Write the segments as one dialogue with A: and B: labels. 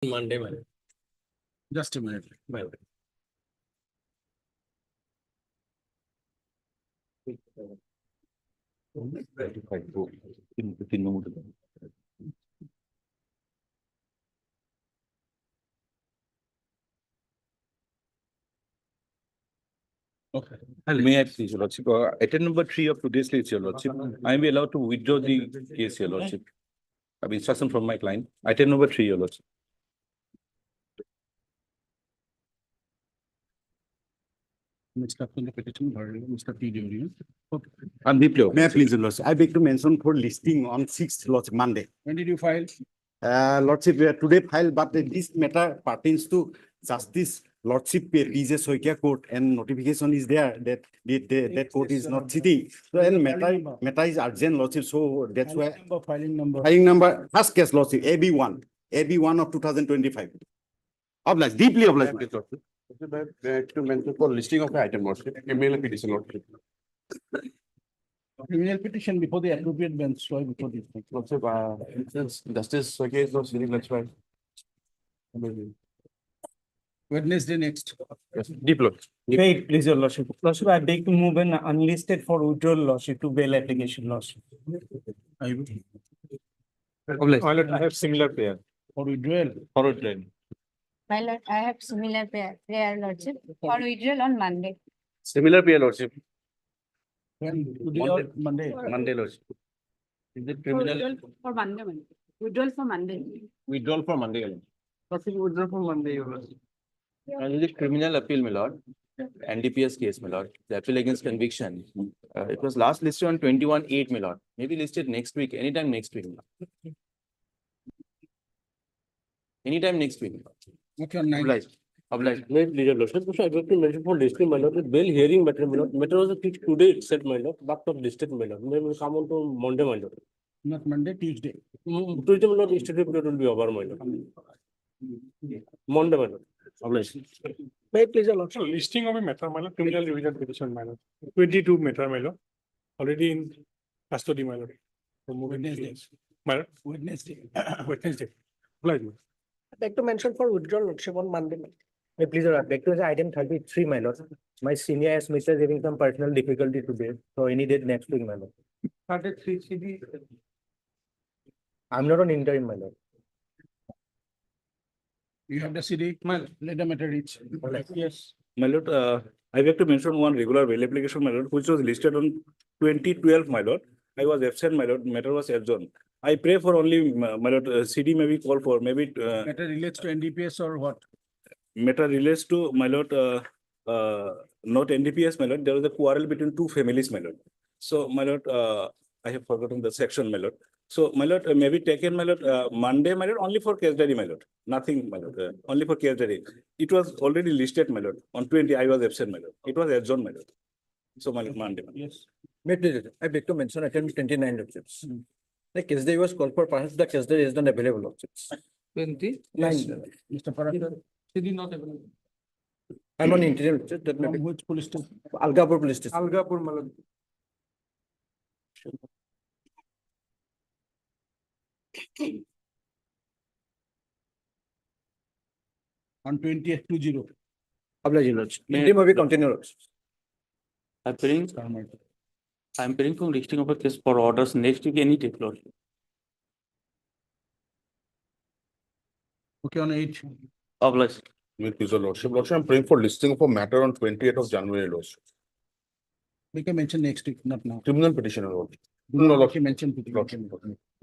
A: Monday, man.
B: Just a minute.
A: Bye.
B: Okay.
C: May I please, Your Lordship, item number 3 of today's list, Your Lordship, I am allowed to withdraw the case, Your Lordship. I have instruction from my client. Item number 3, Your Lordship.
B: Mr. Petition, Mr. P. Okay.
C: I'm deeply
D: May I please, Lordship? I beg to mention for listing on 6th, Lordship, Monday.
B: When did you file?
D: Lordship, we are today filed, but this matter pertains to Justice Lordship PJ Soikia Court, and notification is there that that court is not sitting. So, and matter is urgent, Lordship. So that's why
B: Filing number.
D: filing number first case, Lordship, AB1 of 2025. Obliged, deeply obliged.
E: To mention for listing of the item, Lordship, email petition, Lordship.
B: Criminal petition before the appropriate bench, so before this.
E: Lordship, since Justice Soikia is not sitting, that's why.
B: Wednesday next.
E: Yes, deep look.
F: Wait, please, Your Lordship. Lordship, I beg to move an unlisted for withdrawal, Lordship, to bail application, Lordship.
B: I
A: have similar prayer.
B: For withdrawal.
A: For withdrawal.
G: My lord, I have similar prayer, Lordship, for withdrawal on Monday.
E: Similar prayer, Lordship.
B: When today or Monday?
E: Monday, Lordship.
A: Is it
G: Withdrawal for Monday. Withdrawal for Monday.
A: Withdrawal for Monday. Withdrawal for Monday. And the criminal appeal, my lord. NDPS case, my lord. The appeal against conviction. It was last listed on 21/8, my lord. Maybe listed next week, anytime next week. Anytime next week.
B: Okay, on 9th.
A: Obliged. Obliged.
H: Legal Lordship, so I got to mention for listing, my lord, the bail hearing matter, my lord. Matter was fixed today itself, my lord, but not listed, my lord. May come on to Monday, my lord.
B: Not Monday, Tuesday.
H: Tuesday, my lord, yesterday period will be over, my lord. Monday, my lord.
A: Obliged.
H: May I please, Your Lordship?
I: Listing of a matter, my lord, criminal revision petition, my lord. 22 matter, my lord. Already in custody, my lord. So moving
B: Wednesday.
I: case. My lord,
B: Wednesday.
I: Wednesday. Obliged, my lord.
F: I beg to mention for withdrawal, Lordship, on Monday. May please, I beg to item 33, my lord. My senior as Mr. is having some personal difficulty today, so any date next week, my lord.
I: 33 CD.
F: I'm not on interim, my lord.
B: You have the CD? Let the matter reach.
I: Yes.
C: My lord, I have to mention one regular bail application, my lord, which was listed on 2012, my lord. I was absent, my lord, matter was adjourned. I pray for only, my lord, CD may be called for, maybe
B: Matter relates to NDPS or what?
C: matter relates to, my lord, not NDPS, my lord. There was a quarrel between two families, my lord. So, my lord, I have forgotten the section, my lord. So, my lord, may be taken, my lord, Monday, my lord, only for case diary, my lord. Nothing, my lord, only for case diary. It was already listed, my lord. On 20, I was absent, my lord. It was adjourned, my lord. So, my lord, Monday, my lord.
B: Yes.
F: May please, I beg to mention item 29, Lordship. The case day was called for, perhaps the case day is not available, Lordship.
B: 20? Yes. Mr. Parakar,
I: CD not available.
F: I'm on interim, Lordship, that may
B: from
F: be
B: which police station?
F: Algapur Police Station.
I: Algapur, my lord.
B: On 20th, 20.
F: Obliged, Lordship. Interim may be continue, Lordship.
A: I'm praying for listing of a case for orders next week, any date, lord.
B: Okay, on 8th.
A: Obliged.
E: With please, Your Lordship. Lordship, I'm praying for listing of a matter on 28th of January, Lordship.
B: We can mention next week, not now.
E: Criminal petition, Lordship.
B: No,
E: No,
B: we
E: Lordship.
B: can mention.
E: Lordship.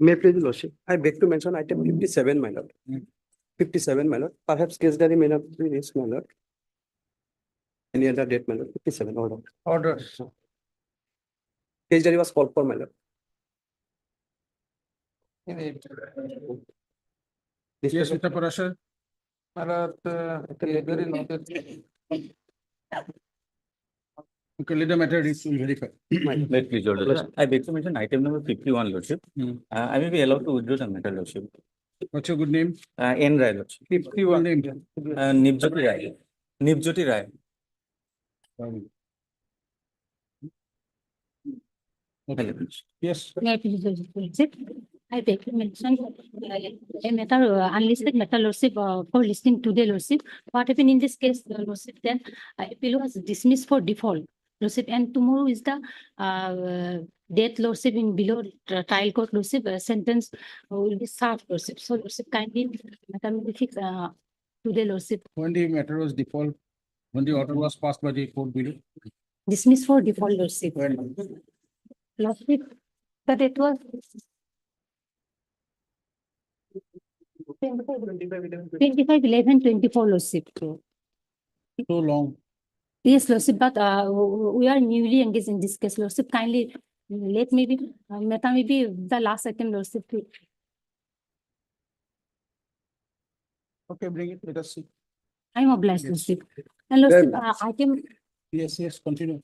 J: May I please, Lordship? I beg to mention item 57, my lord. 57, my lord. Perhaps case diary may not be this, my lord. Any other date, my lord? 57, order.
I: Orders.
J: Case diary was called for, my lord. This
B: Yes,
J: was-
B: Mr. Parashar.
I: My lord, very noted.
B: Okay, let the matter reach, we'll verify.
A: Wait, please, Your Lordship. I beg to mention item number 51, Lordship. I may be allowed to withdraw the matter, Lordship.
B: What's your good name?
A: N. Rai, Lordship.
B: Full name.
A: Nibjoti Rai. Nibjoti Rai.
B: Okay. Yes.
G: May I please, Lordship? I beg to mention a matter, unlisted matter, Lordship, for listing today, Lordship. What happened in this case, Lordship, then appeal was dismissed for default, Lordship, and tomorrow is the death, Lordship, in below trial court, Lordship, sentence will be served, Lordship. So, Lordship, kindly, matter will be fixed today, Lordship.
B: When the matter was default, when the order was passed by the court below.
G: Dismissed for default, Lordship.
B: When?
G: Lordship, but it was 25/11/24, Lordship.
B: So long.
G: Yes, Lordship, but we are newly engaged in this case, Lordship. Kindly let me be, matter may be the last item, Lordship.
B: Okay, bring it, let us see.
G: I'm obliged, Lordship. And Lordship, item,
B: Yes, continue.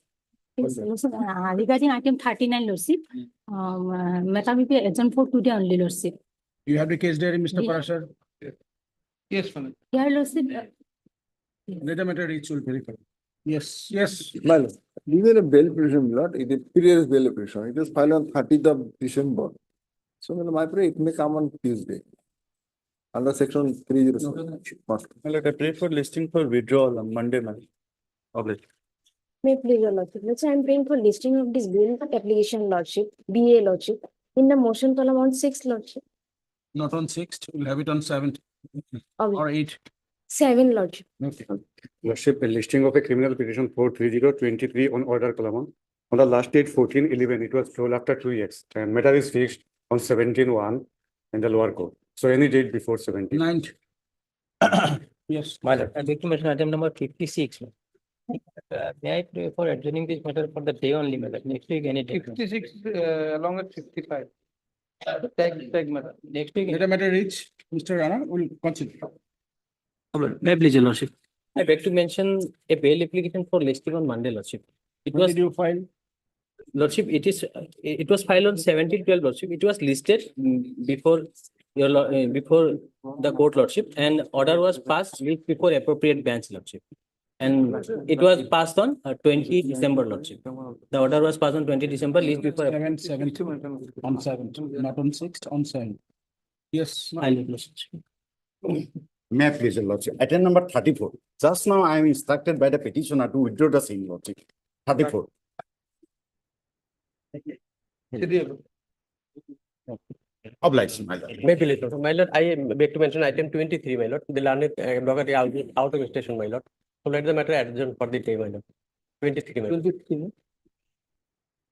G: yes, Lordship, regarding item 39, Lordship, matter may be adjourned for today only, Lordship.
B: You have the case diary, Mr.
G: Yeah.
B: Parashar? Yes, Fanny.
G: Yeah, Lordship,
B: Let the matter reach, will verify. Yes, yes.
K: Well, even a bail petition, not it is previous bail petition. It was filed on 30th of December. So my pray it may come on Tuesday. Under section 307. Must.
A: Well, I pray for listing for withdrawal on Monday, man. Obliged.
L: May please, your Lordship. Let's say I'm praying for listing of this bill application, Lordship, BA, Lordship, in the motion column on 6th, Lordship,
B: Not on sixth, we'll have it on seventh or eighth.
L: 7, Lordship.
B: Okay.
D: Lordship, a listing of a criminal petition 43023 on order column. On the last date 14/11, it was told after 2 years. And matter is fixed on 17/1 in the lower court. So any date before 17.
B: Ninth. Yes.
F: My lord, I beg to mention item number 56. May I pray for adjourning this matter for the day only, my lord? Next week, any day.
B: 56 along with 55.
F: Tag matter. Next week.
B: Let the matter reach, Mr. Rana, will consider.
F: May I please, your Lordship? I beg to mention a bail application for listing on Monday, Lordship. It
B: When
F: was,
B: did you file?
F: Lordship, it was filed on 17/12, Lordship. It was listed before before the court, Lordship, and order was passed week before appropriate bench, Lordship. And it was passed on 20 December, Lordship. The order was passed on 20 December, least before.
B: Seventh, on seventh, not on sixth, on seventh. Yes.
F: I leave, Lordship.
D: May I please, your Lordship? Item number 34. Just now I am instructed by the petitioner to withdraw the same, Lordship. 34. Obliged, my lord.
J: Maybe later. My lord, I beg to mention item 23, my lord. The learned advocate out of station, my lord. So let the matter adjourn for the day, my lord. 23, my lord.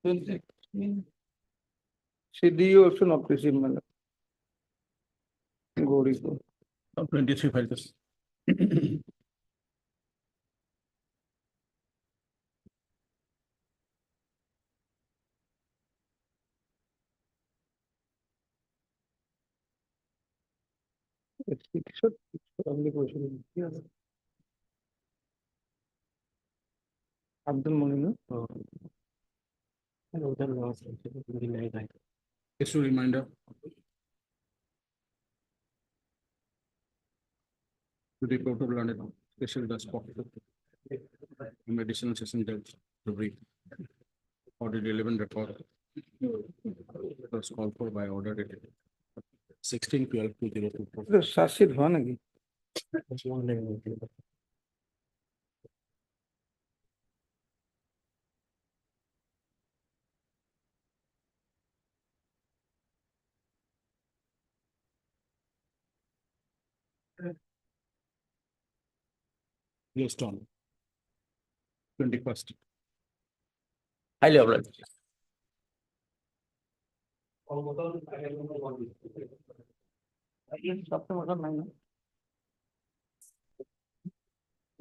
B: 23. CDU also not received, my lord. Go, go. 23 files. Abdul Momin. Just a reminder. To the Court of London, special dust pocket. Medicinal session judge to brief. For the relevant record. Was called for by order dated 16/12/2024.
F: Sashid one again.
B: Yes, Tom. 21st.
J: Highly obliged.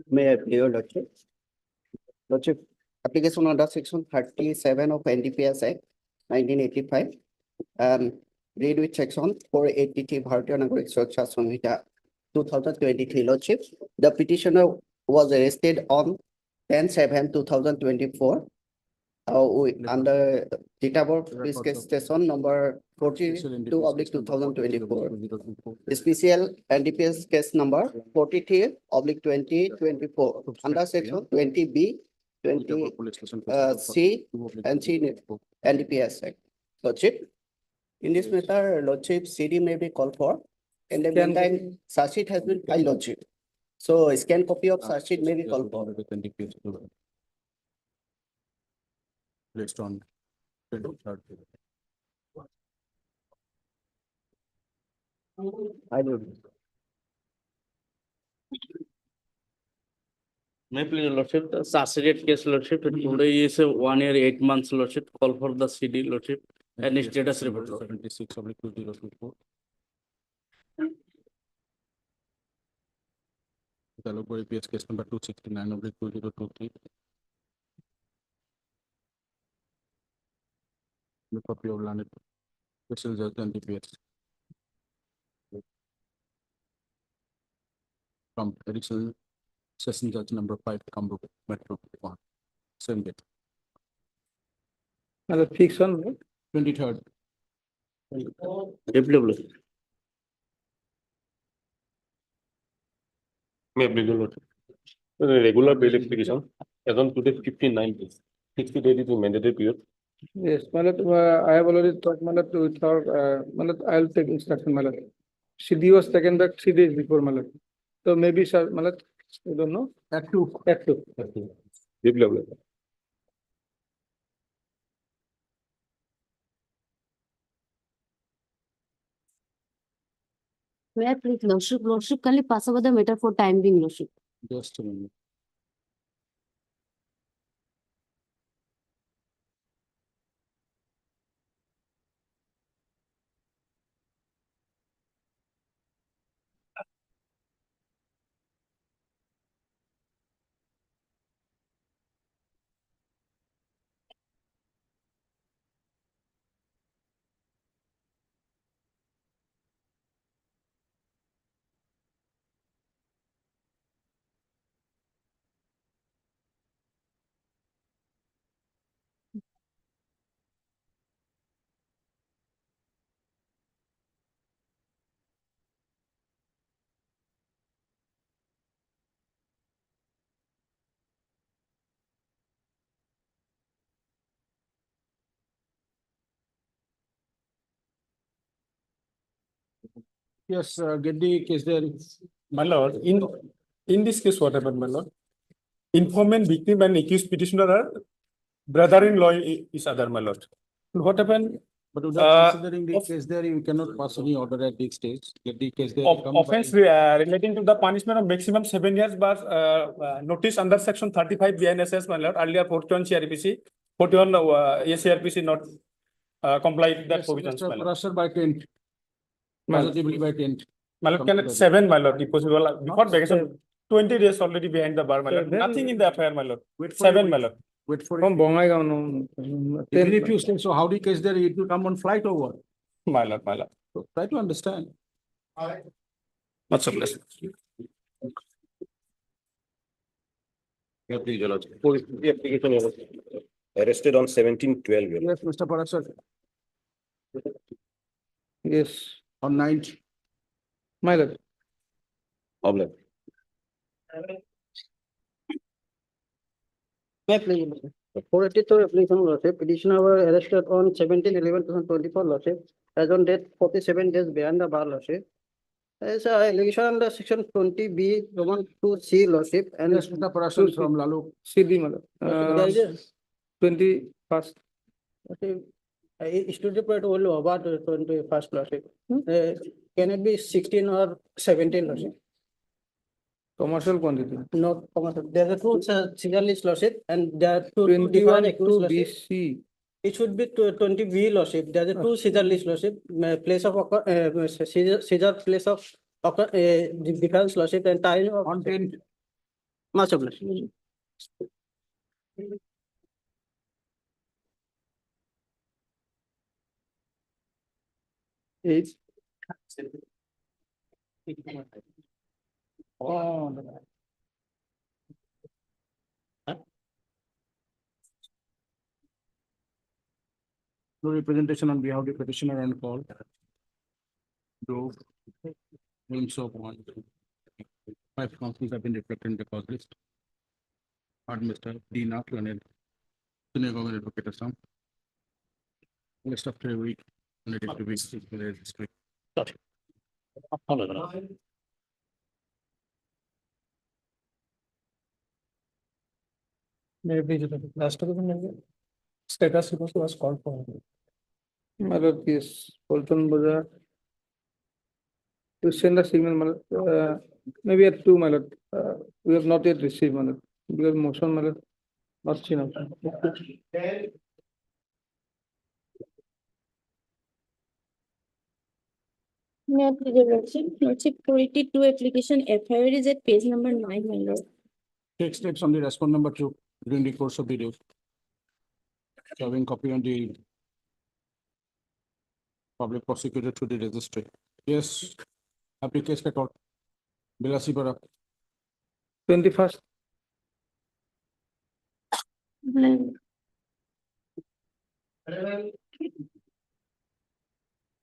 M: May I play your Lordship? Lordship, application under section 37 of NDPS Act 1985. Read with section 483 Bharatiya Nagarik Suraksha Samhita 2023, Lordship. The petitioner was arrested on 10/7/2024. Under database case station number 42/2024. Special NDPS case number 43/2024. Under section 20B, 20 C and C NDPS Act. Lordship, In this matter, Lordship, CD may be called for. In the
J: Scan
M: meantime, charge sheet has been filed, Lordship. So a scanned copy of charge sheet may be
B: Yes,
M: called for.
B: with NDPS to- Placed on 23rd.
M: I don't.
H: May please, your lordship, the associate case, lordship, today is 1 year, 8 months, lordship, call for the CD, lordship, and
B: NDPS
H: status
B: case number
H: report.
B: 76/2024. Taluk APS case number 269/2023. The copy of landed special judge NDPS. From additional session judge number 5, Kamru Metro 1. Same date,
J: fix one.
B: 23rd.
H: FW.
N: May I please, your lordship? Regular bail application, as on today 59 days. 60 days is the mandatory period.
J: Yes, my lord, I have already talked, my lord, with her, my lord, I'll take instruction, my lord. CD was taken back 3 days before, my lord. So maybe, sir, my lord, I don't know. At two.
N: Development.
G: May I please, Lordship, kindly pass over the matter for time being, Lordship.
B: Just a minute. Yes, get the case there.
I: My lord, in this case, what happened, my lord? Informant, victim and accused petitioner are brother-in-law each other, my lord. What happened?
B: But without considering the case there, you cannot pass any order at this stage. Get the case there. come by-
I: Offense relating to the punishment of maximum 7 years, but notice under section 35 BNSS, my lord, earlier 41 CRPC, 41 ACRPC not complied with that
B: Yes,
I: provisions,
B: Mr.
I: my lord.
B: Prasar by 10. Positively by 10.
I: My lord, can it 7, my lord, if possible, before vacation, 20 days already behind the bar, my lord. Nothing in the affair, my lord.
B: Wait for
I: 7,
B: it.
I: my lord.
B: Wait for
J: From
B: it.
J: Bongaigaon, no.
B: Even if you stay, so how do you case there? It will come on flight over.
I: My lord, my lord.
B: So try to understand.
I: Much obliged.
N: Yeah, please, your lordship. The application was arrested on 17/12.
B: Yes, Mr. Prasar.
J: Yes,
B: On 9th.
J: my lord.
N: Oblong.
M: May I please, Lordship? For 83rd application, Lordship, petitioner were arrested on 17/11/2024, Lordship, as on date 47 days behind the bar, Lordship. As allegation under section 20B, Roman 2C, Lordship, and
B: Yes, Mr. Prasar from Lalu.
J: CD, my lord.
M: there is a
J: 21st.
M: studio part only about 21st, Lordship. Can it be 16 or 17, Lordship?
J: Commercial quantity.
M: No, commercial. There are two serial list, Lordship, and there are two
J: 21
M: different
J: to
M: accused, Lordship.
J: BC.
M: It should be 20B, Lordship. There are two Caesar list, Lordship. Place of Caesar place of defense, Lordship, and time of
B: On 10th.
M: much of Lordship.
J: Eight.
B: Oh. No representation on behalf of the petitioner on call. Drove. Names of 1, 2, 5 councils have been reflected in the cause list. Mr. D. Nath, Leonard, Senior Government Advocate Assam. List of 3 week Need it to be registry.
J: Maybe last of the status report was called for. My lord, yes, Bolton Bazaar. To send a signal, my lord, maybe at two, my lord. We have not yet received, my lord, because motion, my lord, not seen.
L: May I please your lordship? Lordship 482 application FIR is at page number 9, my lord.
B: Take steps on the respond number 2 during the course of the day. Serving copy on the public prosecutor to the registry. Yes, application Kettle. Bilasi Bara.
J: 21st.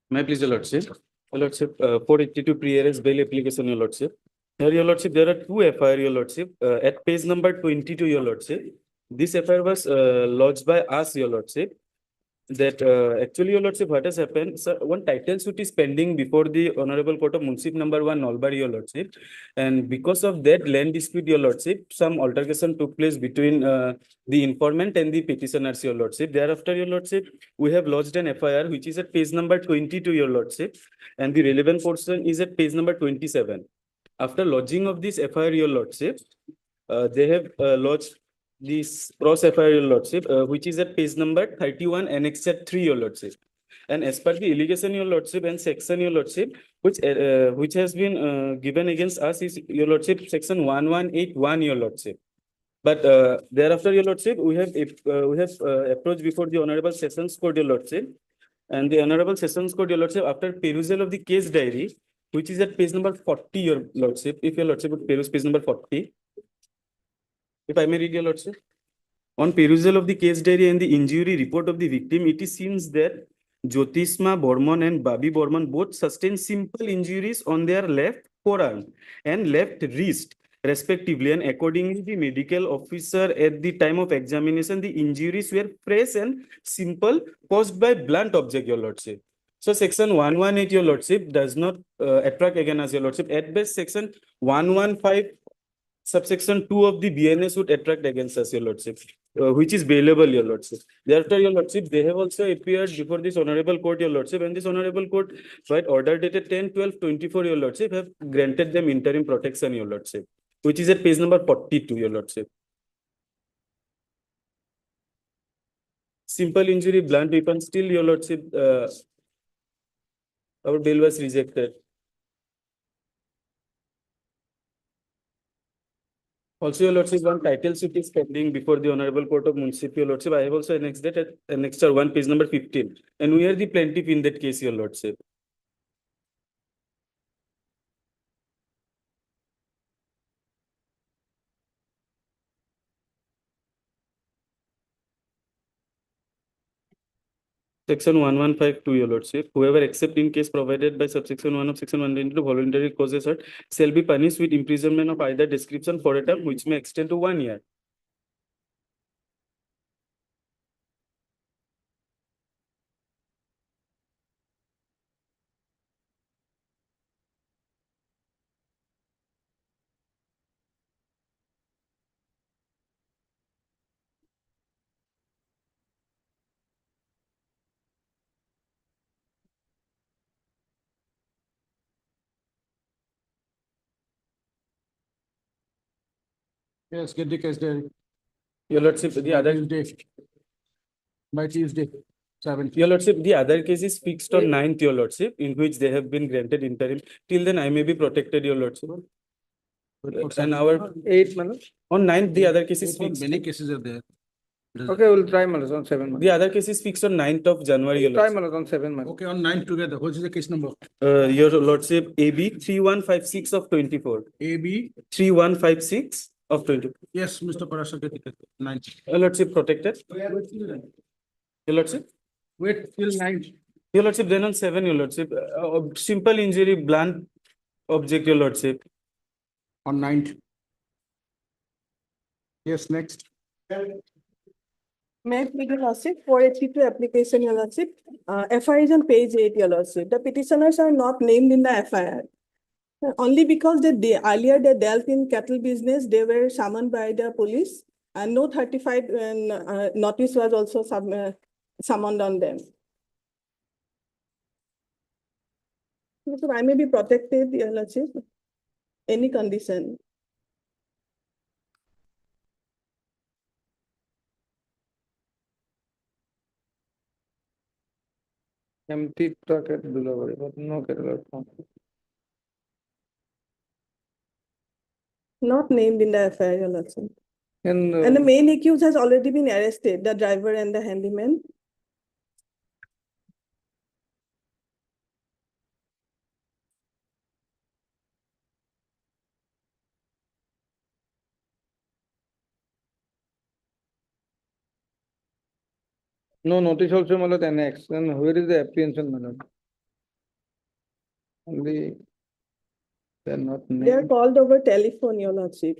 A: May I please, your lordship? Your lordship, 482 pre-arrest bail application, your lordship. Here, your lordship, there are two FIR, your lordship. At page number 22, your lordship. This FIR was lodged by us, your lordship. That actually, your lordship, what has happened? Sir, one title suit is pending before the Honorable Court of Munsif number 1, Nalbari, your lordship. And because of that land dispute, your lordship, some altercation took place between the informant and the petitioners, your lordship. Thereafter, your lordship, we have lodged an FIR, which is at page number 22, your lordship. And the relevant portion is at page number 27. After lodging of this FIR, your lordship, they have lodged this cross-FIR, your lordship, which is at page number 31, annexure 3, your lordship. And as per the allegation, your lordship, and section, your lordship, which has been given against us is, your lordship, section 1181, your lordship. But thereafter, your lordship, we have approached before the Honorable Sessions Court, your lordship. And the Honorable Sessions Court, your lordship, after perusal of the case diary, which is at page number 40, your lordship, if your lordship would peruse page number 40. If I may read, your lordship. On perusal of the case diary and the injury report of the victim, it is seems that Jyotisma Borman and Babi Borman both sustained simple injuries on their left forearm and left wrist, respectively. And accordingly, the medical officer at the time of examination, the injuries were fresh and simple, caused by blunt object, your lordship. So section 118, your lordship, does not attract against your lordship. At best, section 115 subsection 2 of the BNS would attract against us, your lordship, which is bailable, your lordship. Thereafter, your lordship, they have also appeared before this honorable court, your lordship, and this honorable court, by order dated 10/12/24, your lordship, have granted them interim protection, your lordship, which is at page number 42, your lordship. Simple injury, blunt weapon, still, your lordship, our bail was rejected. Also, your lordship, one title suit is pending before the Honorable Court of Munsif, your lordship. I have also annexed that at annexure 1, page number 15. And we are the plaintiff in that case, your lordship. Section 1152, your lordship. Whoever except in case provided by subsection 1 of section 122 voluntary causes hurt shall be punished with imprisonment of either description for a term which may extend to 1 year.
B: Yes, get the case diary.
A: Your lordship, the other
B: By Tuesday, 7th.
A: Your lordship, the other case is fixed on 9th, your lordship, in which they have been granted interim. Till then, I may be protected, your lordship. And our
J: 8, my lord.
A: on 9th, the other case is fixed.
B: Many cases are there.
J: Okay, we'll try, my lord, on 7, my lord.
A: The other case is fixed on 9th of January, your
J: Try,
A: lordship.
J: my lord, on 7, my lord.
B: Okay, on 9 together. What is the case number?
A: Your lordship, AB 3156 of 24.
B: AB.
A: 3156 of 24.
B: Yes, Mr. Parasa, get it. 9.
A: Your lordship, protected. Your lordship.
B: Wait till 9.
A: Your lordship, then on 7, your lordship. Simple injury, blunt object, your lordship.
B: On 9th. Yes, next.
O: May I plead your lordship, 482 application, your lordship. FIR is on page 8, your lordship. The petitioners are not named in the FIR. Only because earlier they dealt in cattle business, they were summoned by the police, and no 35 notice was also summoned on them. So I may be protected, your lordship, any condition.
J: empty truck at delivery, but no Kettle.
O: Not named in the FIR, your lordship.
J: And
O: And the main accused has already been arrested, the driver and the handyman.
J: no notice also, my lord, annex. Then where is the apprehension, my lord? Only they're not
O: They are
J: named.
O: called over telephone, your lordship.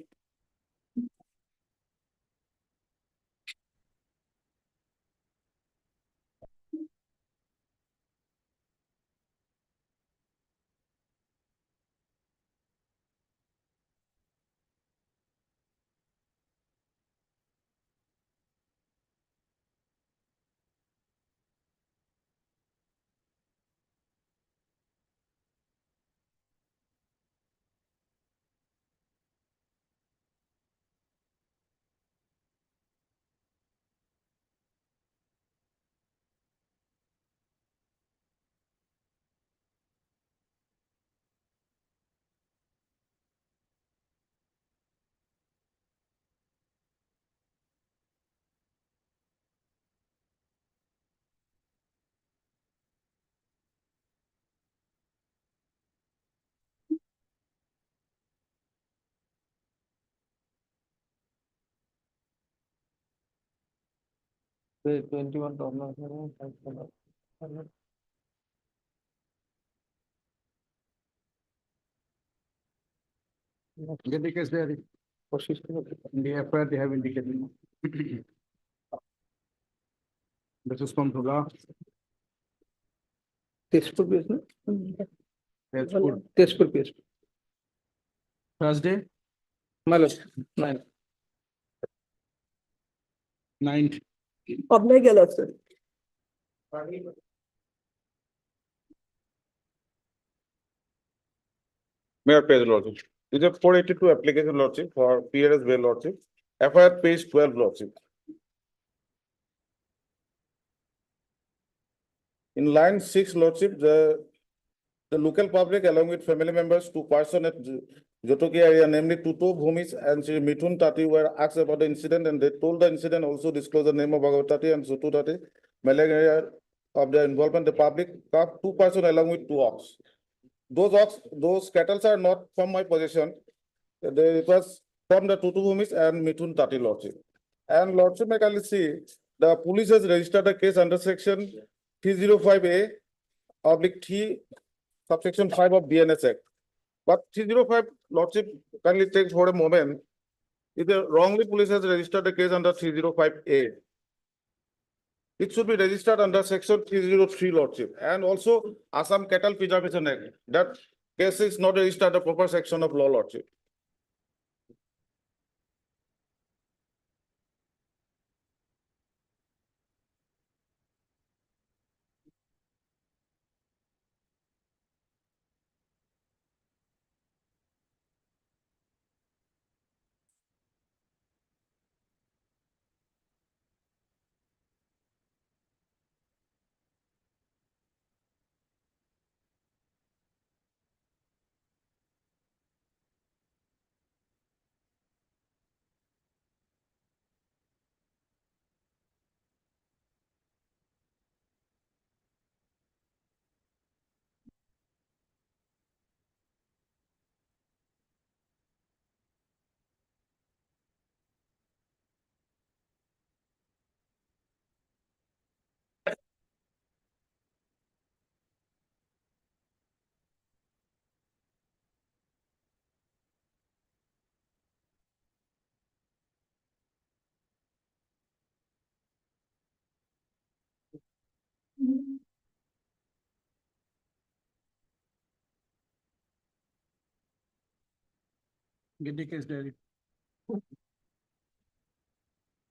J: The 21 dollars.
B: Get the case there. In the FIR, they have indicated. This is from Tula.
J: Testful business.
B: That's good.
J: Testful business.
B: Thursday,
J: My lord, 9.
B: 9th.
O: Public, your lordship.
P: Mayor Page Lordship. This is a 482 application Lordship for PRS bail Lordship. FIR page 12 Lordship. In line 6 Lordship, the local public along with family members, 2 persons at Jotoki area, namely Tuto Bhumis and Sri Mithun Tati, were asked about the incident, and they told the incident, also disclosed the name of Bhagavat Tati and Sutu Tati, Malay area of the involvement. The public caught 2 persons along with 2 ox. Those cattle are not from my possession. It was from the Tutu Bhumis and Mithun Tati Lordship. And Lordship, may kindly see, the police has registered a case under section 305A oblique T subsection 5 of BNS Act. But 305 Lordship, kindly take for a moment. If the wrongly police has registered a case under 305A, it should be registered under section 303 Lordship, and also Assam Cattle Preservation Act. That case is not registered a proper section of law, Lordship.
B: Get the case diary.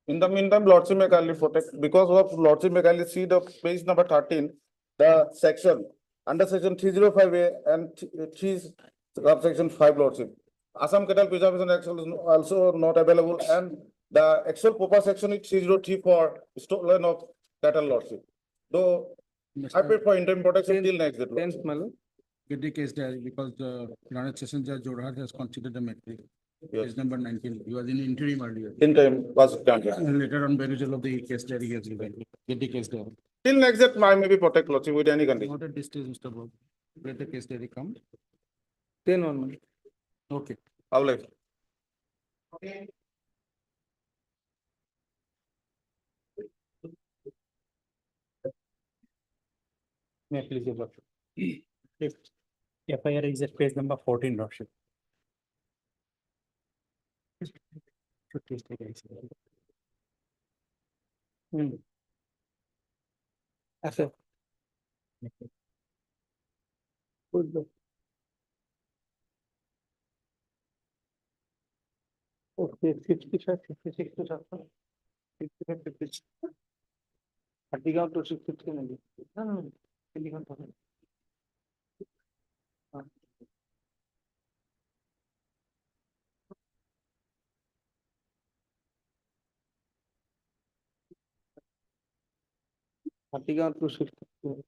P: In the meantime, Lordship may kindly protect, because of Lordship may kindly see the page number 13, the section, under section 305A and 3 subsection 5 Lordship. Assam Kettle Preservation Act is also not available, and the actual proper section is 303 for stolen of cattle Lordship. Though I pay for interim protection till next date.
J: Tenth, my lord.
B: Get the case diary because the Granite Session Judge Jorhat has considered the matter.
P: Yes.
B: Case number 19. He was in interim earlier.
P: Interim was granted.
B: And later on, by result of the case diary, he has given. Get the case diary.
P: Till next date, I may be protect Lordship with any condition.
B: Not at this stage, Mr. Bob. Let the case diary come.
J: 10 on, my lord.
B: Okay.
P: How like?
I: May I please your lordship? If FIR is at page number 14, lordship. Should please take it.
J: Asaf. Good, good. Okay, 55, 56 to something. 55, 56. 30 count to 63 maybe. No. 30 count to. Article 262.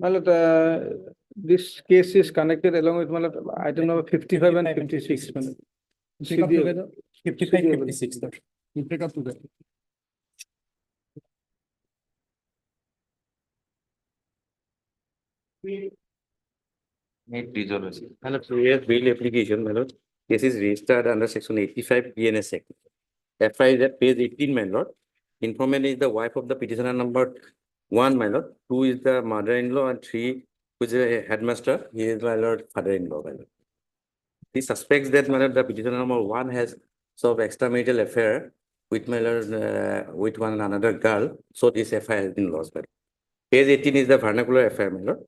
J: Matlab, this case is connected along with matlab, item number 55 and 56. matlab.
B: Take up together.
I: 55, 56.
B: You take up together.
A: Need resolution. And a previous bail application, my lord. Case is registered under section 85 PNS Act. FI is at page 18, my lord. Informant is the wife of the petitioner number 1, my lord. 2 is the mother-in-law, and 3, which is a headmaster. He is my lord father-in-law, my lord. He suspects that my lord, the petitioner number 1 has some extramarital affair with my lord, with one another girl. So this FI has been lost, my lord. Page 18 is the vernacular affair, my lord.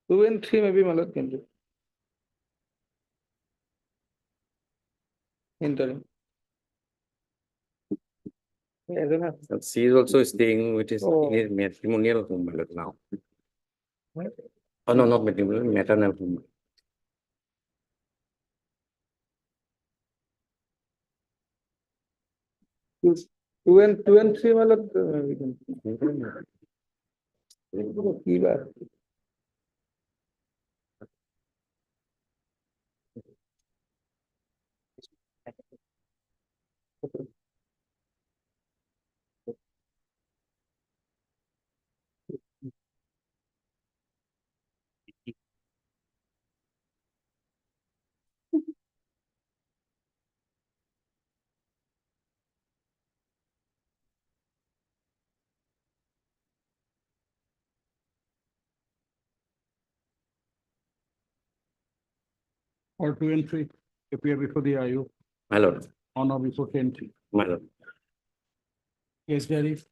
J: Two and three maybe matlab can do. Interim. Yeah, then
A: And she is also staying with his,
J: Oh.
A: in his matrimonial home, my lord, now. Oh, no, not matrimonial, maternal home.
J: two and three matlab we can. की बात?
B: Or 2 and 3 appear before the IU
A: My lord,
B: on or before 10.
A: my lord.
B: Case diary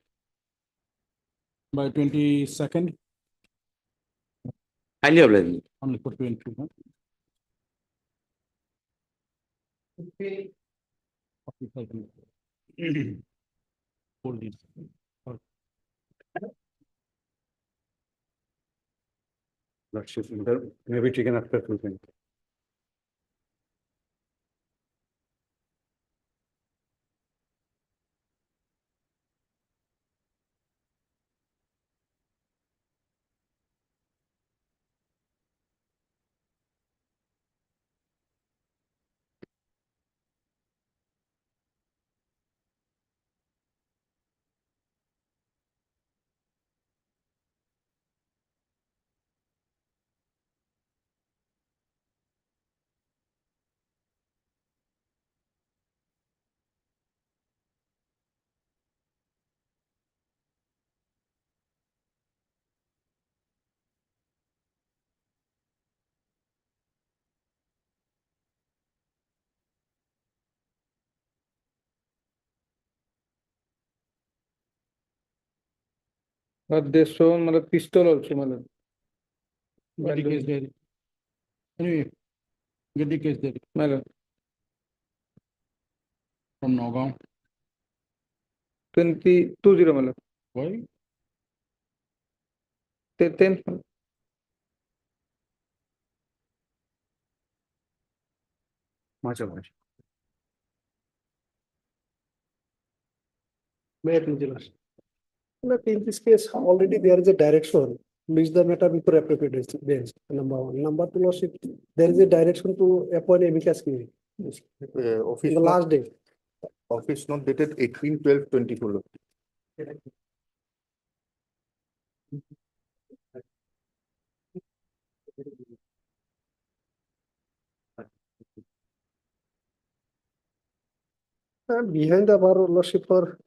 B: by 22nd,
A: Highly obliged.
B: only for 2 and 3. Huh? Okay. 4 days.
D: Lordship, may be taken after full time.
J: But they shown matlab pistol also matlab.
B: Get the case there. Anyway, get the case there
J: Matlab
B: from Nagaon.
J: 2020 matlab.
B: Why?
J: 10.
B: Much of it.
H: But in this case, already there is a direction, which the matter before appropriate bench, number one. Number two, lordship, there is a direction to appoint amicus curiae.
E: Office
H: The last day.
E: office not dated 18/12/24.
H: Behind the bar lordship for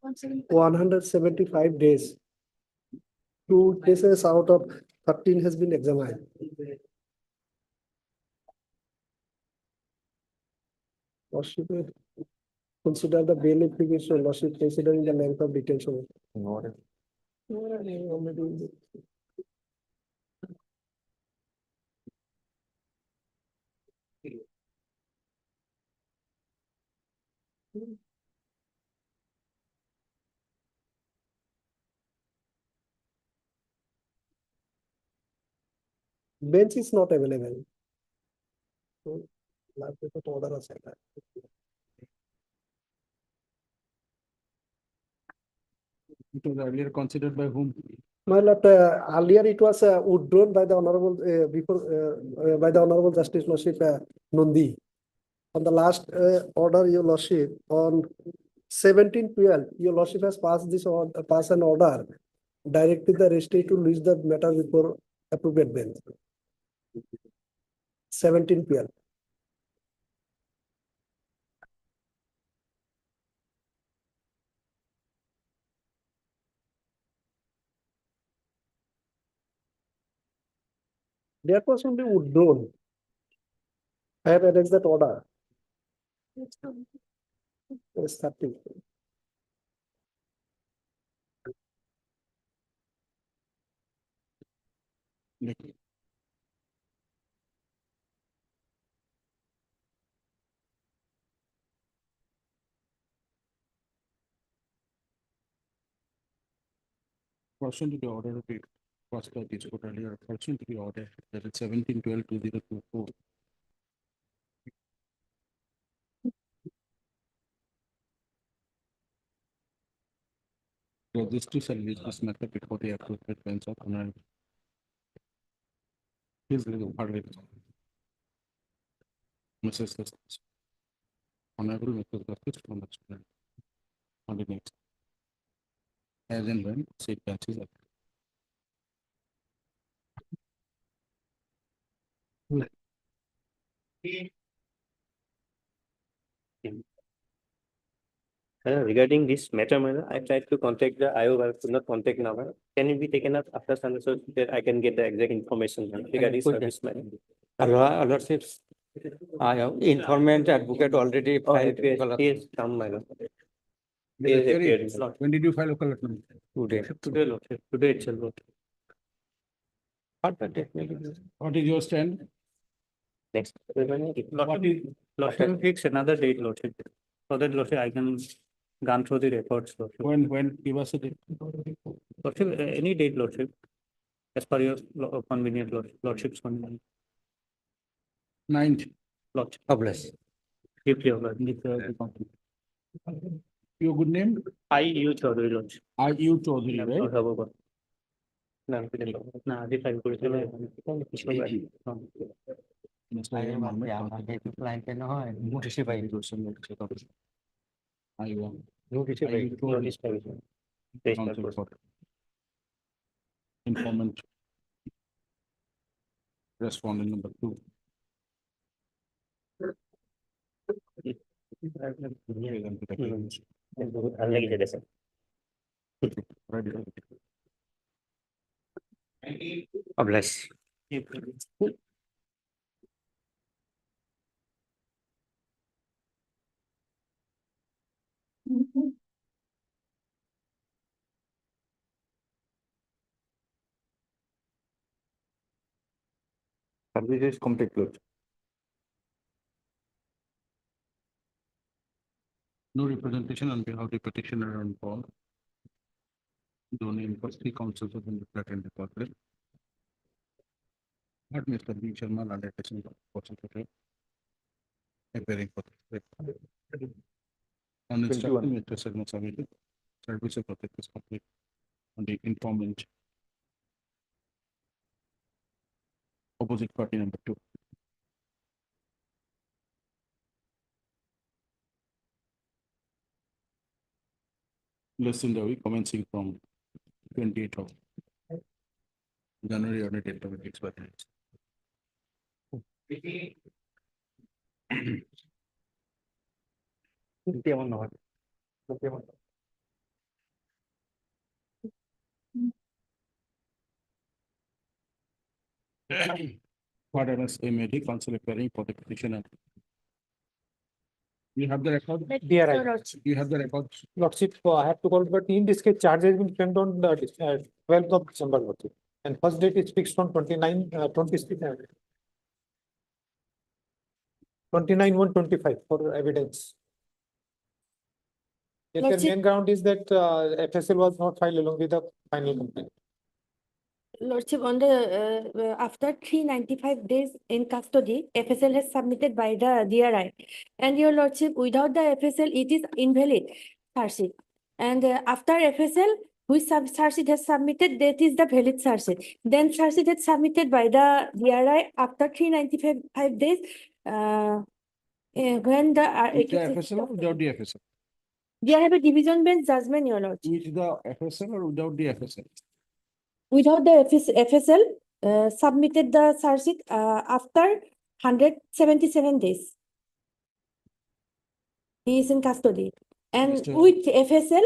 H: 175 days. 2 cases out of 13 has been examined. Lordship, consider the bail application, lordship considering the length of detention. Bench is not available. So, last paper to order aside.
B: It was earlier considered by whom?
H: My lord, earlier it was withdrawn by the honorable by the honorable Justice Lordship Nandi. On the last order, your lordship, on 17/12, your lordship has passed this order, passed an order directing the registry to list the matter before appropriate bench. 17/12. That was only withdrawn. I have annexed that order. It's 30.
B: Question to the order of it was by this court earlier. Question to the order that is 17/12/2024. Registry shall use this method before the appropriate bench of honorable. Please legal pardon. Mrs. Justice. Honorable Mrs. Justice from the student. On the next. As and when said benches are.
F: Regarding this matter, I tried to contact the IO, but could not contact number. Can it be taken up after Sunday so that I can get the exact information regarding service matter?
Q: Lordships, I have informant advocate already filed.
F: Yes, come, my lord.
B: When did you file a collection?
Q: Today.
F: Today, lordship, today itself, lord.
Q: What the date may be?
B: What is your stand?
F: Next.
Q: Lordship
F: Fix another date, lordship. So that, lordship, I can gone through the records, lordship.
B: When give us a date?
F: Lordship, any date, lordship. As per your convenient, lordship's convenient.
B: 9th.
F: Lordship.
Q: Publish.
F: Deeply, lord.
B: Your good name?
F: I.U. Chaudhary, lordship.
B: I.U. Chaudhary, right?
F: না আগে file করেছিল
Q: ক্লায়েন্টে নহয় নোটিশে পাই
B: Informant. Respondent number 2.
F: ভাল লাগিছে দেশে
Q: Publish. Service is complete. Lordship.
B: No representation on behalf of the petitioner on call. The name for three councils have been declared in the corporate. Not Mr. B. Sharma, undertaking for secretary. Appearing for the. On instruction, Mr. Sarma submitted. Service of protect is complete. On the informant. Opposite party number 2. Lesson the week commencing from 28th of January or date of expiry. What else may be counsel appearing for the petitioner? You have the record? You have the record?
I: Lordship, I have to call, but in this case, charge has been framed on the 12th of December, Lordship. And first date is fixed on 29/1/25 for evidence. Yet the
L: Lordship.
I: main ground is that FSL was not filed along with the final complaint.
L: Lordship, on the after 395 days in custody, FSL has submitted by the DRI. And your Lordship, without the FSL, it is invalid charge sheet. And after FSL, which charge sheet has submitted, that is the valid charge sheet. Then charge sheet is submitted by the DRI after 395 days. When the
B: With the FSL or without the FSL?
L: There have a division bench judgment, your Lordship.
B: With the FSL or without the FSL?
L: Without the FSL, submitted the charge sheet after 177 days. He is in custody. And
B: Mr.
L: with FSL,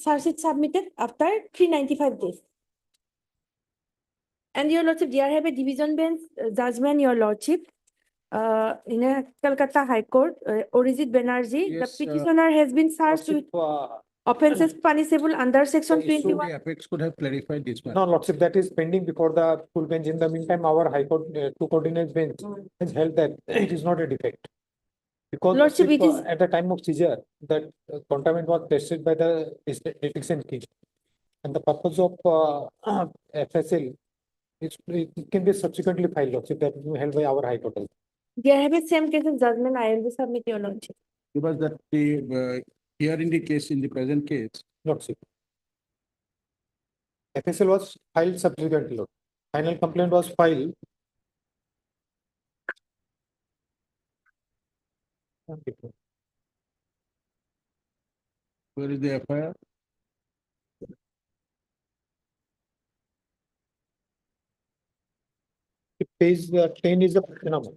L: charge sheet submitted after 395 days. And your Lordship, there have a division bench judgment, your Lordship. In a Calcutta High Court, Orijit Banerjee,
B: Yes,
L: the petitioner has been charged with offenses punishable under section
B: So
L: 21.
B: the apex could have clarified this matter.
I: No, Lordship, that is pending before the full bench. In the meantime, our High Court, two coordinates bench has held that it is not a defect. Because
L: Lordship, it is-
I: at the time of seizure, that contaminant was tested by the detection kit. And the purpose of FSL, it can be subsequently filed, Lordship, that will be held by our High Court.
L: There have been same case of judgment. I will submit, your Lordship.
B: Because that the here in the case, in the present case,
I: Lordship. FSL was filed subsequently. Lord. Final complaint was filed.
B: where is the FIR?
I: Page 10 is the number.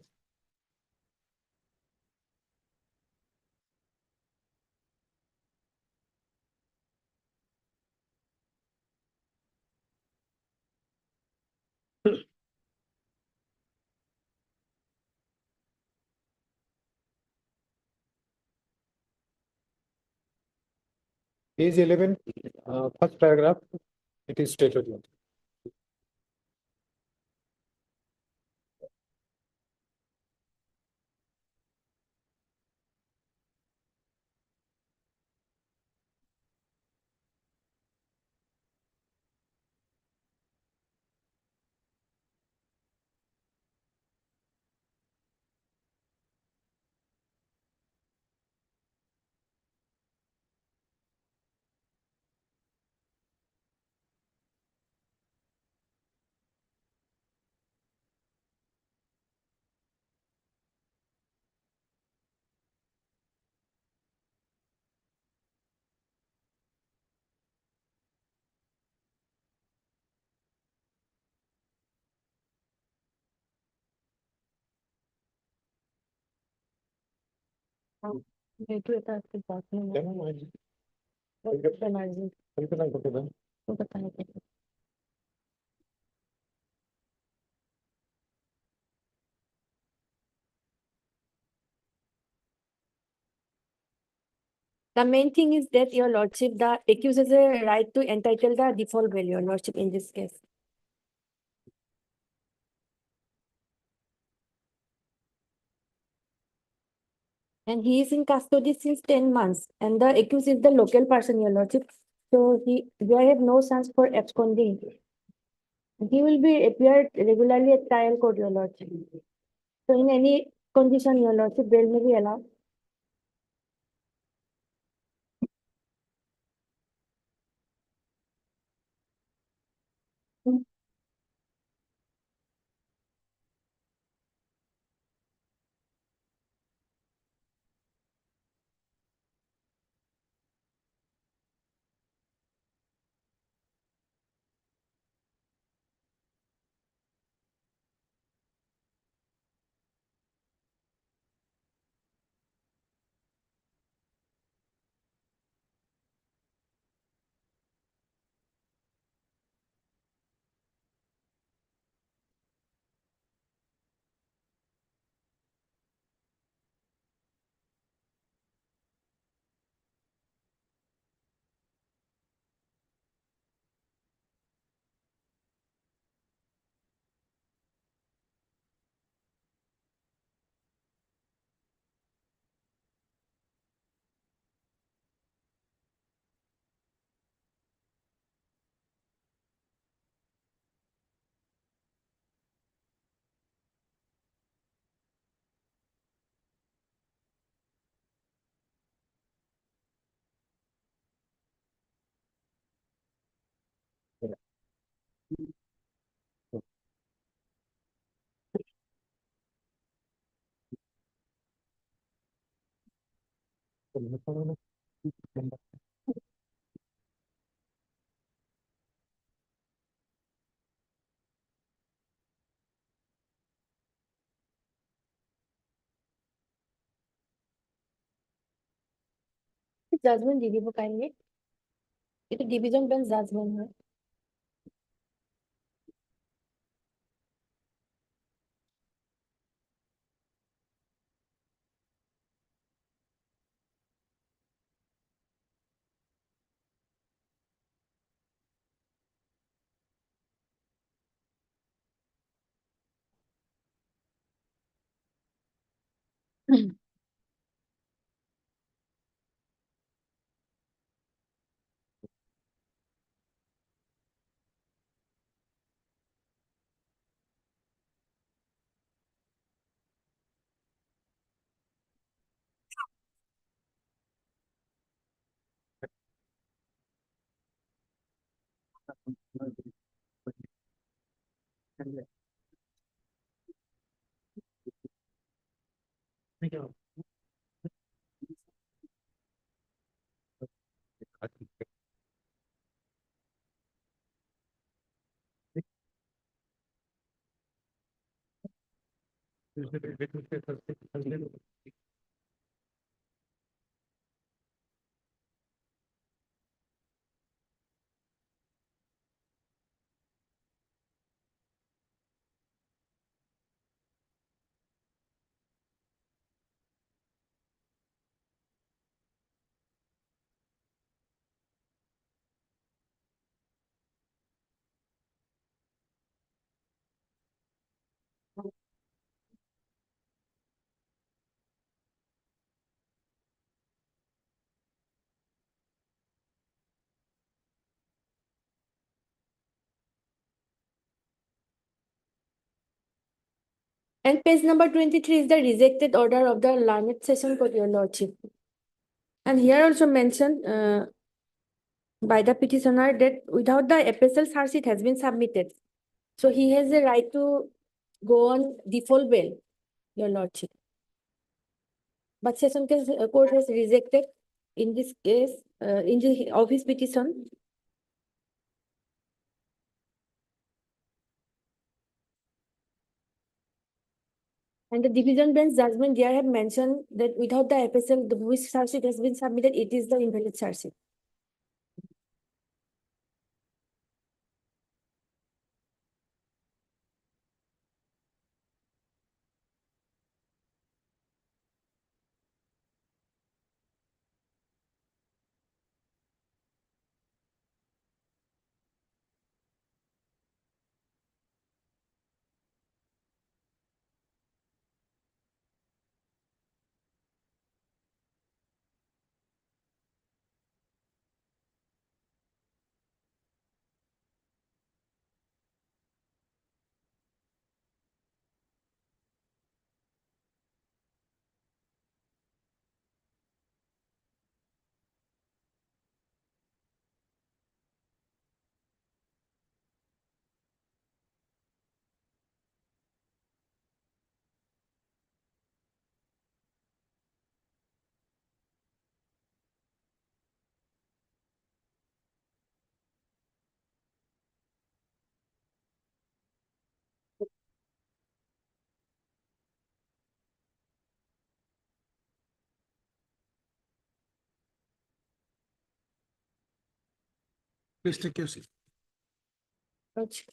I: Page 11, first paragraph, it is stated. Lord.
L: The main thing is that, your Lordship, the accused has a right to entitle the default value, your Lordship, in this case. And he is in custody since 10 months, and the accused is the local person, your lordship. So there have no chance for absconding. He will be appeared regularly at trial court, your lordship. So in any condition, your lordship, bail may be allowed. Judgment di দিব kindly. Itu division bench judgment হয়। And page number 23 is the rejected order of the learned session court, your lordship. And here also mentioned by the petitioner that without the FSL charge sheet has been submitted. So he has the right to go on default bail, your lordship. But session court has rejected in this case, in the of his petition. And the division bench judgment there have mentioned that without the FSL, the which charge sheet has been submitted, it is the invalid charge sheet.
B: Please take your seat.
L: Lordship.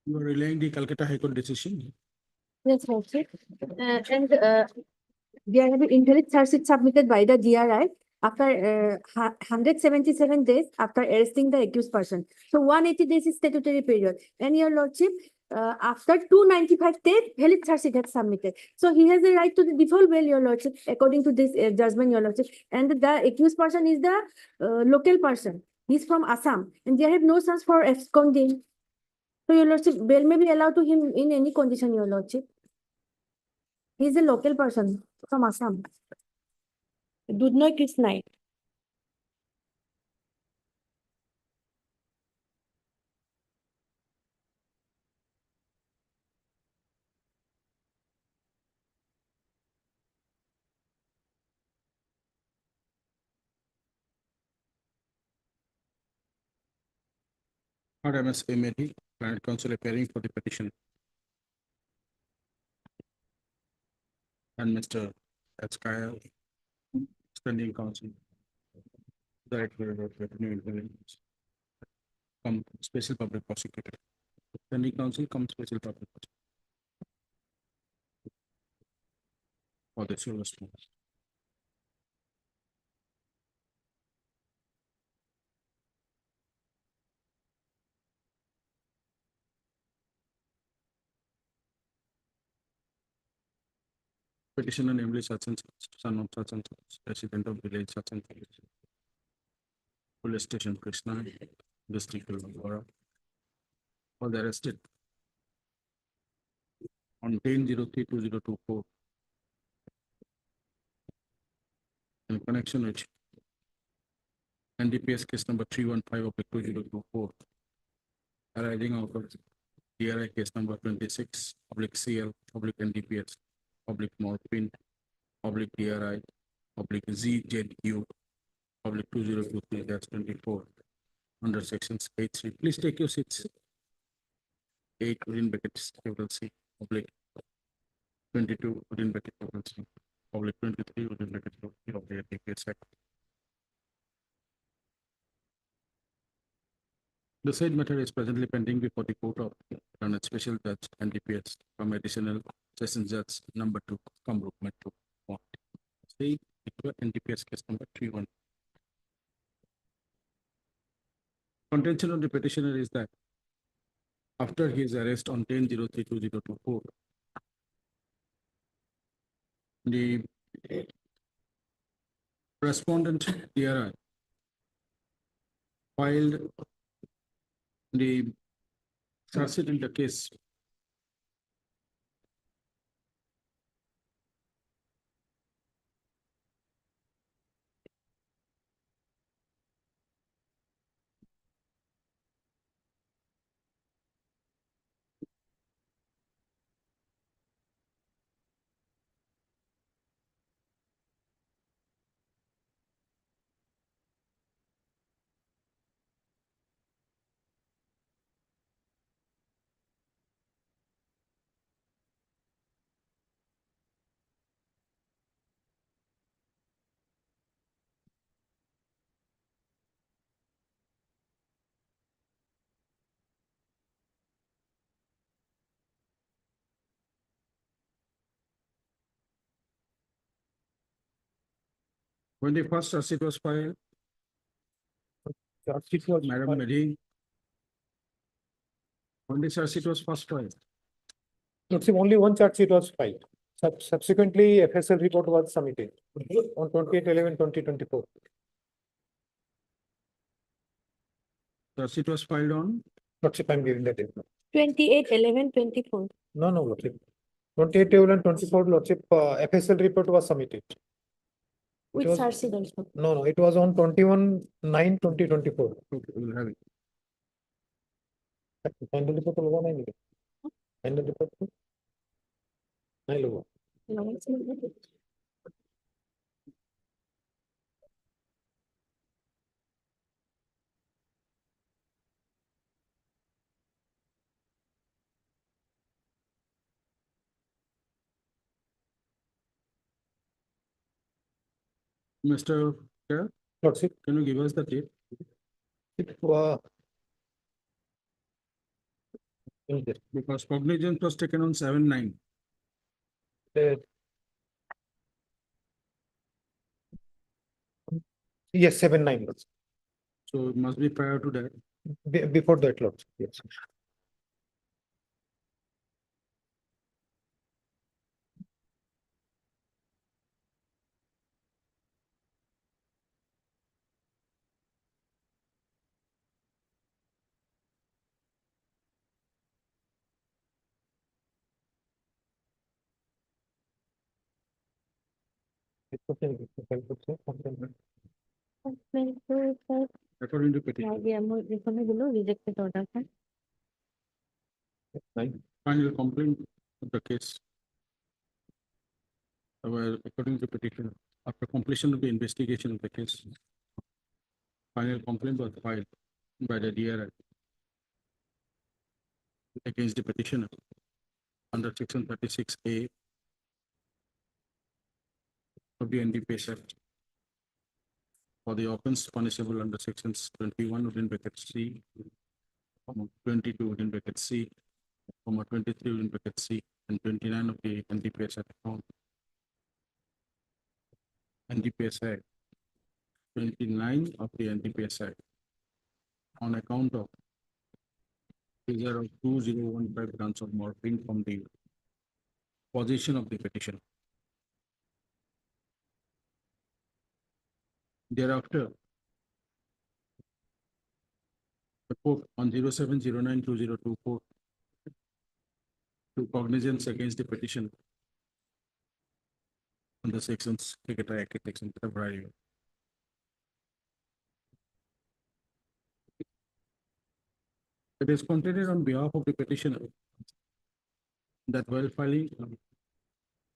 B: You are relaying the Calcutta High Court decision.
L: Yes, Lordship. And there have been invalid charge sheet submitted by the DRI after 177 days after arresting the accused person. So 180 days is statutory period. And your Lordship, after 295 days, valid charge sheet has submitted. So he has a right to the default bail, your Lordship, according to this judgment, your Lordship. And the accused person is the local person. He's from Assam, and they have no chance for absconding. So your Lordship, bail may be allowed to him in any condition, your Lordship. He is a local person from Assam. Dudnoy Krishnai.
B: MS Medi, Client Counsel appearing for the petition. And Mr. Etskaya, Standing Counsel. Director of Revenue Intelligence. Come Special Public Prosecutor. Standing Counsel, come Special Public Prosecutor. For the sole response. Petitioner namely such and such, son of such and such, resident of village such and such. Police station Krishna, district Vora. Was arrested on 10/03/2024 in connection with NDPS case number 315/2024 arising out of DRI case number 26/CL NDPS /Morphine /DRI ZZU public 2023-24 under sections 8(3). Please take your seats. 8 within brackets capital C, public 22 within bracket capital C, public 23 within bracket capital C of the NDPS Act. The said matter is presently pending before the Court of Learned Special Judge NDPS from Additional Sessions Judge number 2, Kamruk Metro 1. Say NDPS case number 31. Contention of the petitioner is that after his arrest on 10/03/2024, the respondent DRI filed the charge sheet in the case when the first charge sheet was filed. Madam Mary, when the charge sheet was first filed.
I: Lordship, only one charge sheet was filed. Subsequently, FSL report was submitted on 28/11/2024.
B: Charge sheet was filed on
I: Lordship, I'm giving that.
L: 28/11/24.
I: No, Lordship. 28/11/24, Lordship, FSL report was submitted.
L: With
I: was-
L: charge sheet also.
I: No, it was on 21/9/2024.
B: Okay, we'll have it.
I: Final report होगा नहीं मिलेगा? Final report को? नहीं लोगों.
B: Mr. Chair,
I: Lordship,
B: can you give us the date? Because cognizance was taken on 7/9.
I: Yes, 7/9.
B: So it must be prior to that.
I: Before that, Lordship, yes.
B: According to petition.
G: Rejected order.
B: Final complaint of the case. Well, according to petition, after completion of the investigation of the case, final complaint was filed by the DRI against the petitioner under section 36A of the NDPS Act for the offense punishable under sections 21 within bracket C, 22 within bracket C, 23 within bracket C, and 29 of the NDPS Act. NDPS Act, 29 of the NDPS Act, on account of figure of 2015 grams of morphine from the possession of the petition. Thereafter, the court on 07/09/2024 to cognizance against the petition on the sections Secretary Act section February. It is contended on behalf of the petitioner that while filing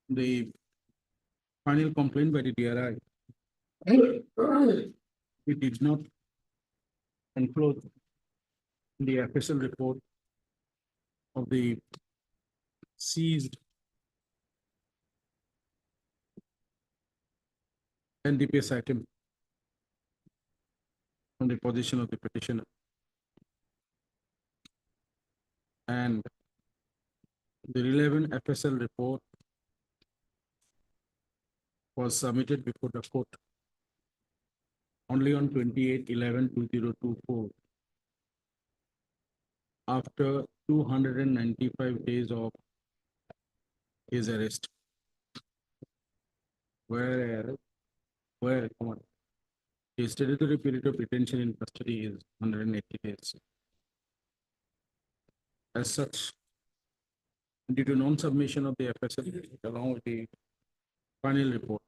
B: the final complaint by the DRI, we did not enclose the official report of the seized NDPS item from the position of the petitioner. And the relevant FSL report was submitted before the court only on 28/11/2024, after 295 days of his arrest. Where come on, his statutory period of detention in custody is 180 days. As such, due to non-submission of the FSL along with the final report,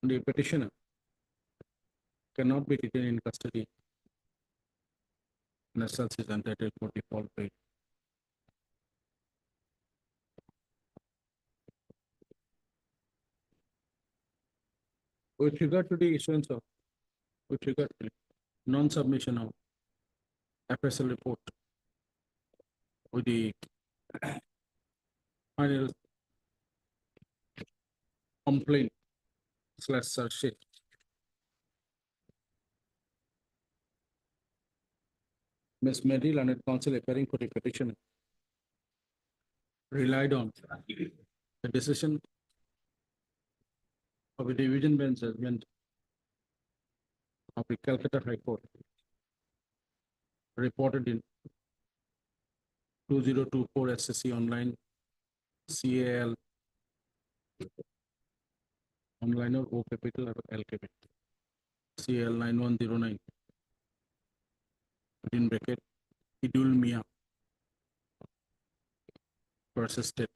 B: the petitioner cannot be detained in custody, and as such is entitled for default pay. With regard to the issuance of, with regard to non-submission of FSL report with the final complaint / search sheet, Ms. Medil and counsel appearing for the petitioner relied on the decision of a division bench judgment of the Calcutta High Court reported in 2024 SSC online CAL online or O capital or L capital CL 9109 in bracket Idul Mia versus state.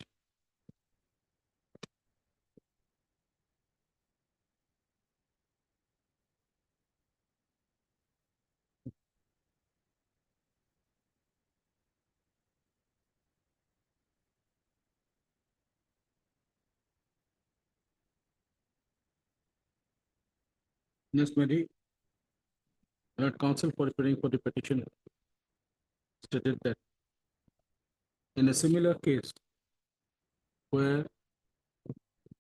B: Ms. Medi, counsel for appearing for the petition stated that in a similar case where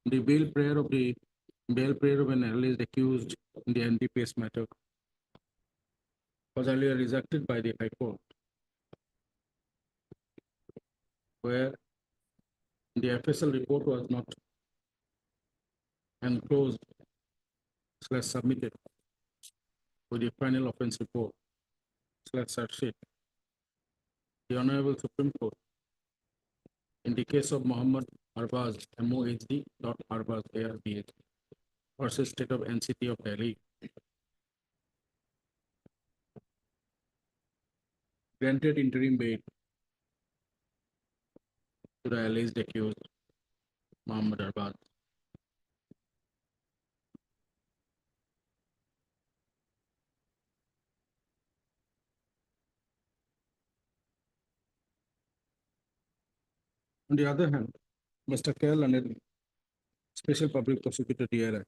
B: the bail prayer of an alleged accused in the NDPS matter was earlier rejected by the High Court, where the FSL report was not enclosed / submitted with the final offense report / search sheet. The Honorable Supreme Court, in the case of Muhammad Arbaz, MOHD. Arbaz ARBH versus State of NCT of Delhi, granted interim bail to the alleged accused Muhammad Arbaz. On the other hand, Mr. Kettle and Special Public Prosecutor DRI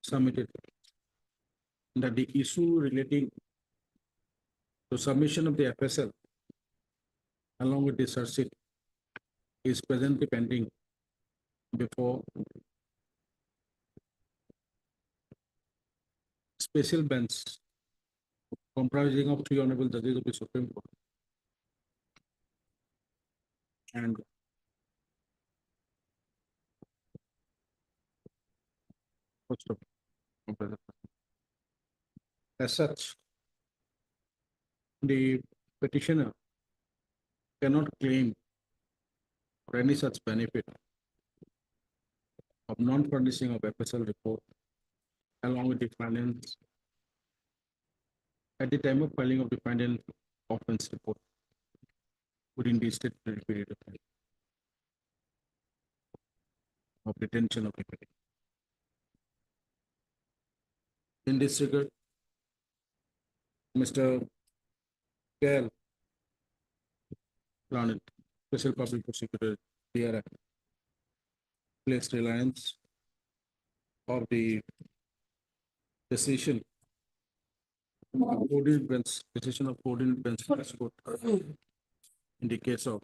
B: submitted that the issue relating to submission of the FSL along with the search sheet is presently pending before special bench comprising of 3 honorable judges of the Supreme Court and as such, the petitioner cannot claim for any such benefit of non-furnishing of FSL report along with the finance at the time of filing of the final offense report within the statutory period of time of detention of the petitioner. In this regard, Mr. Kettle planted Special Public Prosecutor, DRI, placed reliance of the decision coordinate bench, decision of coordinate bench court in the case of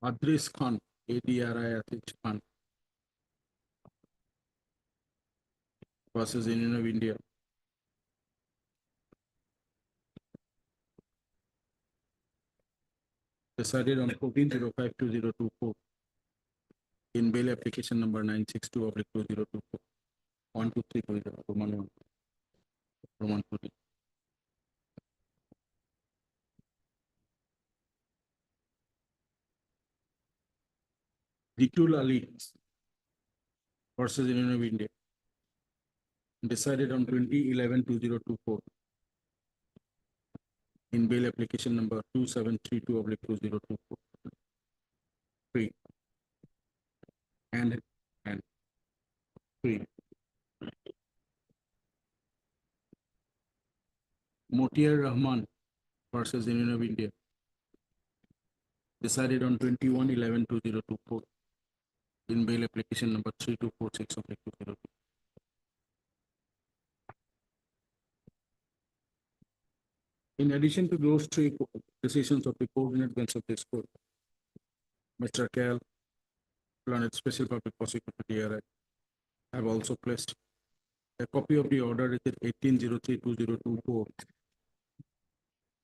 B: Adris Khan, ADRI Adris Khan versus Union of India. Decided on 14/05/2024 in bail application number 962/2024. 123 করে দাও, Roman 1, Roman 2. Dikul Ali versus Union of India. Decided on 20/11/2024 in bail application number 2732/2024. 3 and 3. Motiar Rahman versus Union of India. Decided on 21/11/2024 in bail application number 3246/2024. In addition to those three decisions of the coordinate bench of this court, Mr. Kettle, Planet Special Public Prosecutor DRI, have also placed a copy of the order dated 18/03/2024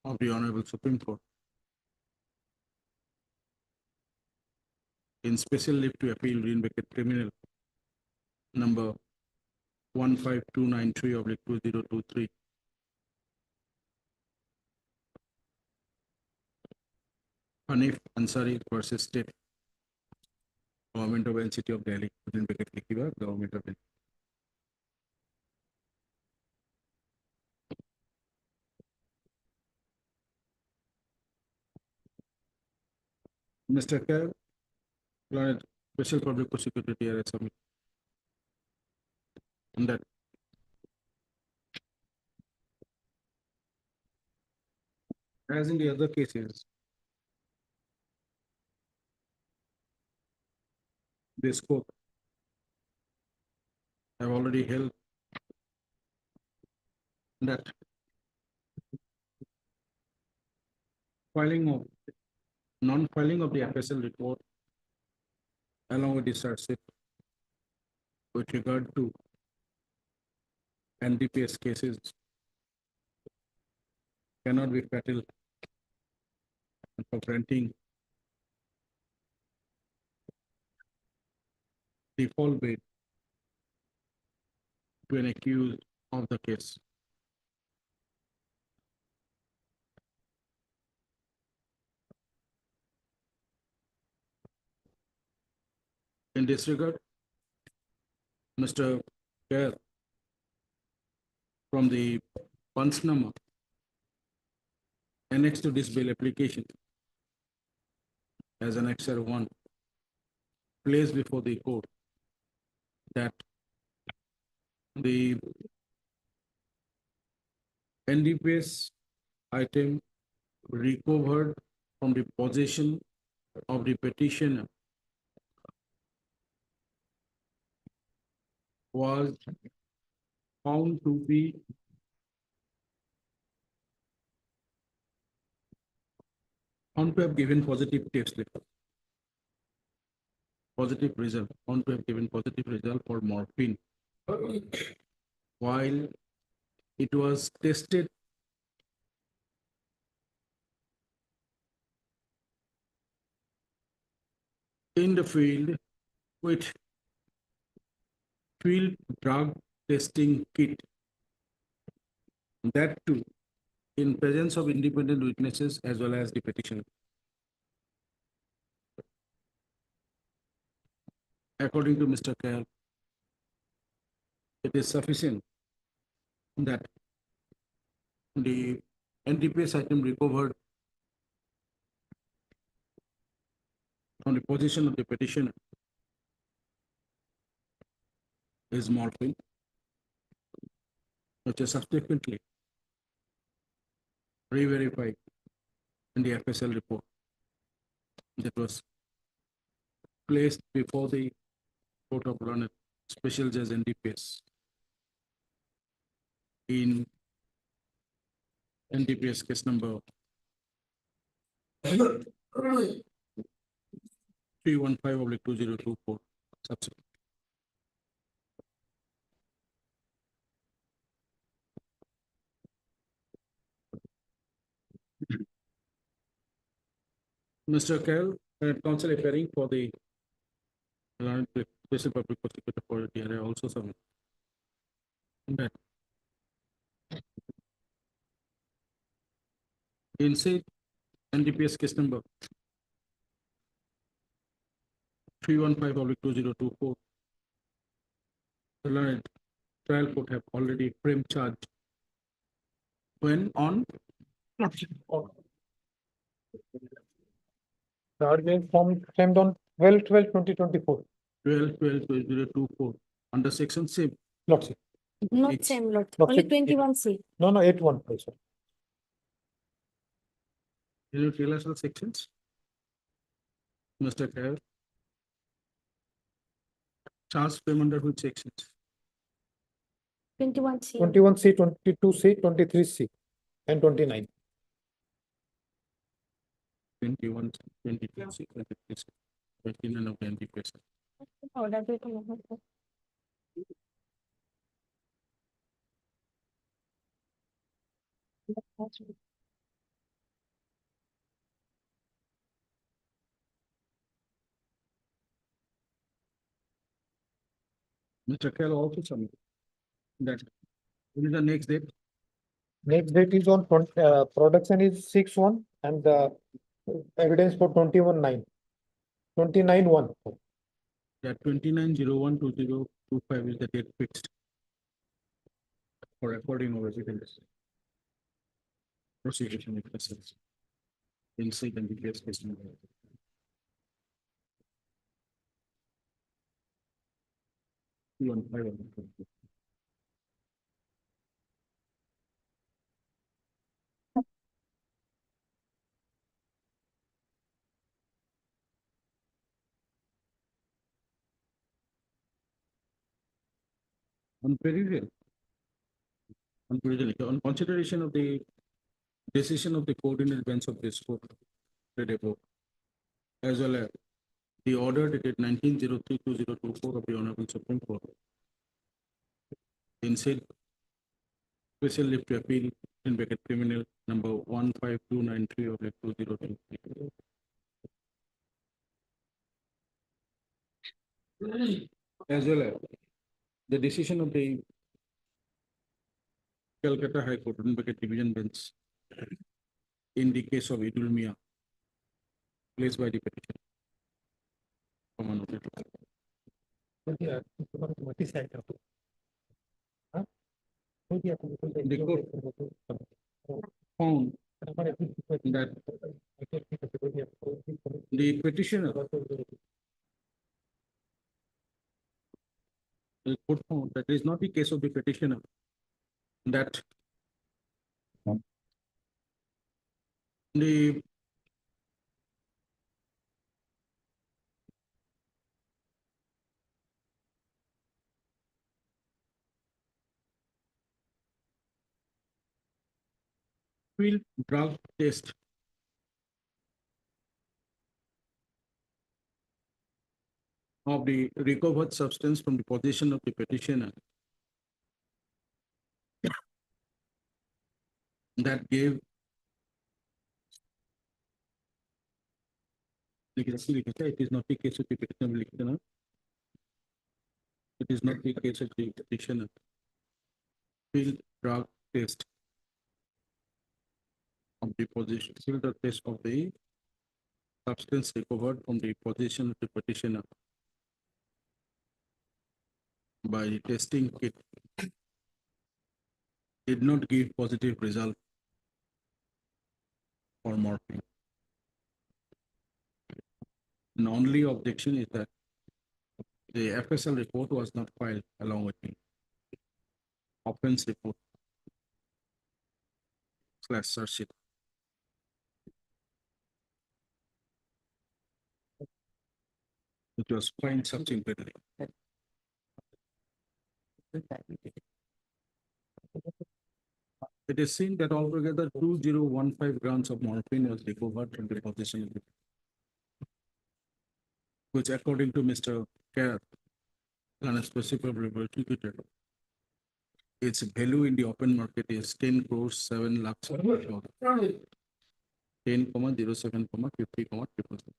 B: of the Honorable Supreme Court in special leave to appeal in bracket criminal number 15293/2023. Hanif Ansari versus State Government of NCT of Delhi within bracket Likiba, Government of Delhi. Mr. Kettle, Planet Special Public Prosecutor DRI submit. And that as in the other cases, this court have already held that non-filing of the FSL report along with the charge sheet with regard to NDPS cases cannot be fatal for granting default bail to an accused of the case. In this regard, Mr. Kettle, from the Panchnama annexed to this bail application as Annexure 1, placed before the court that the NDPS item recovered from the possession of the petitioner was found to be have given positive test result. Positive result, found to have given positive result for morphine, while it was tested in the field with field drug testing kit. That too, in presence of independent witnesses as well as the petitioner. According to Mr. Kettle, it is sufficient that the NDPS item recovered from the position of the petitioner is morphine, which is subsequently re-verified in the FSL report that was placed before the Court of Learned Special Judge NDPS in NDPS case number 315/2024 subsequent. Mr. Kell, counsel appearing for the Learned Special Public Prosecutor for the DRA also submit that in say NDPS case number 315/2024, the Learned Trial Court have already framed charge when on
I: Charge being framed on 12/12/2024.
B: 12/12/2024 under section same.
I: Lordship.
L: Not
B: It's-
L: same, Lord, only
I: Lordship,
L: 21C.
I: No, no, 8-1 also.
B: Will you tell us the sections? Mr. Kell. Charge frame under which sections?
L: 21C.
I: 21C, 22C, 23C, and 29.
B: 21, 22, 23, 29 of the NDPS.
L: Order date of the-
B: Mr. Kell also submit that. What is the next date?
I: Next date is on production is 6/1 and the evidence for 21/9. 29/1.
B: That 29/01/2025 is the date fixed for recording of evidence. Prosecution exercise. In say NDPS case number. On perusal, on consideration of the decision of the coordinated bench of this court, read above, as well as the order dated 19/03/2024 of the Honorable Supreme Court. In said special leave to appeal in bracket criminal number 15293 of 2023. As well as the decision of the Calcutta High Court in bracket division bench in the case of Idul Mia, placed by the petition. Common of it. The court found that the petitioner, the court found that is not the case of the petitioner, that the field drug test of the recovered substance from the possession of the petitioner that gave it is not the case of the petitioner. It is not the case of the petitioner. Field drug test of the possession, field drug test of the substance recovered from the possession of the petitioner by the testing kit did not give positive result for morphine. And only objection is that the FSL report was not filed along with me. Offense report / search sheet. It was filed subsequently. It is seen that altogether 2015 grams of morphine was recovered from the possession of the, which according to Mr. Kerr, and a specific prosecutor, its value in the open market is 10 crores 7 lakhs. 10,07,50,000.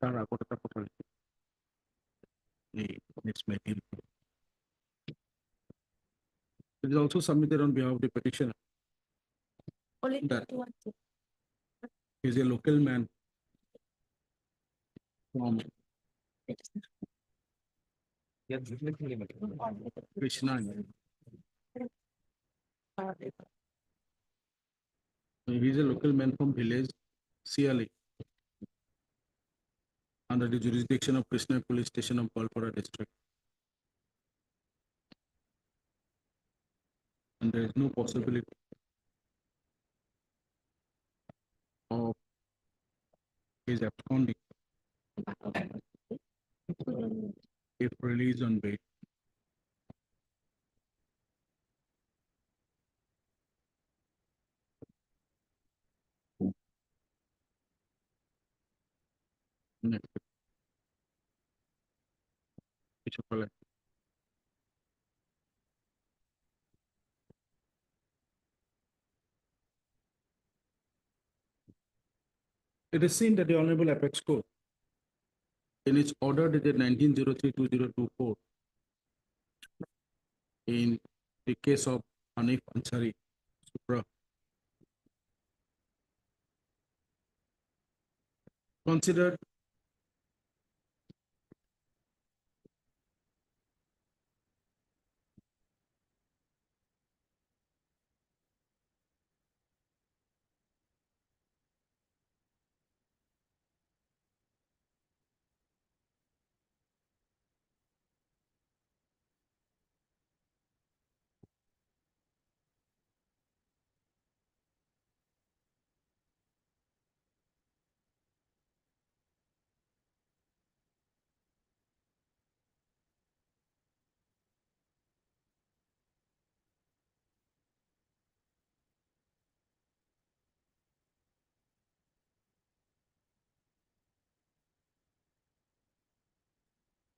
B: তার আগত একটা কথা লিখি। Next meeting. It is also submitted on behalf of the petitioner. That is a local man from Krishna. He is a local man from village Siali, under the jurisdiction of Krishna Police Station of Palpara district. And there is no possibility of his absconding if released on bail. Next. It is seen that the Honorable Apex Court, in its order dated 1903-2024, in the case of Hanif Ansari, Supra, considered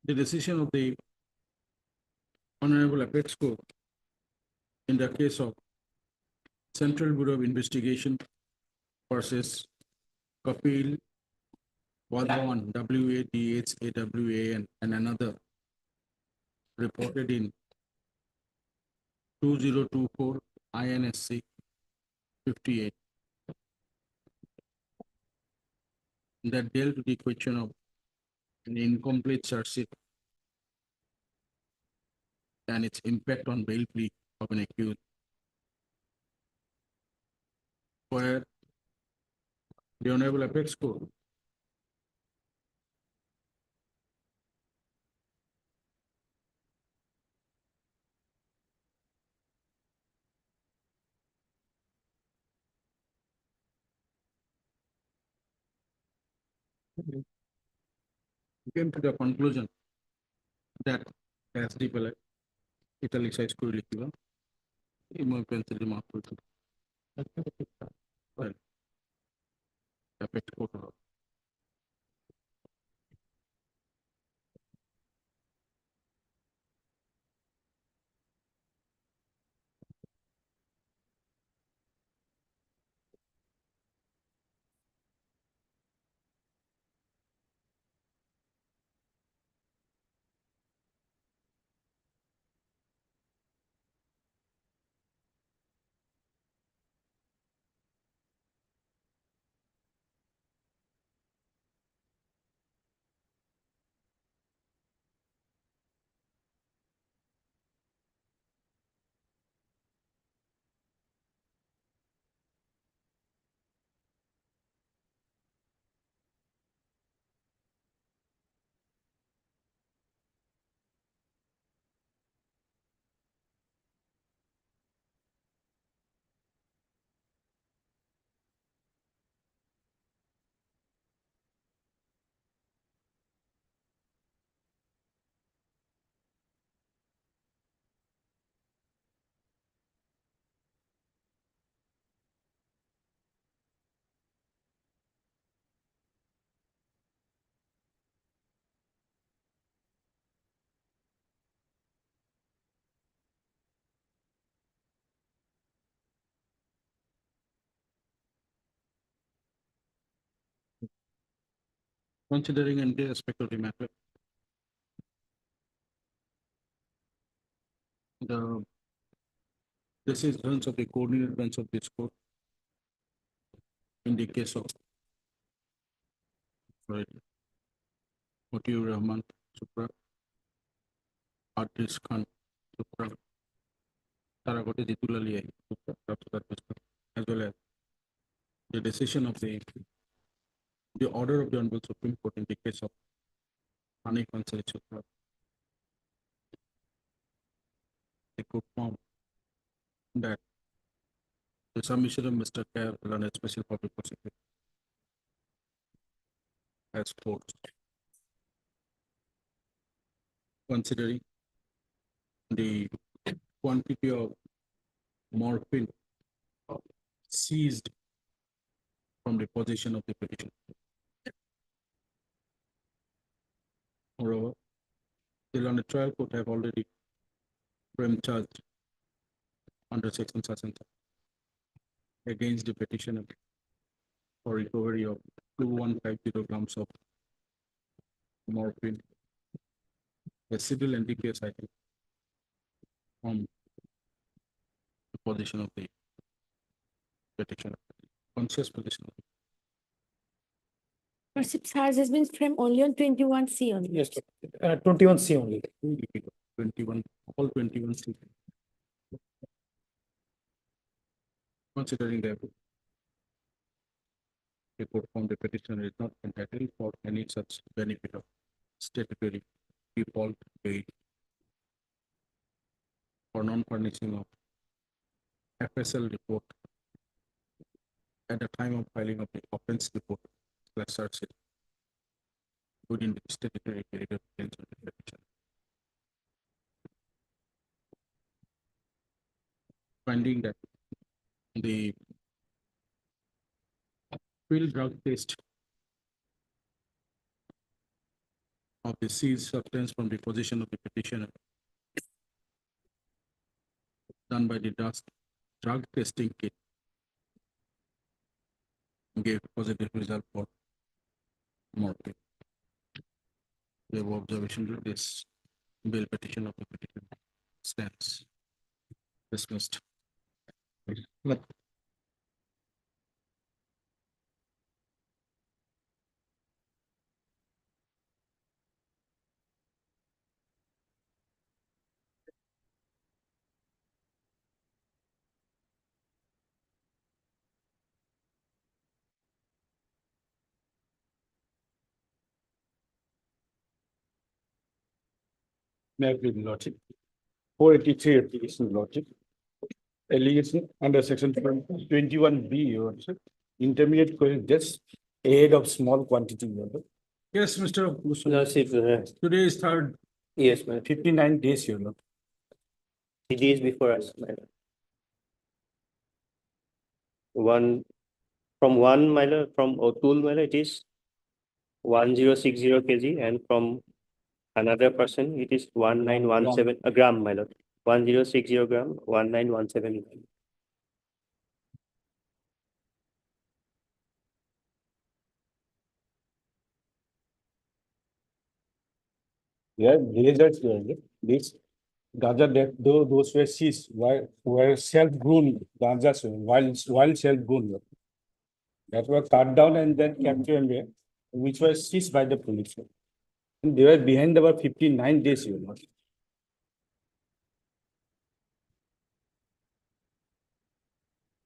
B: the decision of the Honorable Apex Court in the case of Central Bureau of Investigation versus Kapil Wadhawan, WADHAWAN, and another, reported in 2024 INSC 58, that dealt with the question of an incomplete charge sheet and its impact on bail plea of an accused, where the Honorable Apex Court came to the conclusion that as the italicized curriculum, more pencil mark to Apex Court. Considering any aspect of the matter, the decisions of the coordinated bench of this court in the case of right, Motiur Rahman Supra, Artis Khan Supra, Taragote Ditulali Supra, as well as the decision of the order of the Honorable Supreme Court in the case of Hanif Ansari Supra. The court found that the submission of Mr. Kerr on a special public prosecutor as forced, considering the quantity of morphine seized from the possession of the petition. Moreover, the London trial court have already framed charge under section such and such against the petitioner for recovery of 2150 grams of morphine, a civil NDPS item from the possession of the petitioner, conscious possession.
L: Lordship, charge has been framed only on 21C only.
I: Yes, 21C only.
B: 21, all 21 C. Considering that the court found the petitioner is not entitled for any such benefit of statutory default paid for non-furnishing of FSL report at the time of filing of the offense report / search it within the statutory period of detention of the petition. Finding that the field drug test of the seized substance from the possession of the petitioner done by the drug testing kit gave positive result for morphine. The above observation to this bail petition of the petitioner stands dismissed.
P: May I plead lordship? 483 application lordship. Allegation under section 21B, your lordship. Intermediate question just aid of small quantity. Your lordship.
B: Yes, Mr.
F: Lordship,
B: Today is third.
F: yes, my
P: 59 days, your lord.
F: 3 days before us, my lord. From O'Toole, my lord, it is 1060 kg, and from another person, it is 1917 a gram, my lord. 1060 gram, 1917.
P: Yeah, these ganja that those were seized were self-grown ganja, wild self-grown. That were cut down and then captured, which were seized by the police. And they were behind about 59 days, you know.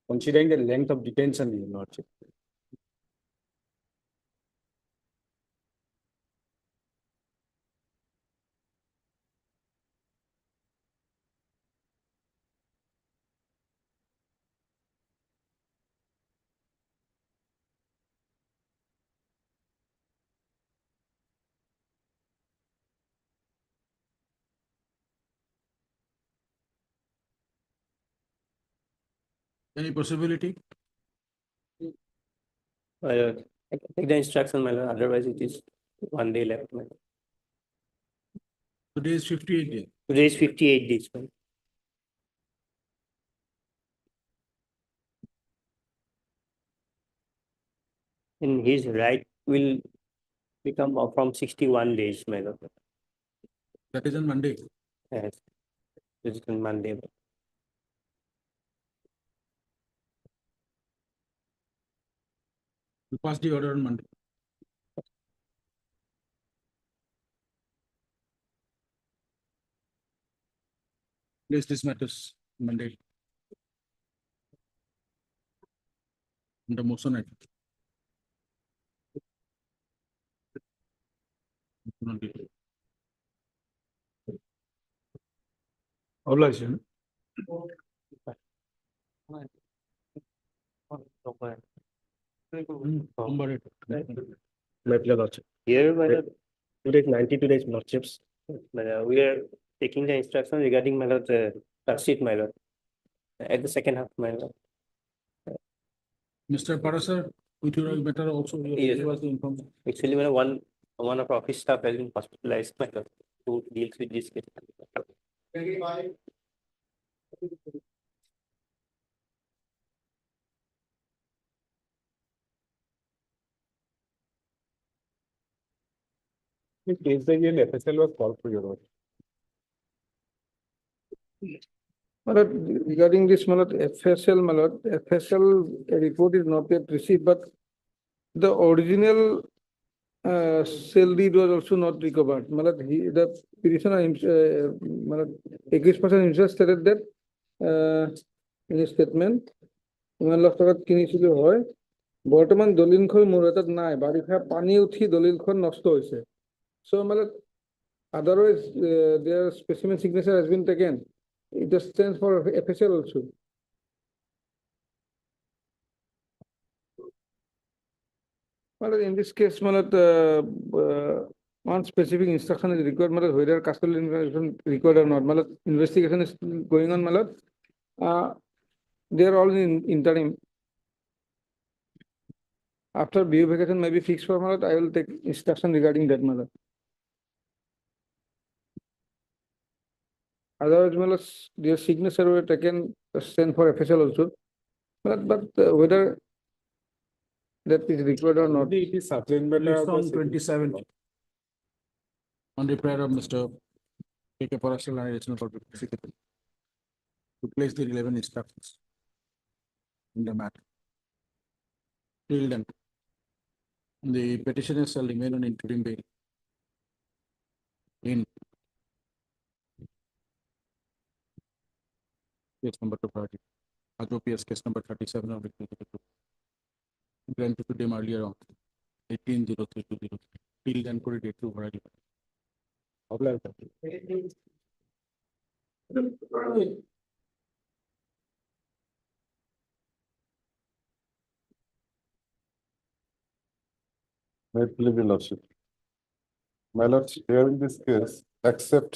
P: Considering the length of detention, you know.
B: Any possibility?
F: My lord, I can take the instruction, my lord, otherwise it is 1 day left, my lord.
B: Today is 58 days.
F: Today is 58 days, my lord. In his right will become from 61 days, my lord.
B: That is on Monday.
F: Yes, this is on Monday.
B: You passed the order on Monday. Place this matters Monday. The motion item. Obligation.
F: My lordship. Here, my lord, today is 92 days lordships. We are taking the instruction regarding my lord, sheet, my lord. At the second half, my lord.
B: Mr. Parasar, with your matter also.
F: Yes.
B: Was the information.
F: Actually, my lord, one of office staff has been hospitalized, my lord, who deals with this case.
N: In case the FSL was called for your order.
J: My lord, regarding this, my lord, FSL, my lord, FSL report is not yet received, but the original cell deed was also not recovered. My lord, the petitioner, my lord, accused person himself stated that in his statement, ইমান লাখ টাকাত কিনিছিলো হয় বৰ্তমান দলিলখন মোৰ হাতত নাই বাৰিষা পানী উঠি দলিলখন নষ্ট হৈছে so মানে otherwise their specimen signature has been taken it just stands for FSL also well in this case মানে one specific instruction is required মানে whether custodial information required or not মানে investigation is going on মানে they are all in interim. After BU vacation may be fixed for Malat, I will take instruction regarding that matter. Otherwise, Malat, their signature were taken sent for FSL also. But whether that is required or not.
B: It is on 27 on the prayer of Mr. K.K. Parasar and additional public secretary to place the relevant instructions in the matter. Till then, the petitioner shall remain on interim bail in case number 230, OPS case number 37 of the granted to them earlier on 18/03/2003. Till then, put it to variety.
E: May it please your lordship. My lord, hearing this case, accept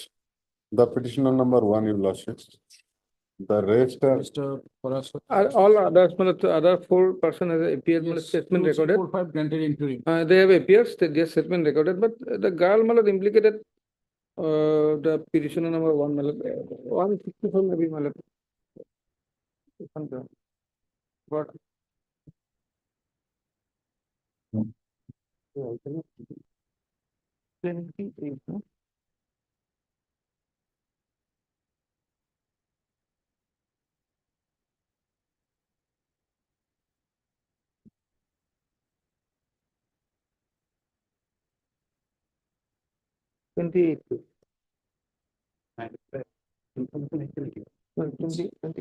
E: the petitioner number 1, your lordship. The rest are
B: Mr. Parasar.
J: All others, other 4 person has appeared statement recorded.
B: 4, 5 granted interim.
J: They have appeared, their statement recorded, but the girl malad implicated the petitioner number 1 malad 164 maybe malad. What? No? Twenty-eight. 28, no?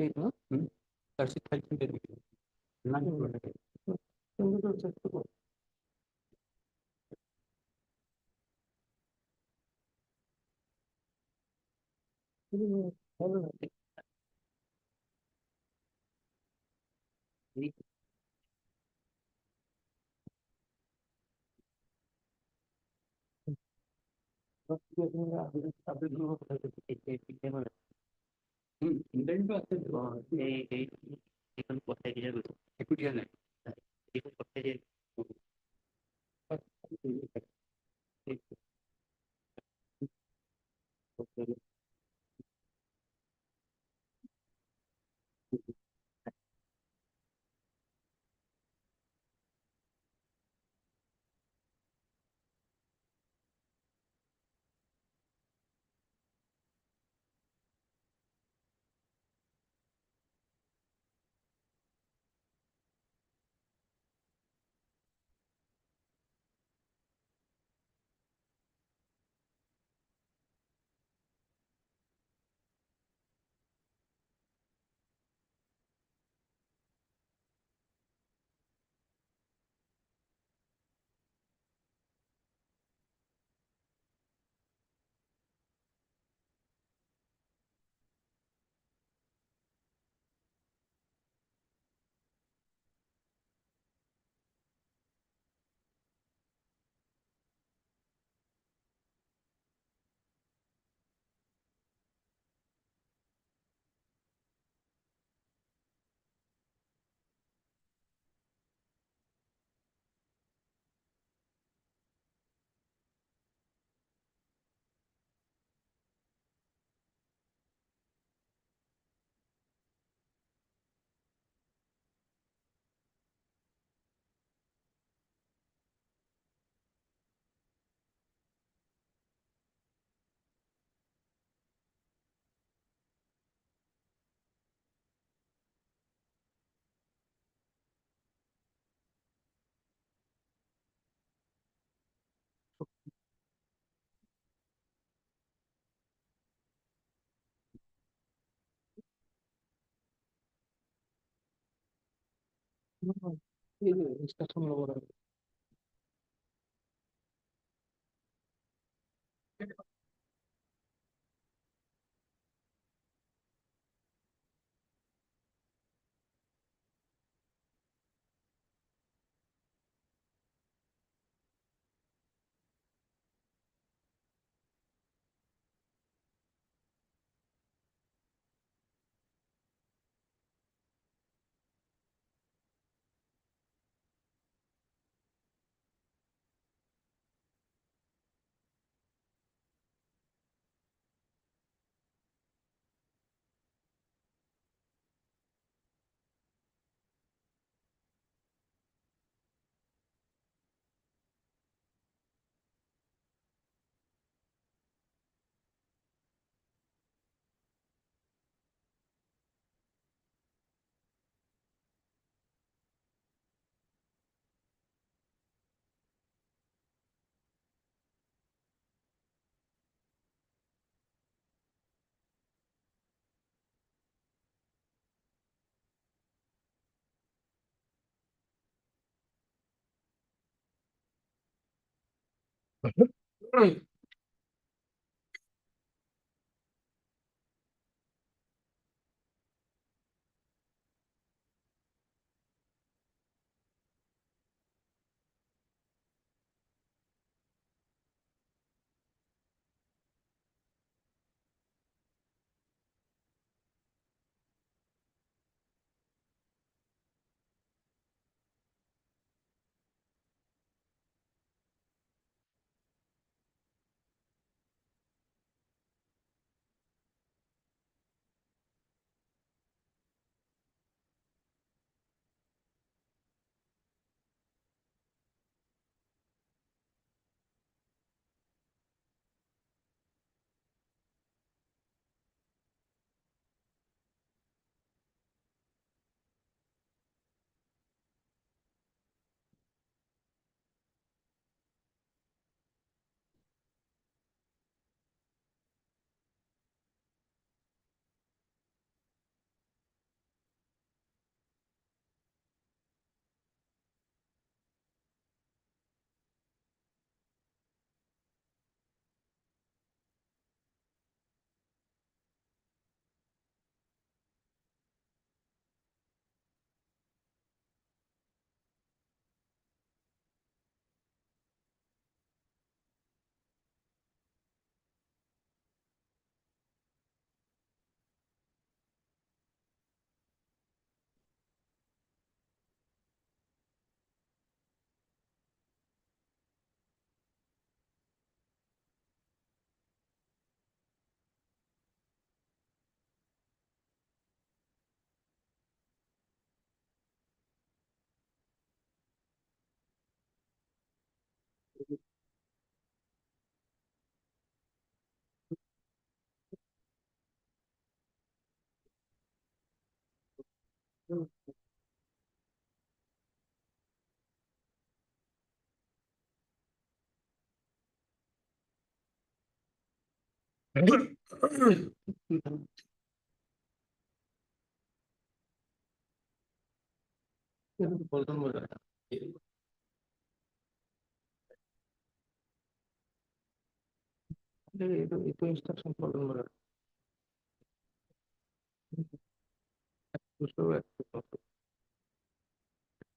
J: itu instruction problem berat.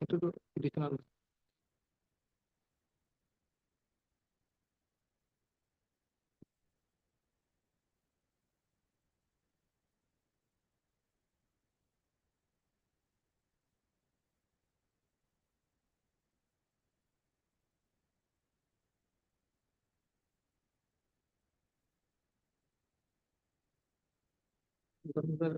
J: Itu tuh additional. Bentar,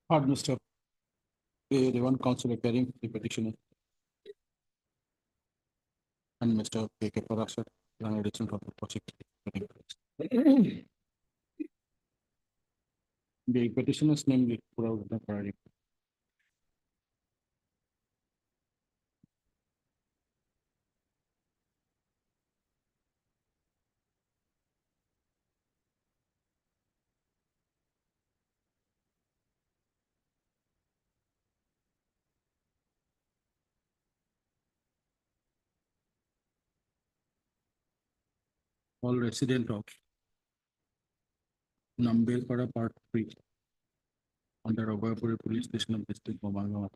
B: Hard, Mr. The one counsel carrying the petitioner. And Mr. K.K. Parashar, an addition from the project. The petitioner's name is put out in the priority. All resident of Nambelpara Part 3 under Obapuri Police Station of District Bomanga.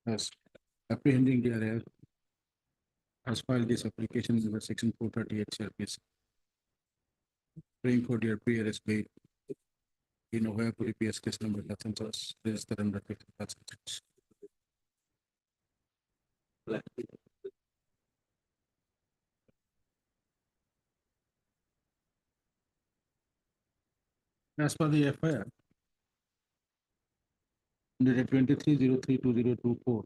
B: As apprehending the arrest, has filed this application under section 438 CRPC. Praying for their pre-arrest bail in Obapuri PS case number that's registered under 50,000. As per the FIR, dated 23/03/2024,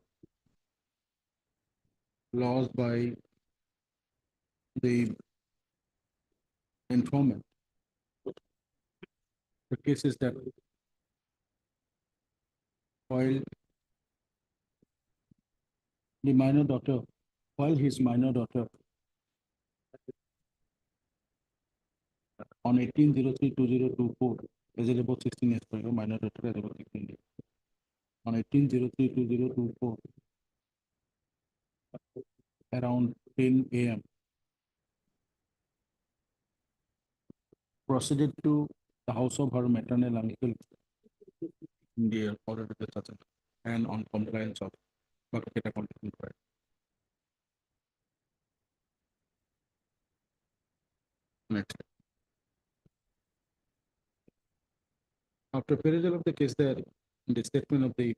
B: laws by the informant. The case is that while the minor daughter, while his minor daughter on 18/03/2024 is about 16 years old, minor daughter is about 16 years. On 18/03/2024, around 10 a.m., proceeded to the house of her maternal uncle in the order to the Sachin and on compliance of Baketa Complicity. Next. After perusal of the case, the statement of the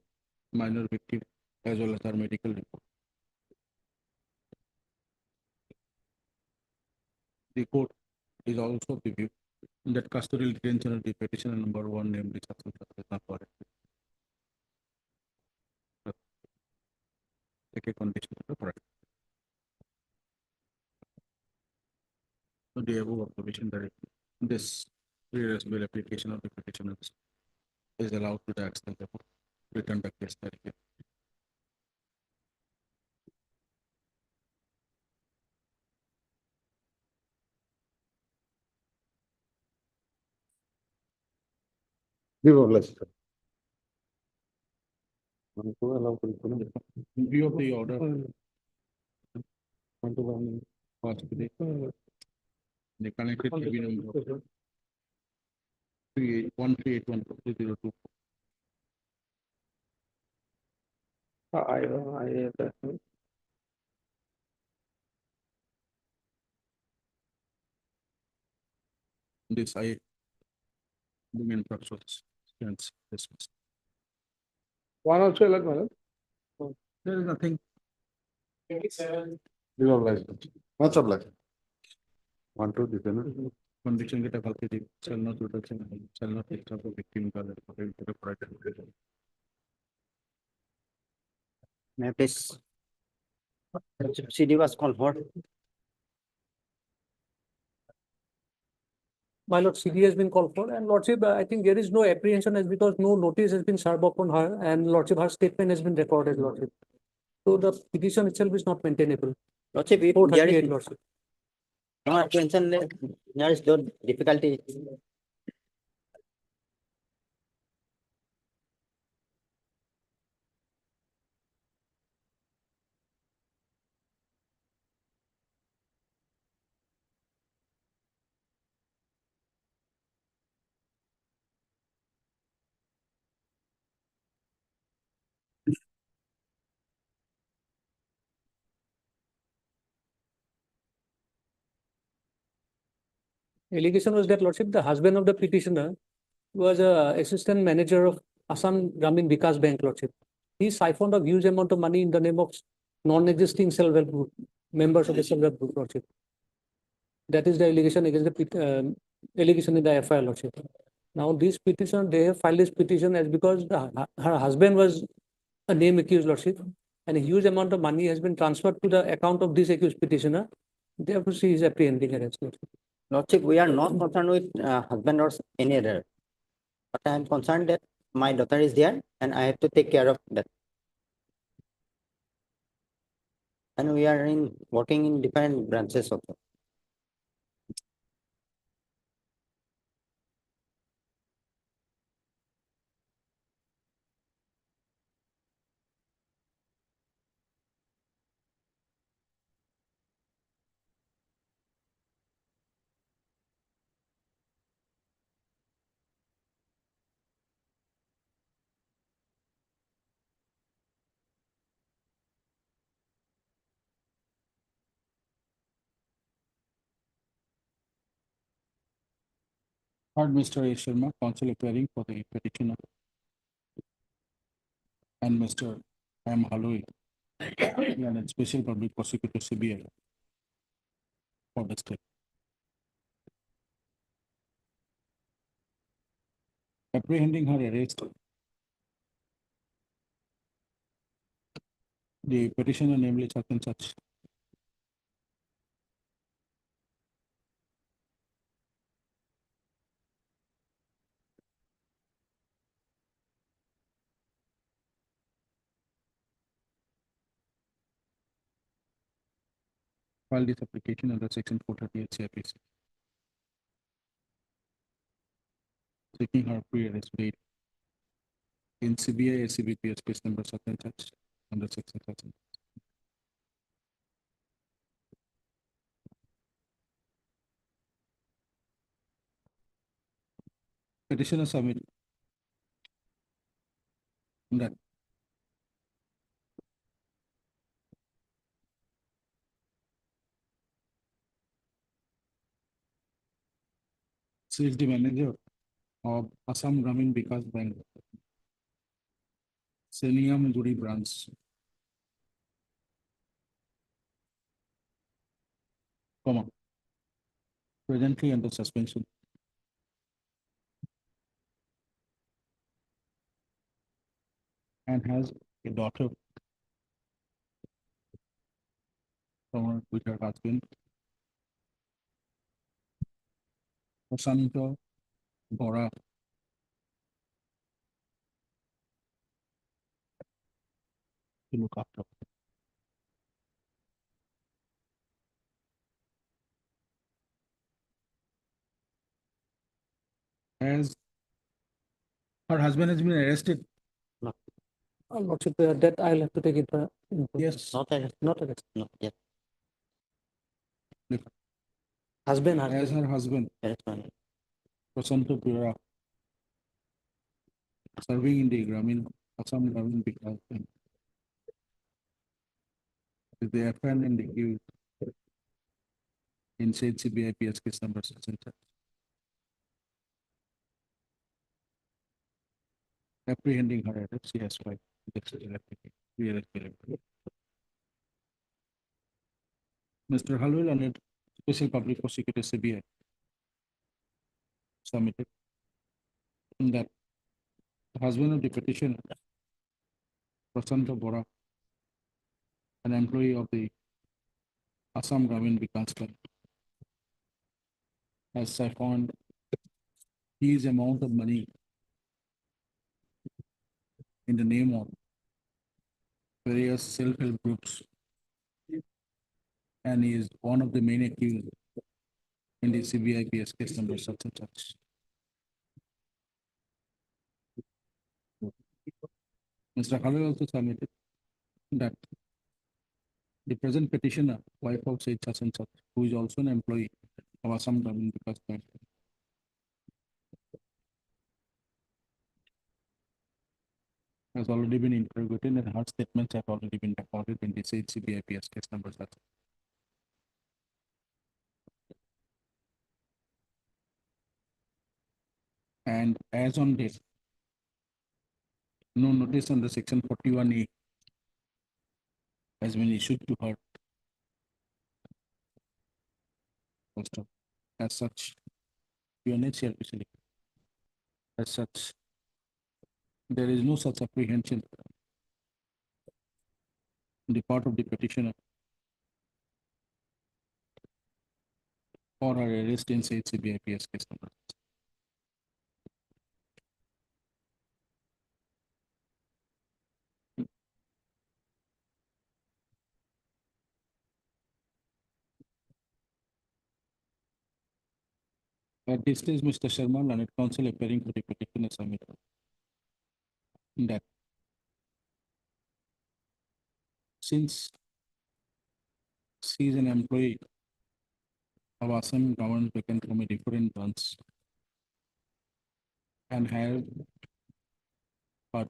B: minor victim as well as our medical report, the court is also of the view that custodial detention of the petitioner number 1 named is not correct. Take a condition of correct. So the above observation that this pre-arrest bail application of the petitioner is allowed to the extent of return the case directly. In view of the order. First, the connected tribunal number 1381202. This I bring in process stands dismissed.
J: One also allowed, my lord.
B: There is nothing.
E: Much obliged. One, two, defendant.
B: Conviction get a calculated, shall not reduction, shall not extra for victim.
M: May I please? CD was called for.
I: My lord, CD has been called for, and lordship, I think there is no apprehension as because no notice has been served upon her, and lordship, her statement has been recorded, lordship. So the petition itself is not maintainable.
M: Lordship, there
I: 438,
M: is
I: lordship.
M: no apprehension, there is no difficulty.
I: Allegation was that, lordship, the husband of the petitioner was a assistant manager of Assam Gramin Vikas Bank, lordship. He siphoned a huge amount of money in the name of non-existing self-help group, members of the self-help group, lordship. That is the allegation against the allegation in the FIR, lordship. Now, this petition, they have filed this petition as because her husband was a name accused, lordship, and a huge amount of money has been transferred to the account of this accused petitioner. Therefore, she is apprehending arrest, lordship.
M: Lordship, we are not concerned with husband or any other. But I am concerned that my daughter is there and I have to take care of that. And we are working in different branches of it.
B: Heard Mr. A. Sharma, counsel appearing for the petitioner. And Mr. M. Haloi, and special public prosecutor CBI for the state. Apprehending her arrest, the petitioner, namely such and such, filed this application under section 438 CIPC, seeking her pre-arrest bail in CBI SCBPS case number such and such under section such and such. Petitioner submit that she is the manager of Assam Gramin Vikas Bank, Seniam Guri branch, comma, presently under suspension. And has a daughter with her husband, Prasanta Bora, to look after. As her husband has been arrested.
M: No.
I: Lordship, that I'll have to take it.
B: Yes.
Q: Not not yet.
I: Husband,
B: As her husband,
Q: Yes, my lord.
B: Prasanto Pura, serving in the Gramin, Assam Gramin Vikas Bank. With the FN and the queue in said CBIPS case number 6 and 7. Apprehending her arrest, she has filed real estate. Mr. Halwil and Special Public Prosecutor CBI submitted that the husband of the petitioner, Prasanto Bora, an employee of the Assam Gramin Vikas Bank, has siphoned huge amount of money in the name of various self-help groups and is one of the main accused in the CBIPS case number such and such. Mr. Halil also submitted that the present petitioner, wife of said such and such, who is also an employee of Assam Gramin Vikas Bank, has already been interrogated and her statements have already been recorded in the said CBIPS case number such. And as on date, no notice under section 41A has been issued to her. First of, as such, UNHCR facility. As such, there is no such apprehension on the part of the petitioner for her arrest in said CBIPS case number. At this stage, Mr. Sharma, learned counsel appearing for the petitioner submitted that since she is an employee of Assam government taken from a different branch and has a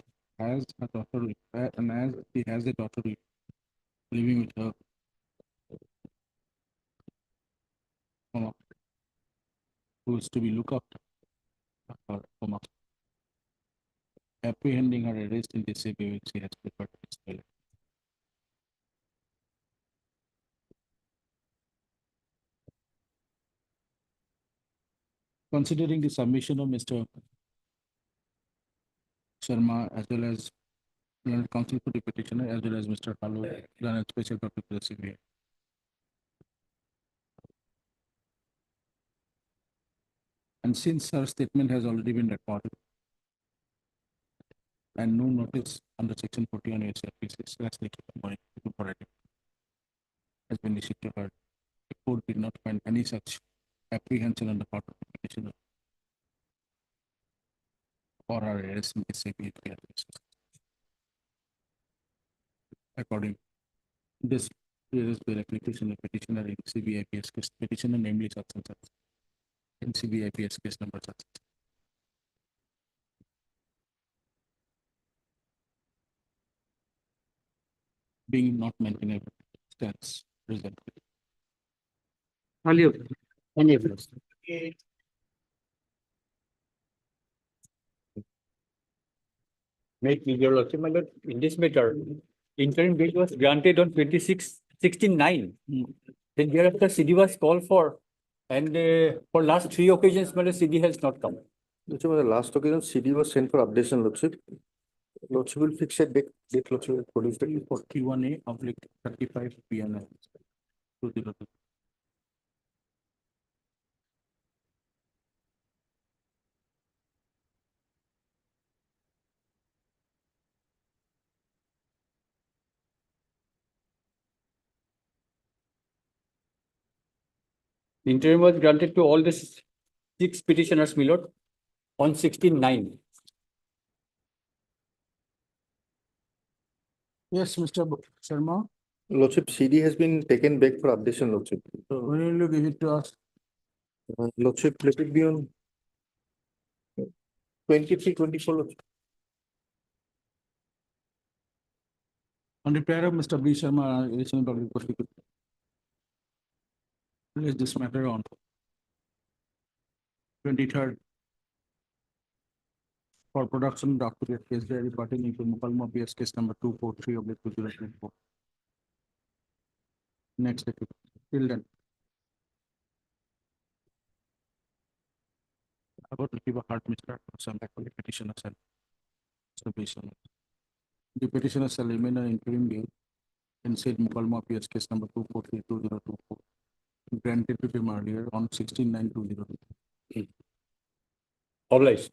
B: daughter and as she has a daughter living with her, who is to be looked after her, apprehending her arrest in the same way which she has preferred to spell. Considering the submission of Mr. Sharma as well as learned counsel for the petitioner as well as Mr. Halu, learned special public for the CBI. And since her statement has already been recorded and no notice under section 41 has been issued to her, the court did not find any such apprehension on the part of the petitioner for her arrest in the CBI. According to this bail application, the petitioner in CBIPS case, petitioner namely such and such in CBIPS case number such. Being not maintainable stands result.
Q: Make me your lordship, my lord, in this matter, interim bail was granted on 16/9. Then thereafter CD was called for, and for last 3 occasions, my lord, CD has not come.
K: Lordship, on the last occasion, CD was sent for updation, Lordship. Lordship will fix a date, Lordship will produce the
B: 41A of 35 PNL.
Q: Interim was granted to all the 6 petitioners, my lord, on 16/9.
B: Yes, Mr. Sharma,
K: Lordship, CD has been taken back for updation, Lordship.
B: when will you give it to us?
K: Lordship, let it be on 23, 24, Lordship.
B: On the prayer of Mr. B. Sharma, additional public prosecutor. Place this matter on 23rd for production document case diary pertaining to Mukalma PS case number 243 of 2024. Next, till then. About to give a hard Mr. Some petitioner shall. Mr. B. Sharma. The petitioner shall remain an interim bail and said Mukalma PS case number 243-2024 granted to him earlier on 16/9/2022.
N: Obliged.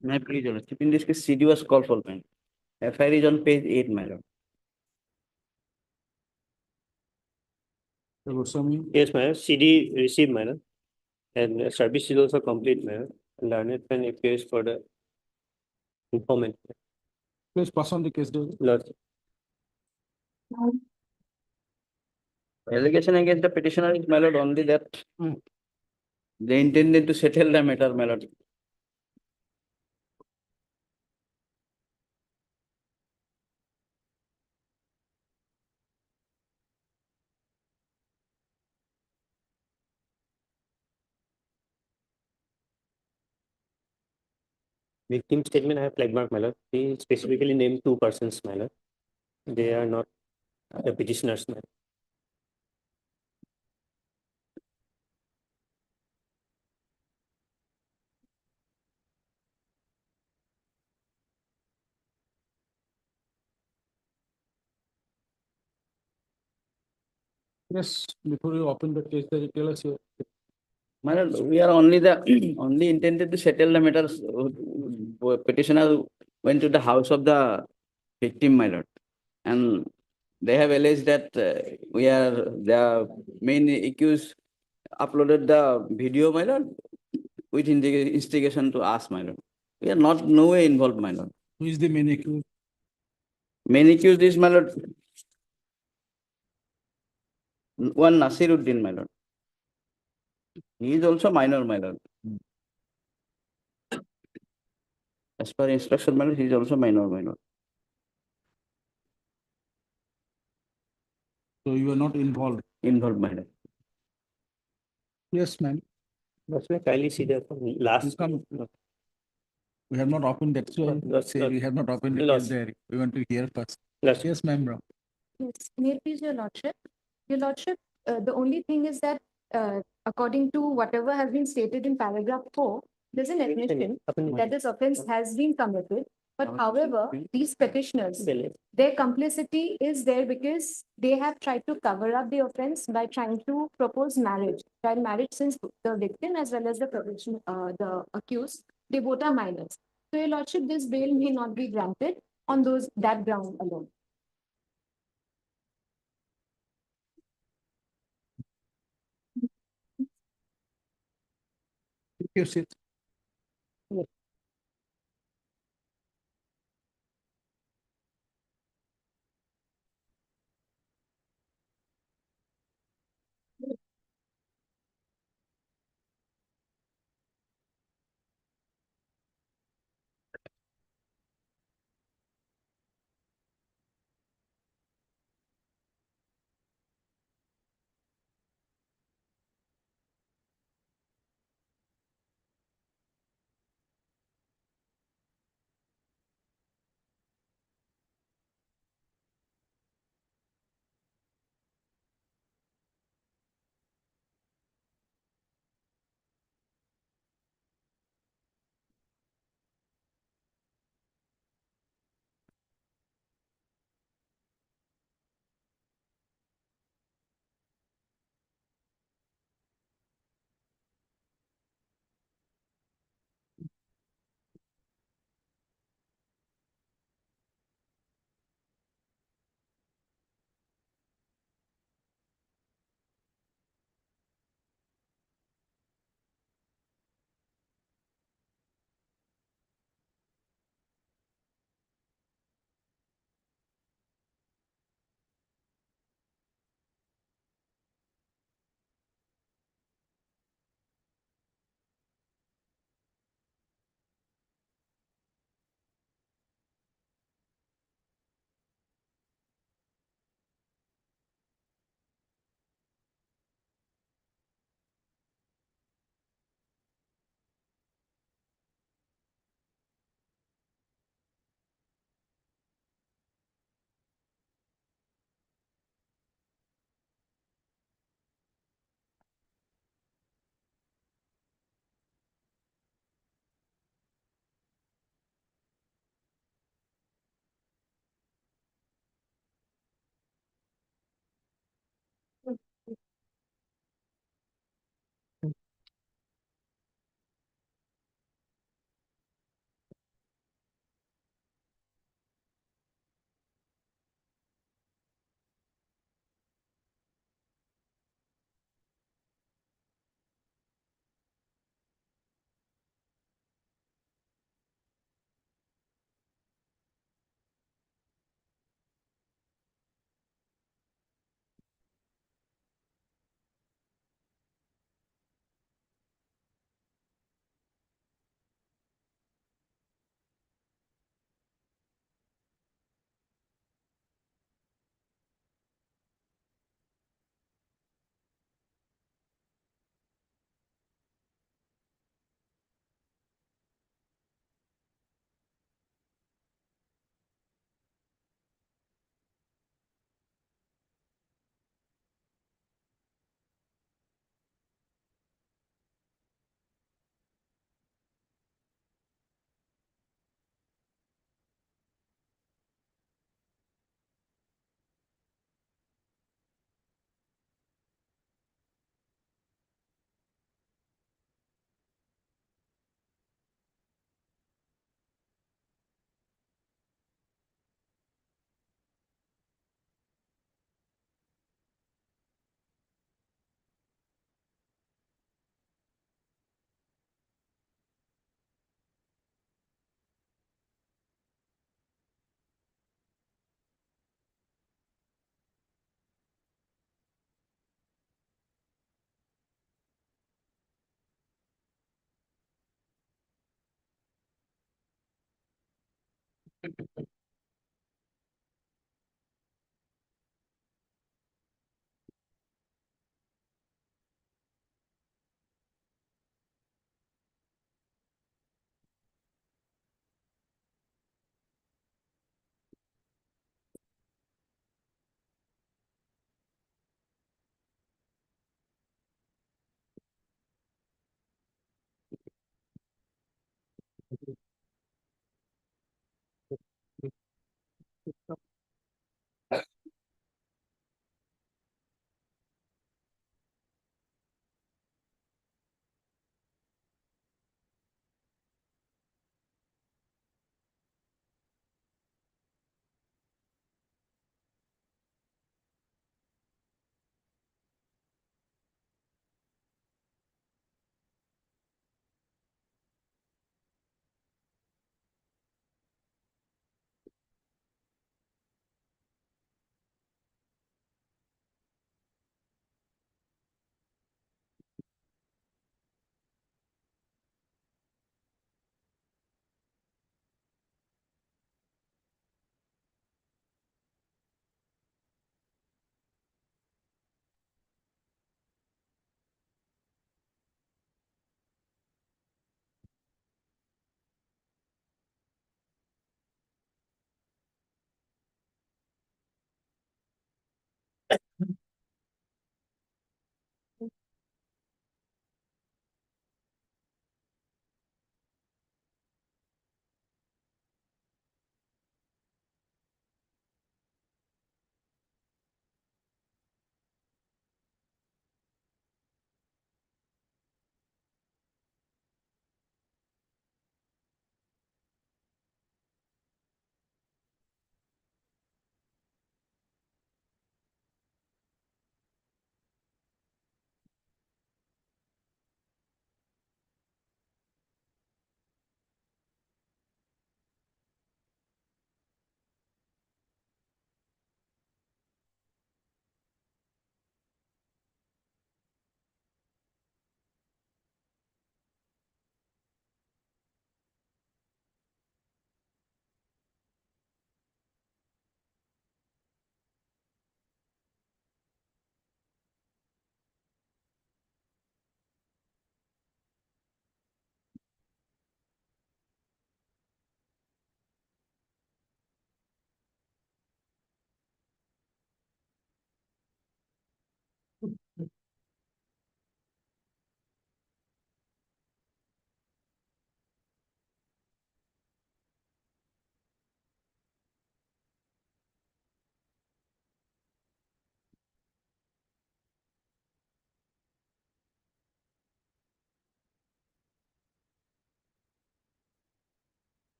M: May I please, Your Lordship, in this case, CD was called for payment. FIR is on page 8, my lord.
F: Yes, madam. CD received, madam. And service is also complete, madam. Learned pen appears for the informant.
B: Please pass on the case daily.
F: Lord.
M: Allegation against the petitioner is, my lord, only that they intended to settle the matter, my lord.
F: Victim statement I have flag mark, my lord. He specifically named two persons, my lord. They are not the petitioners, my lord.
B: Yes, before you open the case, the tell us your.
M: My lord, we are only the only intended to settle the matters. Petitioner went to the house of the victim, my lord, and they have alleged that we are the main accused uploaded the video, my lord, with instigation to us, my lord. We are not no way involved, my lord.
B: Who is the main accused?
M: Main accused is, my lord, one Nasiruddin, my lord. He is also minor, my lord. As per instruction, my lord, he is also minor, my lord.
B: So you are not involved.
M: Involved, my lord.
B: Yes, ma'am.
F: That's why kindly see the last.
B: We have not opened that, so say we have not opened the case diary. We want to hear first. Yes, ma'am, bro.
R: Yes, may it please your lordship. Your lordship, the only thing is that according to whatever has been stated in paragraph 4, there's an admission that this offense has been committed. But however, these petitioners, their complicity is there because they have tried to cover up the offense by trying to propose marriage, child marriage, since the victim as well as the accused, they both are minors. So your lordship, this bail may not be granted on that ground alone.
B: You sit.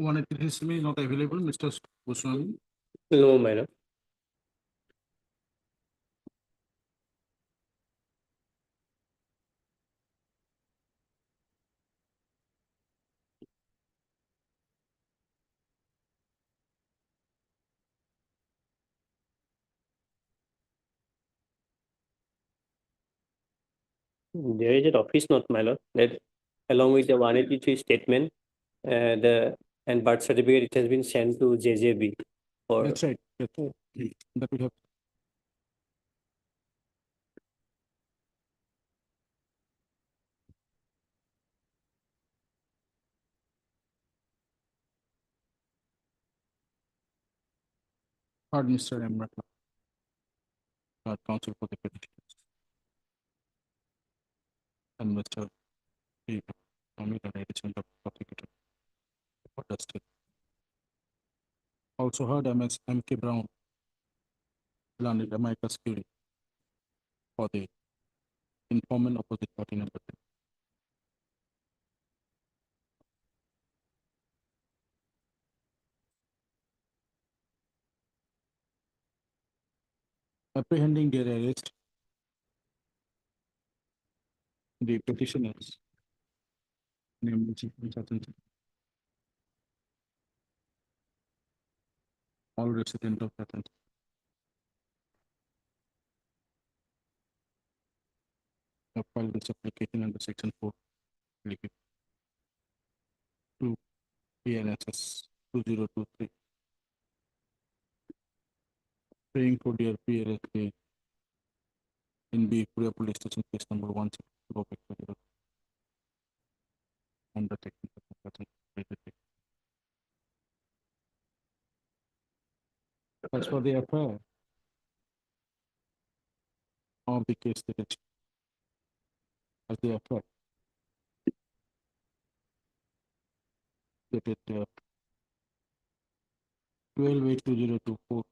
B: One is not available, Mr. Goswami.
F: No, my lord. There is an office note, my lord, that along with the 183 statement, and birth certificate, it has been sent to JJB for.
B: That's right. That we have. Heard Mr. Emrat. Counsel for the petitions. And Mr. P. Amit and addition of prosecutor. For the state. Also heard MS M.K. Brown. Landed America's Curie. For the informant opposite party number 3. Apprehending their arrest, the petitioners, namely Chief Consultant, all resident of Athens, have filed this application under Section 4, to PNSS 2023, praying for their PLSK in B. Puri Police Station case number 1645 under Section 7. As for the affair of the case detention, as the affair dated 12/8/2024,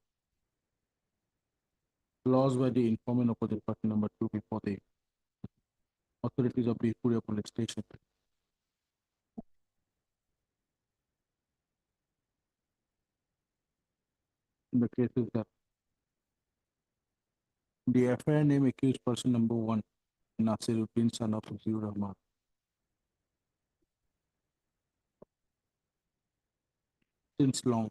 B: lost by the informant opposite party number 2 before the authorities of the Puri Police Station. The case is that the affair name accused person number 1, Nasiruddin, son of Ziyur Rahman. Since long,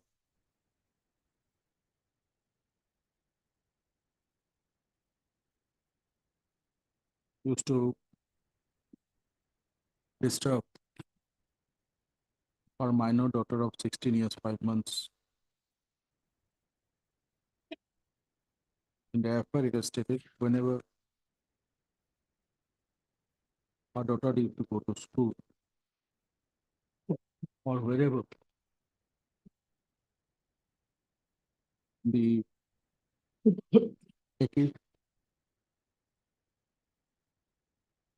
B: used to disturb our minor daughter of 16 years, 5 months. In the affair, it is stated whenever our daughter used to go to school or wherever the accused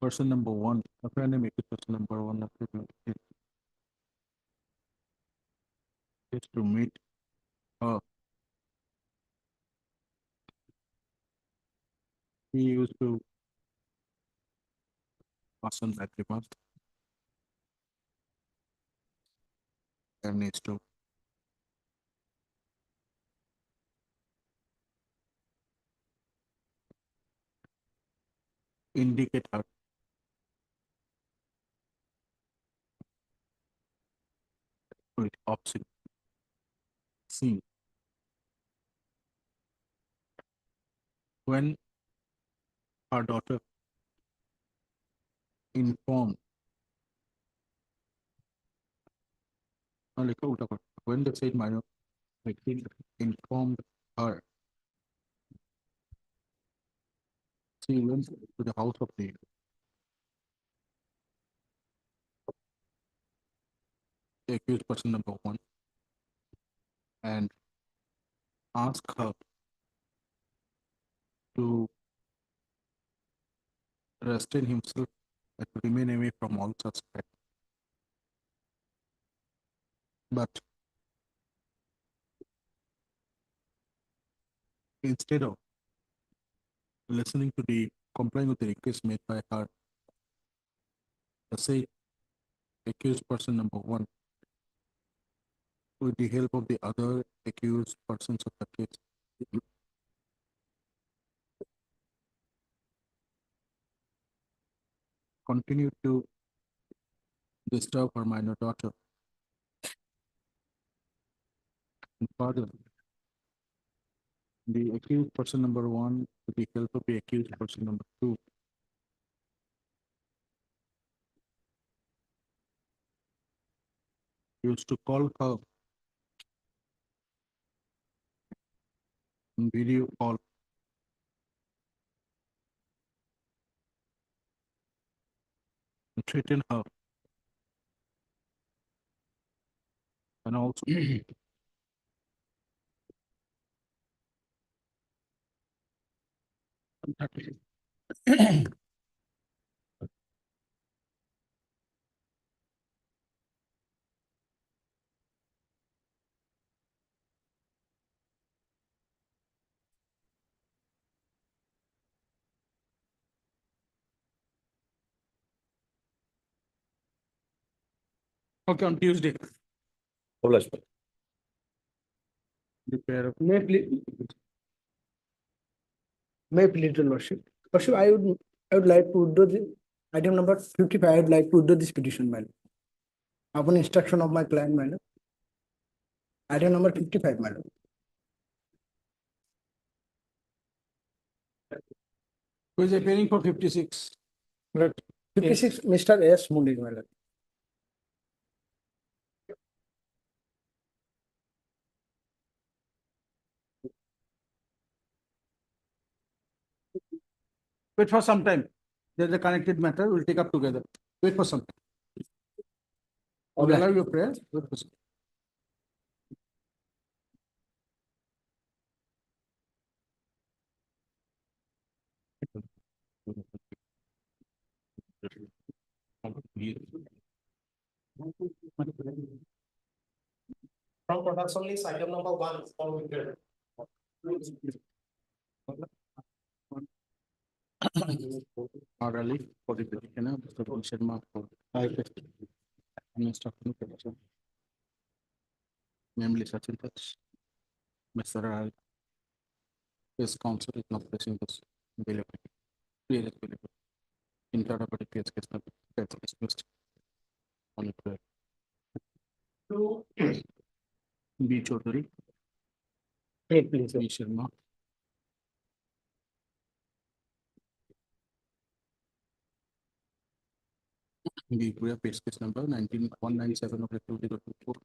B: person number 1, affair name accused person number 1 is to meet her. He used to pass on that remark and needs to indicate her with opposite scene. When our daughter informed, when the said minor victim informed her, she went to the house of the accused person number 1 and asked her to restrain himself and to remain away from all suspects. But instead of listening to the complying with the request made by her, the say accused person number 1 with the help of the other accused persons of the case, continue to disturb her minor daughter. And further, the accused person number 1, with the help of the accused person number 2, used to call her on video call and threaten her, and also okay, on Tuesday.
J: May please, your lordship. Lordship, I would like to withdraw the item number 55. I would like to withdraw this petition, madam. Upon instruction of my client, madam. Item number 55, madam.
B: Who is appearing for 56?
J: 56, Mr. S. Mundi, madam.
B: Wait for some time. There's a connected matter. We'll take up together. Wait for some time. I'll allow your prayer. Wait for some.
H: From production list, item number 1 for withdrawal.
B: Orally for the petitioner, Mr. Sharma for instruction petition. Namely, such and such. Mr. Ral. His counsel is not placing this available. Clear available. Interrogative case number that's dismissed. On prayer. B. Chaudhary.
J: Please.
B: B. Sharma. The case case number 19197 of 2024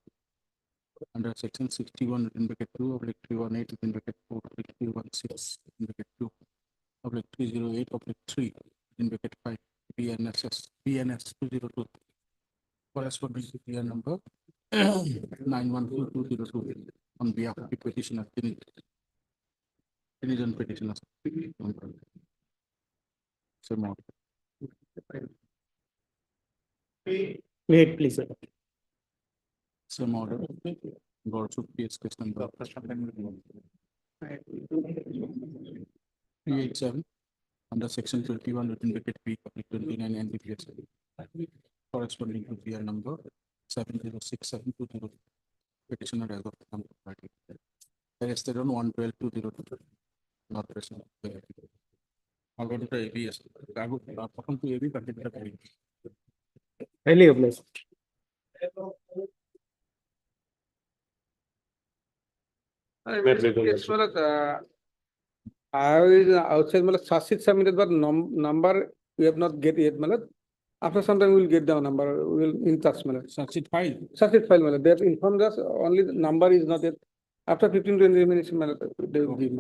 B: under section 61 written bracket 2 of 318 written bracket 4 of 316 written bracket 2 of 308 of 3 written bracket 5 PNS 202 corresponding to clear number 912202 on behalf of the petitioner citizen petitioner. So more.
J: Wait, please, sir.
B: Some order. God should be case number 387 under section 21 written bracket B of 29 NDPS corresponding to PR number 7067202 petitioner as of the party. Arrested on 112-202 not present. I'll go to the ABS. I would welcome to AB particular.
J: Highly obliged.
N: Yes,
J: I is outside Sasit submitted, but number we have not get yet. After some time we will get the number. We will in touch.
B: Sasit file.
J: Sasit file. They have informed us only the number is not yet. After 15-20 minutes, they will give.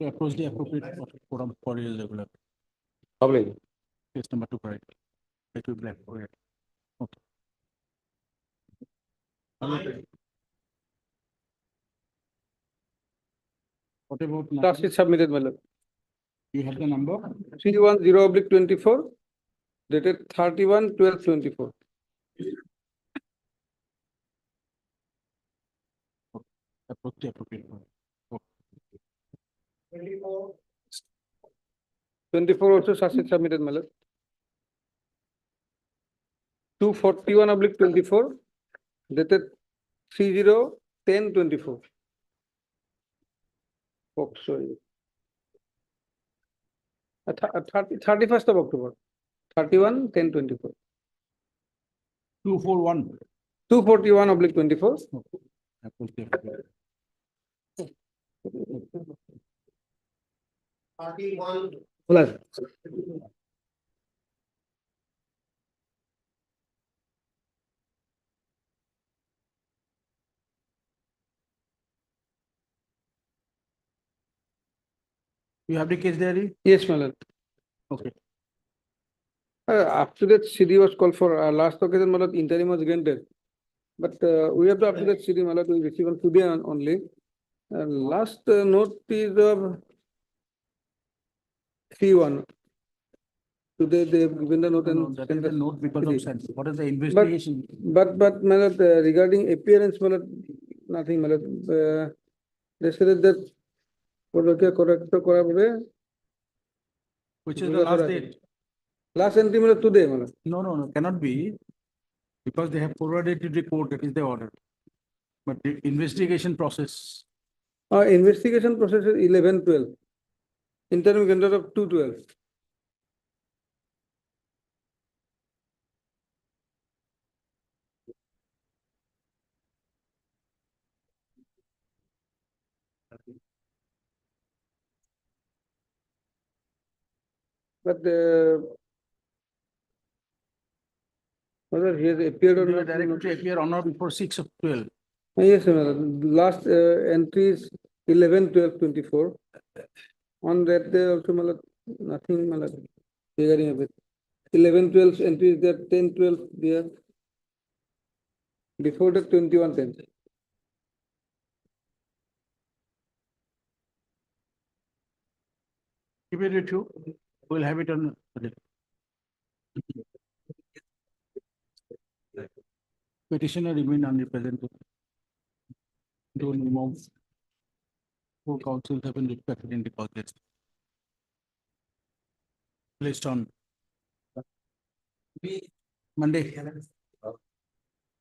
B: To approach the appropriate forum for irregular.
N: Probably.
B: Case number 2 correct. It will be black. Okay. What about
J: Sasit submitted.
B: You have the number
J: 310/24 dated 31/12/24.
B: Approach the appropriate forum.
J: 24 also Sasit submitted. 241/24 dated 30/10/24. Oh, sorry. 31st of October. 31/10/24.
B: 241.
J: 241/24. Plus.
B: You have the case diary?
J: Yes, my lord.
B: Okay.
J: After that, CD was called for last occasion, my lord, interim was granted. But we have to after that CD, my lord, we receive on today only. Last note is of 3/1. Today they have given the note and
B: That
J: sent
B: is the
J: us
B: note because of
J: CD.
B: sense. What is the investigation?
J: But my lord, regarding appearance, my lord, nothing, my lord. They said that correct
B: Which is the last date?
J: Last entry, my lord, today, my lord.
B: No, cannot be. Because they have forwarded to the court, that is the order. But the investigation process,
J: Investigation process is 11/12. Interim granted of 2/12. But whether he has appeared or
B: they were
J: not.
B: directed to appear on or before 6/12.
J: Yes, my lord. Last entry is 11/12/24. On that day also, my lord, nothing, my lord, regarding of it. 11/12 entry is there, 10/12 there. Before the 21/10.
B: Keep it with you. We'll have it on. Petitioner remain unrepresented. Don't remove. Full counsel have been respected in the contest. Placed on Monday.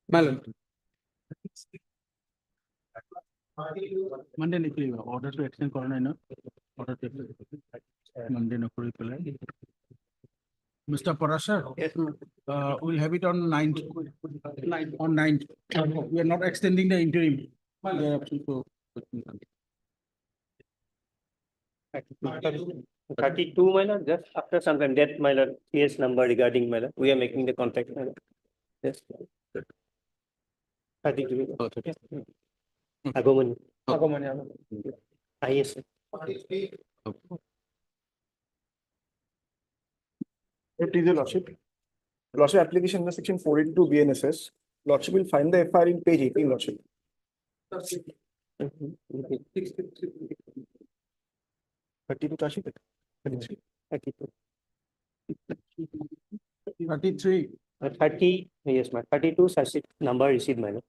J: My lord.
B: Monday निकली हुआ order to extend करना है ना order to Monday न कोई पहले Mr. Parashar,
F: Yes,
B: we'll have it on 9th. On 9th. We are not extending the interim. They are also-
F: 32, my lord, just after some time, that my lord, PS number regarding my lord, we are making the contact, my lord. Yes. 32. Yes. Agomani. Yes.
S: It is a lordship. Lordship application under section 482 BNSS. Lordship will find the FIR in page 18, lordship. 32 lordship. 33.
B: 33.
F: 30, yes, my 32 such number received, my lord.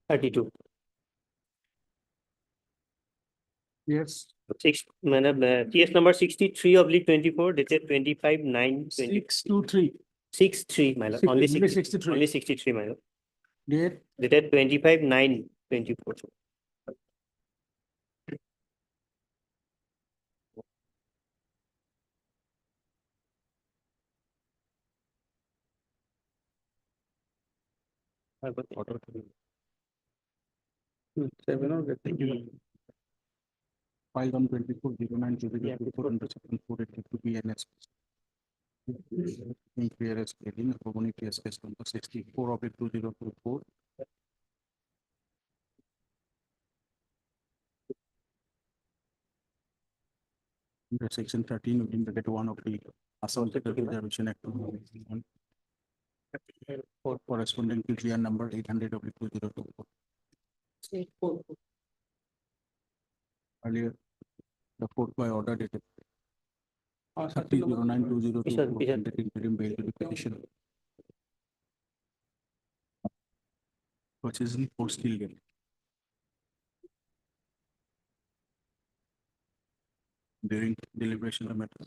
F: 32.
B: Yes.
F: TS number 63/24 dated 25/9/20.
B: 623.
F: 63, my lord. Only
B: 63.
F: Only 63, my lord.
B: Date.
F: Dated 25/9/24. I got the order.
J: 7 or get.
B: Filed on 24/09/2024 under section 482 BNS. In PRS heading, community case number 64/2024. Under section 13 within the get 1 of the Assault Preservation Act corresponding to GR number 800/2024. Earlier, the court by order dated 30/09/2024 granted interim bail to the petitioner. Purchasing for steel game. During deliberation of the matter.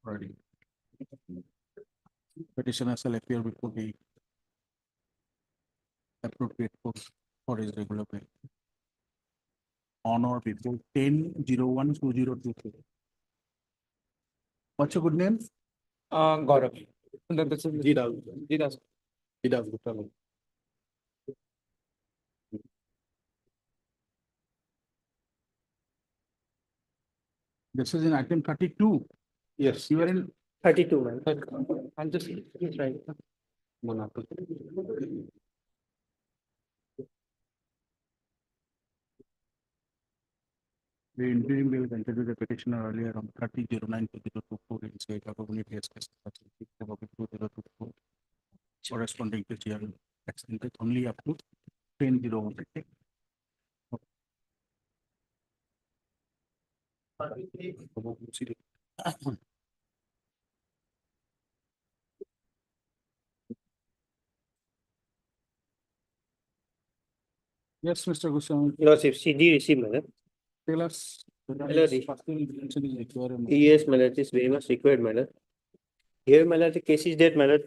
B: Ready. Petitioner shall appear before the appropriate court for his regular bail on or before 10/01/2023. What's your good name?
S: Gaurav.
B: Gidas Gupta. This is in item 32.
S: Yes.
B: You are in
F: 32, man.
S: I'll just try.
B: the interim will consider the petitioner earlier on 30/09/2024 in state of NDPS case 2024 corresponding to GR extended only up to 10/01. Yes, Mr. Goswami.
F: Lordship, CD received, my lord.
B: Tell us.
F: Lord.
B: First intervention is required.
F: Yes, my lord, it is very much required, my lord. Here, my lord, the case is that, my lord,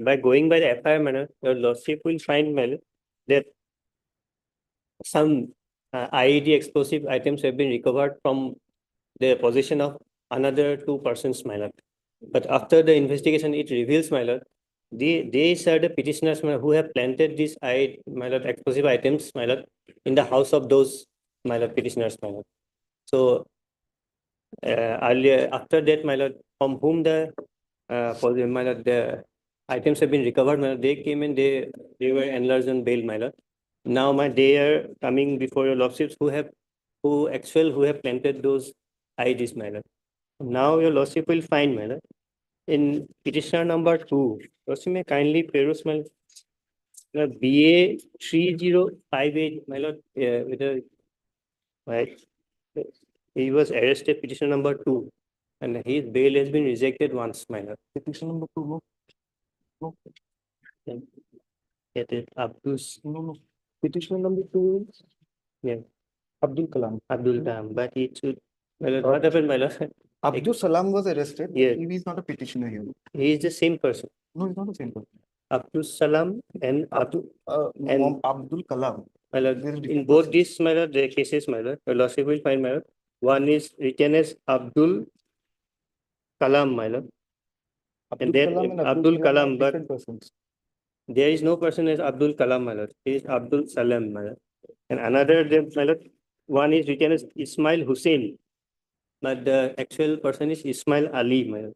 F: by going by the FIR, my lord, your lordship will find, my lord, that some IED explosive items have been recovered from the possession of another 2 persons, my lord. But after the investigation, it reveals, my lord, these are the petitioners, my lord, who have planted these my lord, explosive items, my lord, in the house of those, my lord, petitioners, my lord. So earlier, after that, my lord, from whom the my lord, the items have been recovered, my lord, they came and they were enlarged on bail, my lord. Now, they are coming before your lordships who have planted those IEDs, my lord. Now your lordship will find, my lord, in petitioner number 2, lordship may kindly peruse, my lord, BA 3058, my lord, with a right. He was arrested, petition number 2, and his bail has been rejected once, my lord.
S: Petition number 2, no.
F: It is
S: No. Petition number 2 is
F: yeah,
S: Abdul Kalam.
F: Abdul Kalam, but it should, my lord, what happened, my lord?
S: Abdul Salam was arrested.
F: Yes.
S: He is not a petitioner here.
F: He is the same person.
S: No, he's not the same person.
F: Abdul Salam and
S: Abdul Kalam.
F: my lord,
S: There is
F: in
S: different
F: both
S: persons.
F: these, my lord, the cases, my lord, your lordship will find, my lord, one is written as Abdul Kalam, my lord. And then
S: Kalam and
F: Abdul
S: Salam are
F: Kalam, but
S: different persons.
F: there is no person as Abdul Kalam, my lord. He is Abdul Salam, my lord. And another, my lord, one is written as Ismail Hussein, but the actual person is Ismail Ali, my lord.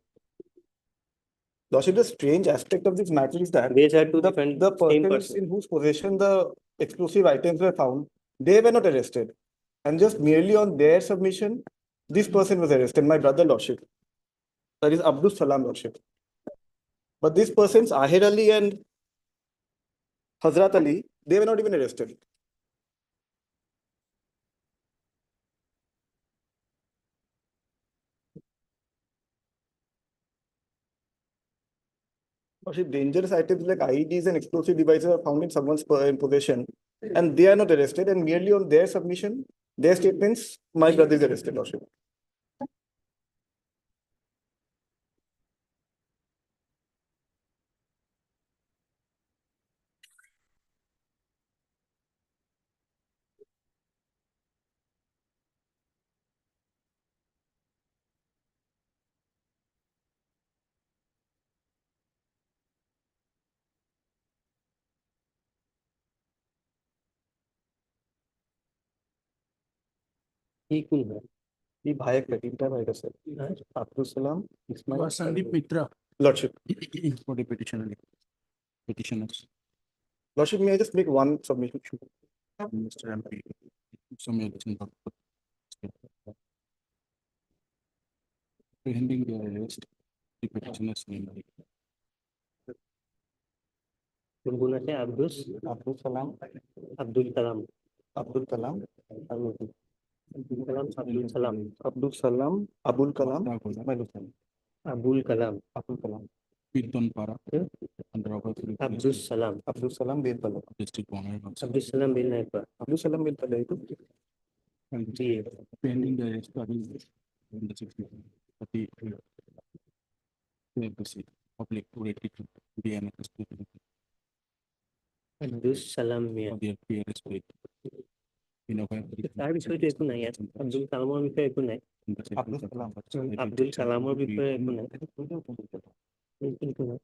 S: Lordship, the strange aspect of this matter is that
F: These are two different
S: the
F: same
S: persons
F: person.
S: in whose possession the explosive items were found, they were not arrested. And just merely on their submission, this person was arrested, my brother, Lordship. That is Abdul Salam, Lordship. But these persons, Ahir Ali and Hazrat Ali, they were not even arrested. Lordship, dangerous items like IEDs and explosive devices are found in someone's possession, and they are not arrested, and merely on their submission, their statements, my brother is arrested, Lordship.
F: He could have.
S: He Bhayak, तीनटा भाई का sir. Abdul Salam, Ismail.
B: Sandeep Mitra.
S: Lordship.
B: For the petitioners.
S: Lordship, may I just make one submission?
B: Mr. MP. Apprehending the arrest, the petitioner's name.
F: बोला थे Abdul
S: Salam,
F: Abdul Kalam.
S: Abdul Kalam,
F: Abdul Salam.
S: Abdul Salam, Abul Kalam,
F: Abdul Kalam.
S: Abdul Kalam.
B: Pidon Para. And Robert.
F: Abdul Salam.
S: Abdul Salam Bedpala.
B: District Bonner.
F: Abdul Salam bin Naipur.
S: Abdul Salam Bedpala itu.
B: Pending the arrest in the 60. We have to see public related to BMS
F: Abdul Salam Mia.
B: for their peers with. You know, where the-
F: তাৰ বিষয়টো একো নাই ইয়াত আব্দুল কালামৰ বিষয়ে একো নাই আব্দুল কালামৰ বিষয়ে একো নাই একো নাই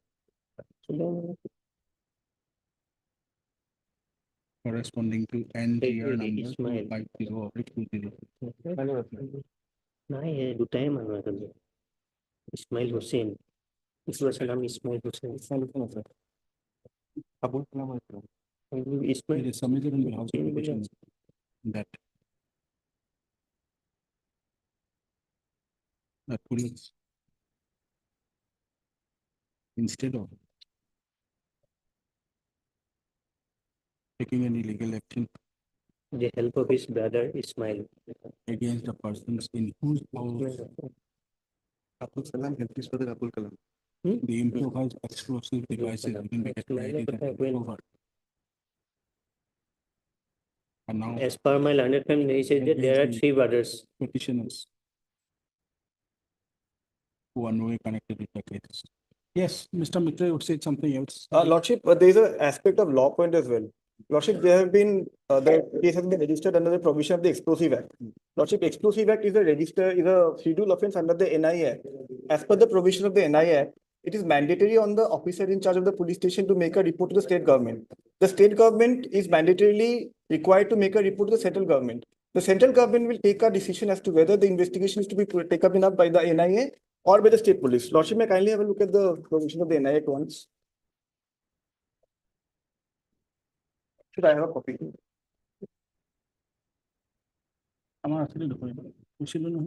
B: corresponding to NGR
F: Wait,
B: number
F: Ismail.
B: 250/20.
F: নাই দুটাই মানুহ এজনে ইছমাইল হুছেইন ইছমাইল সালাম Ismail Hussain
B: Abul Kalam is wrong.
F: Ismail
B: It is submitted in the House of Petition that police instead of taking any legal action
F: the help of his brother Ismail
B: against the persons in whose house
S: Abdul Salam helped his brother Abdul Kalam.
B: the improvised explosive devices within the and now
F: as per my learned friend he said that there are three brothers
B: petitioners who are no way connected with the case. Yes, Mr. Mitra would say something else.
S: Lordship, there is an aspect of law point as well. Lordship, there have been, the case has been registered under the provision of the Explosive Act. Lordship, Explosive Act is a schedule offense under the NI Act. As per the provision of the NI Act, it is mandatory on the officer in charge of the police station to make a report to the state government. The state government is mandatorily required to make a report to the central government. The central government will take a decision as to whether the investigation is to be taken up by the NIA or by the state police. Lordship, may I kindly have a look at the provision of the NI Act once? Should I have a copy?
B: আমার আসলে বুঝছিল না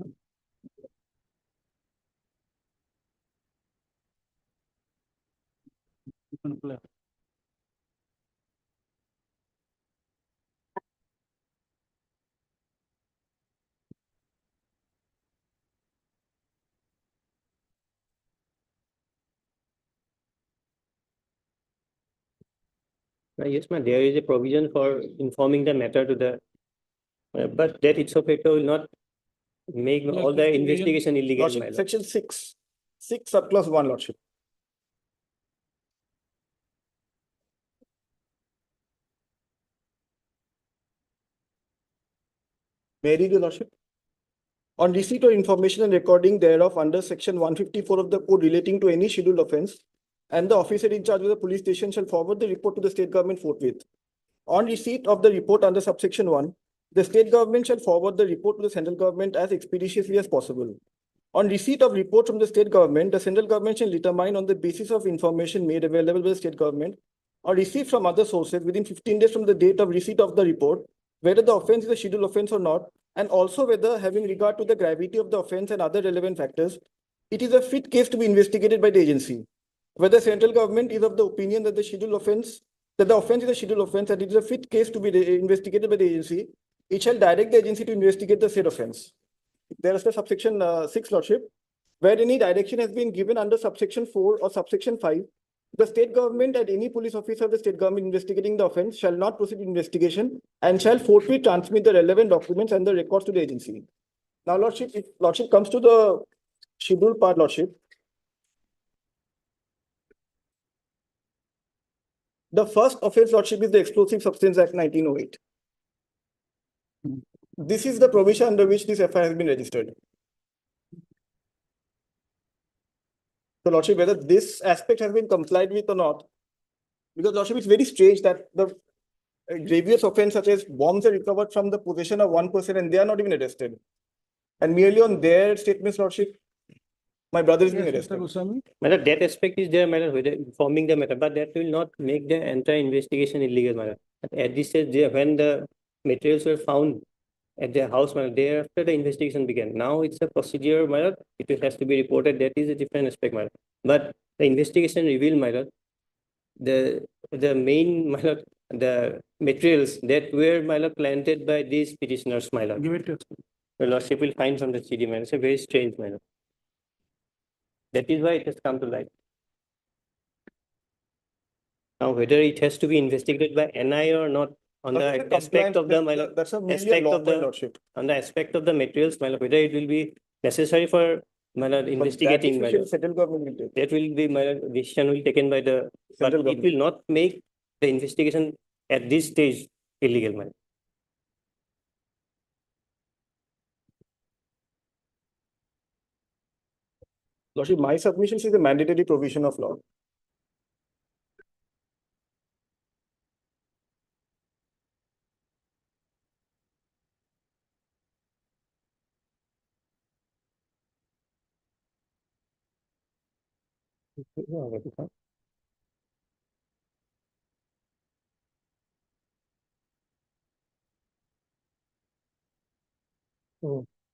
F: yes ma'am there is a provision for informing the matter to the but that itself will not make all the investigation illegal my
S: Lordship,
F: lord.
S: section 6 subclause 1, Lordship. May I read, Your Lordship? On receipt or information and recording thereof under section 154 of the code relating to any scheduled offense, and the officer in charge of the police station shall forward the report to the state government forthwith. On receipt of the report under subsection 1, the state government shall forward the report to the central government as expeditiously as possible. On receipt of report from the state government, the central government shall determine on the basis of information made available by the state government or received from other sources within 15 days from the date of receipt of the report, whether the offense is a scheduled offense or not, and also whether, having regard to the gravity of the offense and other relevant factors, it is a fit case to be investigated by the agency. Whether central government is of the opinion that the offense is a scheduled offense and it is a fit case to be investigated by the agency, it shall direct the agency to investigate the said offense. There is the subsection 6, Lordship, where any direction has been given under subsection 4 or subsection 5, the state government and any police officer of the state government investigating the offense shall not proceed with investigation and shall forthwith transmit the relevant documents and the records to the agency. Now, Lordship, if Lordship comes to the scheduled part, Lordship, the first offense, Lordship, is the Explosive Substance Act 1908. This is the provision under which this FIR has been registered. So, Lordship, whether this aspect has been complied with or not, because, Lordship, it's very strange that the grievous offense such as bombs are recovered from the possession of one person and they are not even arrested. And merely on their statements, Lordship, my brother is being arrested.
F: Madam, that aspect is there, madam, whether informing the matter, but that will not make the entire investigation illegal, madam. At this stage, when the materials were found at their house, madam, thereafter the investigation began. Now it's a procedure, madam. It has to be reported. That is a different aspect, madam. But the investigation revealed, madam, the main, madam, the materials that were, madam, planted by these petitioners, madam.
B: Give it to us.
F: The Lordship will find from the CD, madam. It's a very strange, madam. That is why it has come to light. Now, whether it has to be investigated by NI or not, on the aspect of the
S: that's a merely a law point, Lordship.
F: on the aspect of the materials, whether it will be necessary for my lord, investigating, my lord.
S: Central government will take.
F: That will be, my lord, decision will taken by the, but
S: Central
F: it
S: government.
F: will not make the investigation at this stage illegal, my lord.
S: Lordship, my submissions is a mandatory provision of law.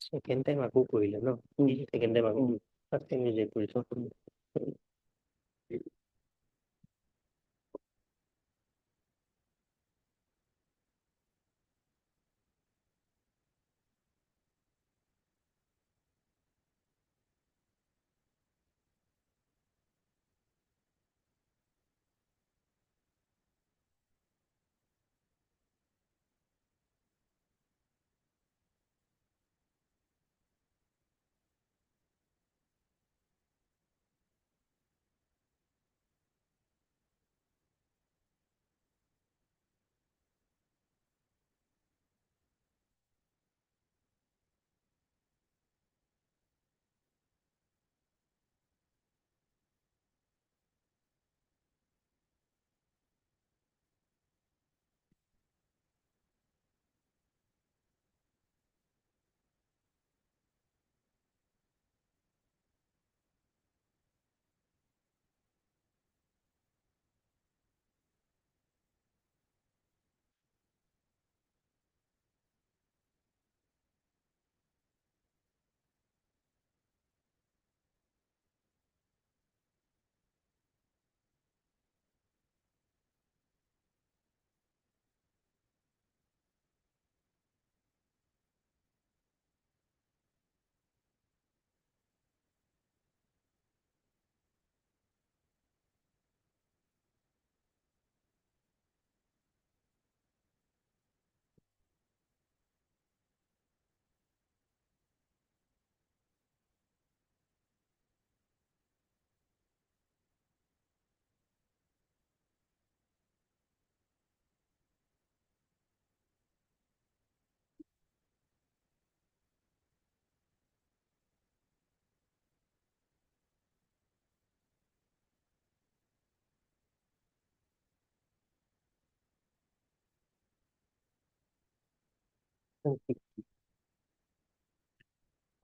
F: Second time আকৌ কৰিলে ন? Second time আকৌ first time reject কৰিছো।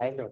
F: I know.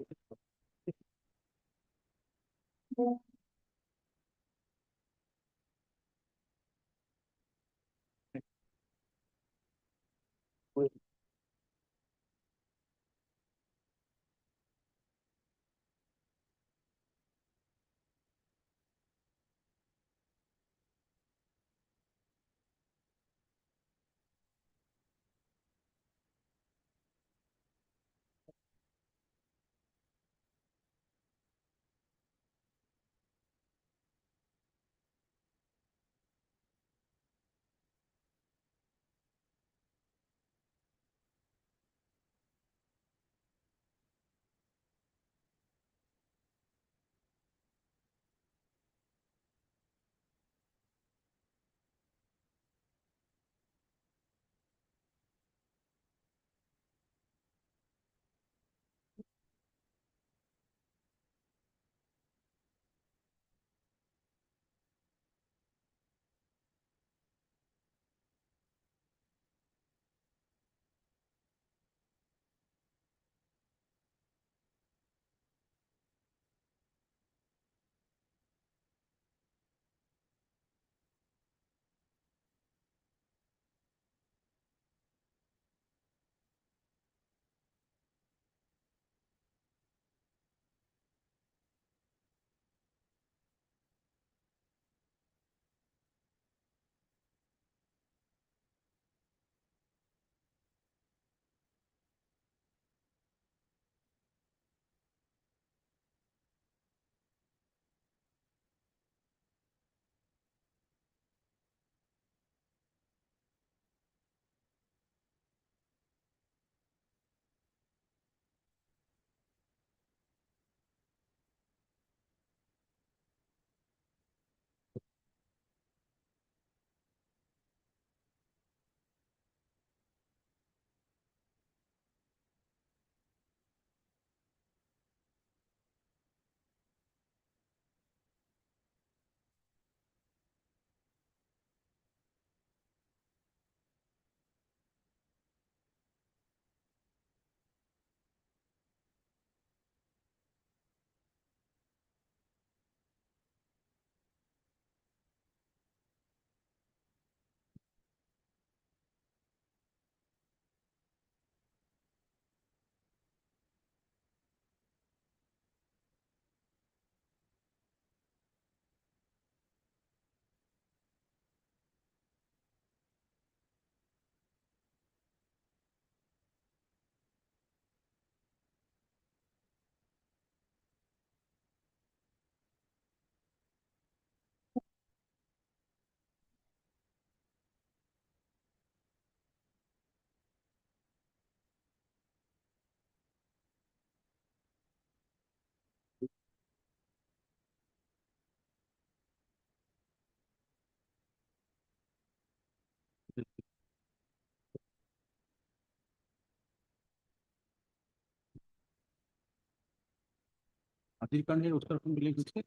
B: Rajiv Khan है उसका from billing से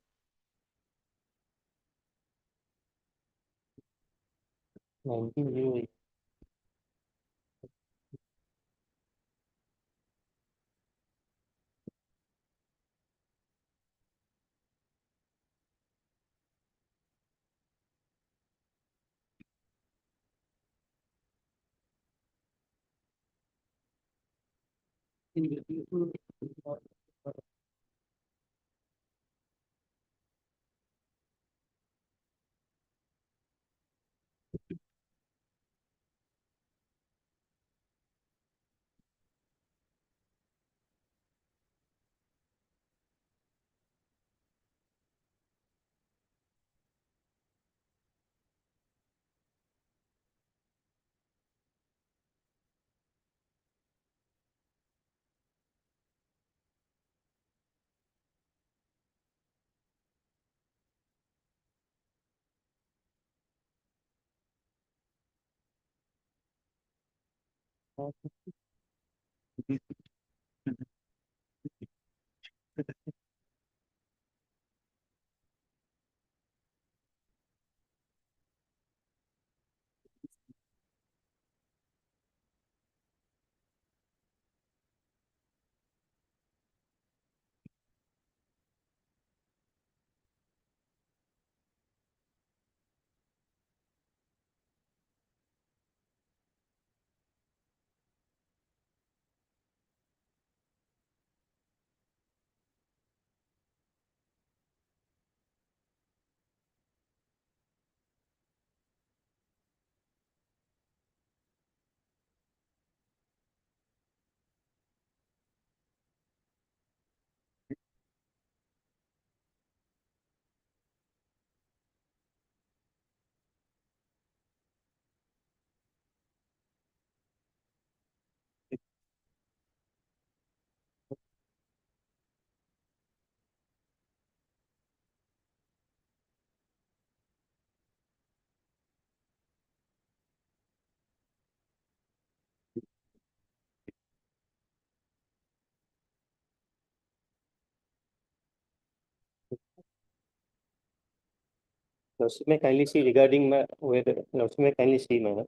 F: Lordship may kindly see regarding my whether Lordship may kindly see my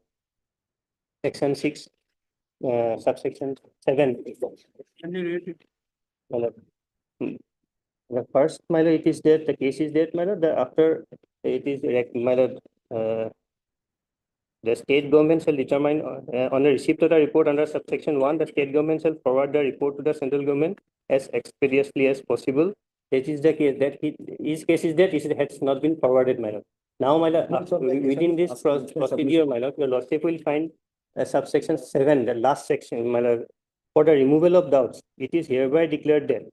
F: section 6 subsection 7. My lord. The first, my lord, it is that the case is that, my lord, the after it is my lord, the state government shall determine on the receipt of the report under subsection 1, the state government shall forward the report to the central government as expeditiously as possible. That is the case. That his case is that it has not been forwarded, my lord. Now, my lord, within this procedure, my lord, your lordship will find subsection 7, the last section, my lord, for the removal of doubts. It is hereby declared that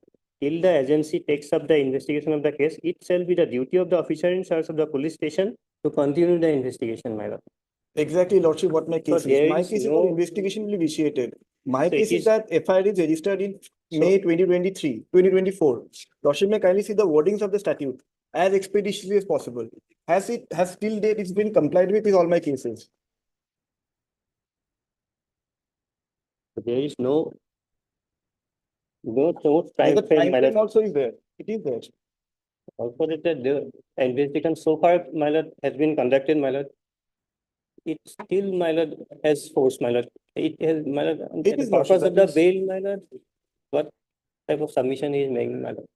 F: till the agency takes up the investigation of the case, it shall be the duty of the officer in charge of the police station to continue the investigation, my lord.
S: Exactly, Lordship, what my case
F: there
S: is. My
F: is
S: case is
F: no-
S: for investigation will be initiated. My
F: So
S: case
F: it
S: is that FIR is registered in May 2024. Lordship may kindly see the wordings of the statute as expeditiously as possible. Has till date it's been complied with all my cases.
F: There is no
S: And
F: time
S: the
F: frame,
S: time
F: my
S: frame
F: lord.
S: also is there. It is there.
F: Also that the investigation so far, my lord, has been conducted, my lord. It still, my lord, has force, my lord. It has, my lord,
S: It
F: the
S: is,
F: purpose
S: Lordship,
F: of
S: that
F: the
S: is-
F: bail, my lord. What type of submission is making, my lord?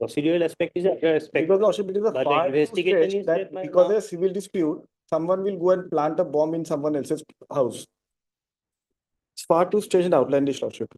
F: Procedural aspect is another aspect.
S: Because Lordship, it is a
F: But the
S: far too
F: investigation
S: stretch
F: is
S: that
F: my
S: because
F: now-
S: of a civil dispute, someone will go and plant a bomb in someone else's house. It's far too stretched and outlandish, Lordship.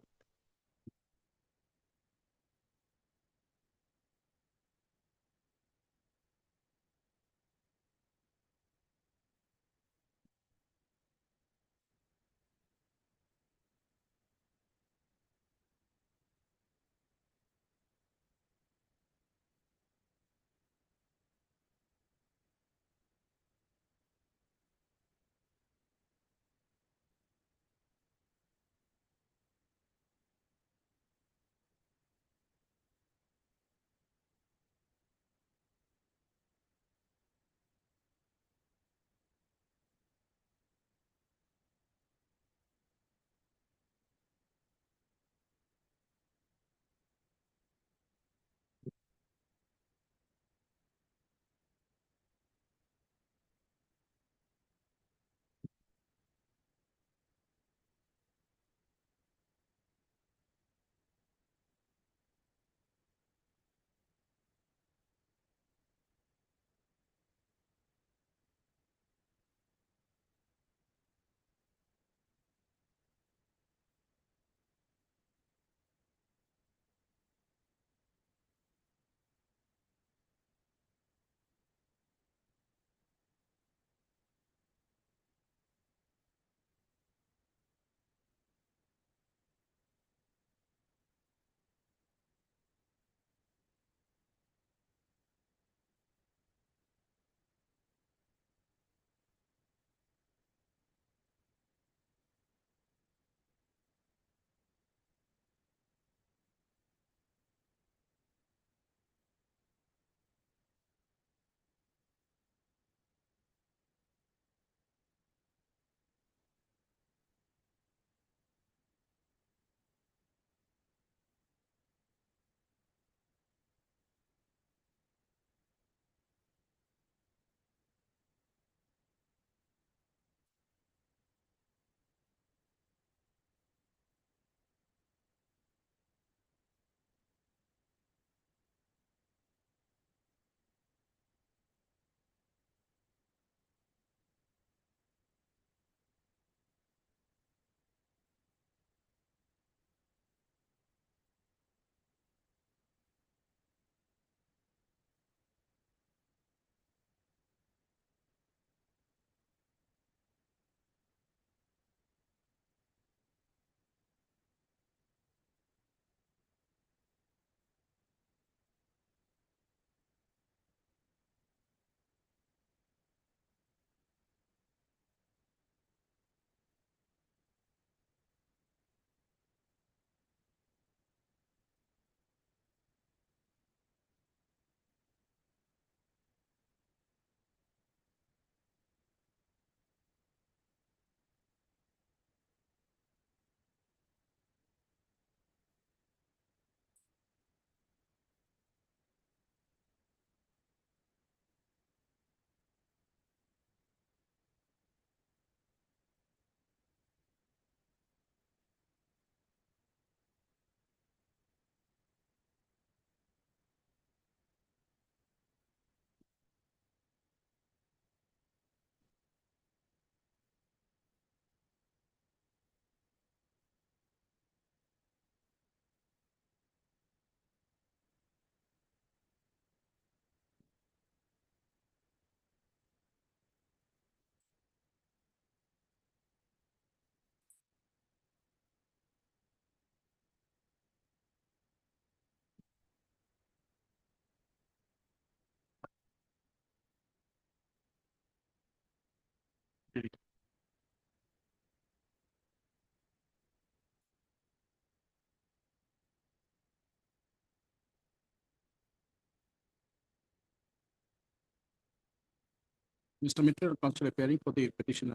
B: Mr. Mitra, counsel appearing for the petitioner.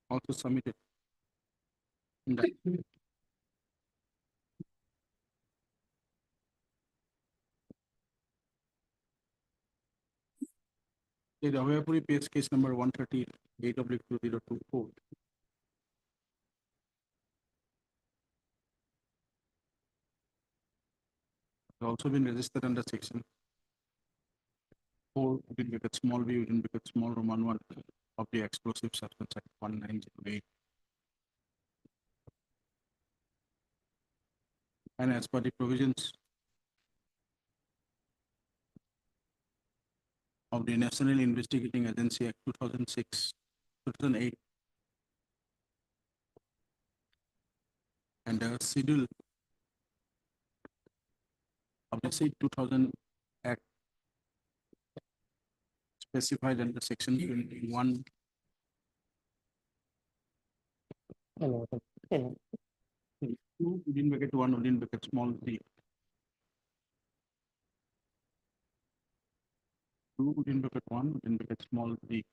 B: Also submitted. In that. The Ravayapuri PS case number 138/2024. Has also been registered under section 4, within bracket small v, within bracket small Roman 1 of the Explosive Substance Act 1908. And as per the provisions of the National Investigating Agency Act 2008 and the schedule of the said 2000 Act specified under section 21 2 within bracket 1 within bracket small c 2 within bracket 1 within bracket small c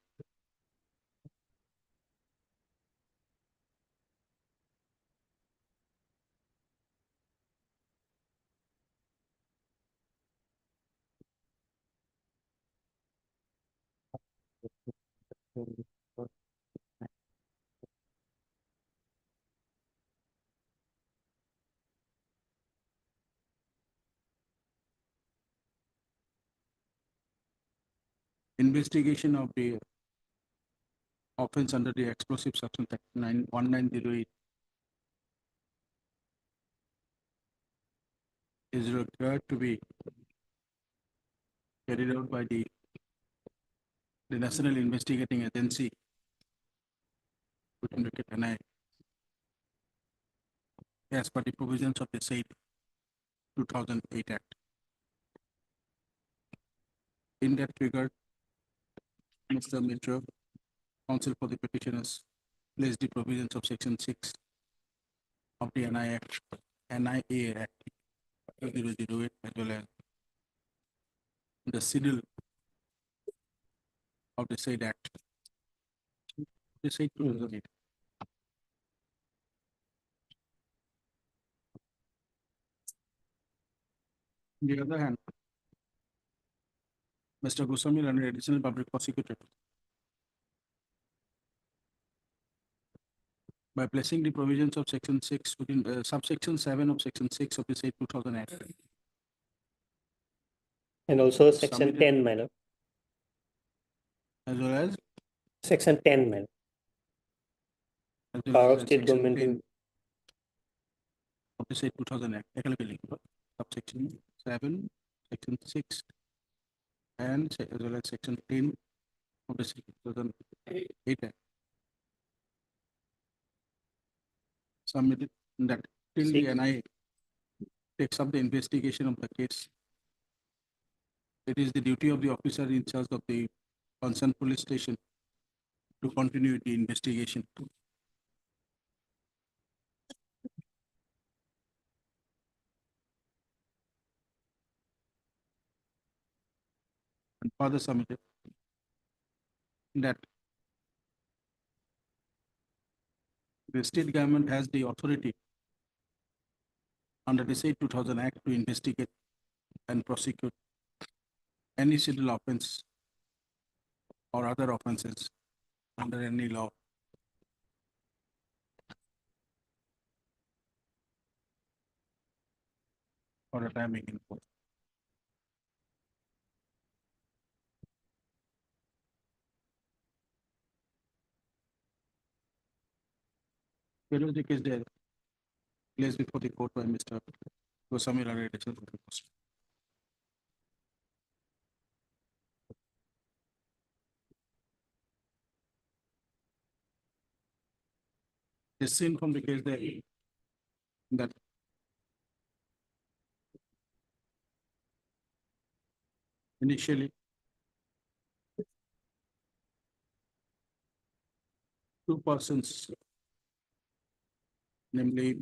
B: investigation of the offense under the Explosive Substance Act 1908 is required to be carried out by the National Investigating Agency within bracket NI as per the provisions of the said 2008 Act. In that regard, Mr. Mitra, counsel for the petitioners, placed the provisions of section 6 of the NIA Act 2008 as well as the schedule of the said act. The said 2008. On the other hand, Mr. Goswami, under additional public prosecutor, by placing the provisions of section 6 within subsection 7 of section 6 of the said 2000 Act.
F: And also section
B: Submitted.
F: 10, my lord.
B: As well as
F: Section 10, my lord.
B: as well
F: Power
B: as
F: of state
B: section
F: government
B: 10
F: in
B: of the said 2000 Act, subsection 7, section 6, and as well as section 10 of the said 2008 Act. Submitted that till the NIA takes up the investigation of the case, it is the duty of the officer in charge of the concerned police station to continue the investigation. And further submitted that the state government has the authority under the said 2000 Act to investigate and prosecute any civil offense or other offenses under any law. For a time in court. Periodic is there, placed before the court by Mr. Goswami Rana. The scene from the case there that initially two persons, namely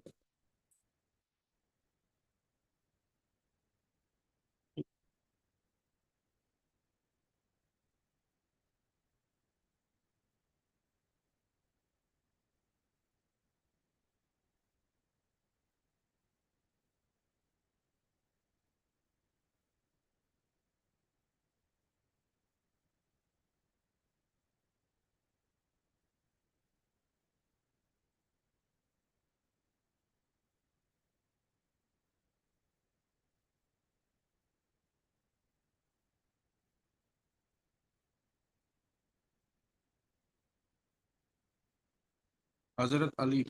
B: Hazrat Ali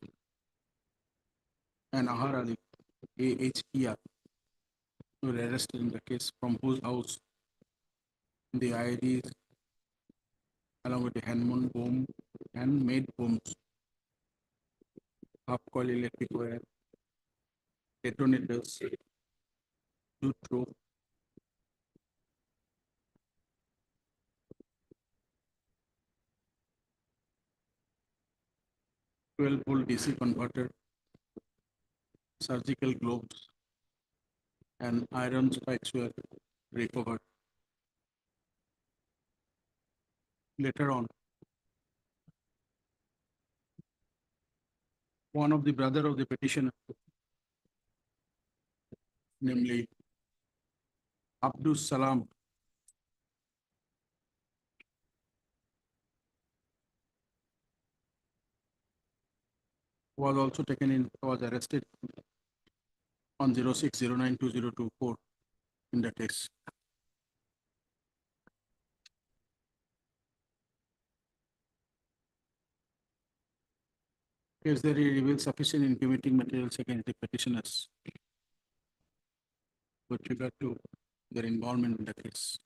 B: and Ahar Ali, AHER, were arrested in the case from whose house the IEDs along with the handmade bombs, half-coil electric wire, detonators, throw, 12-volt DC converter, surgical gloves, and iron spikes were recovered. Later on, one of the brother of the petitioner, namely Abdul Salam, was also taken in, was arrested on 06092024 in the case. Case there reveals sufficient incriminating materials against the petitioners with regard to their involvement in the case.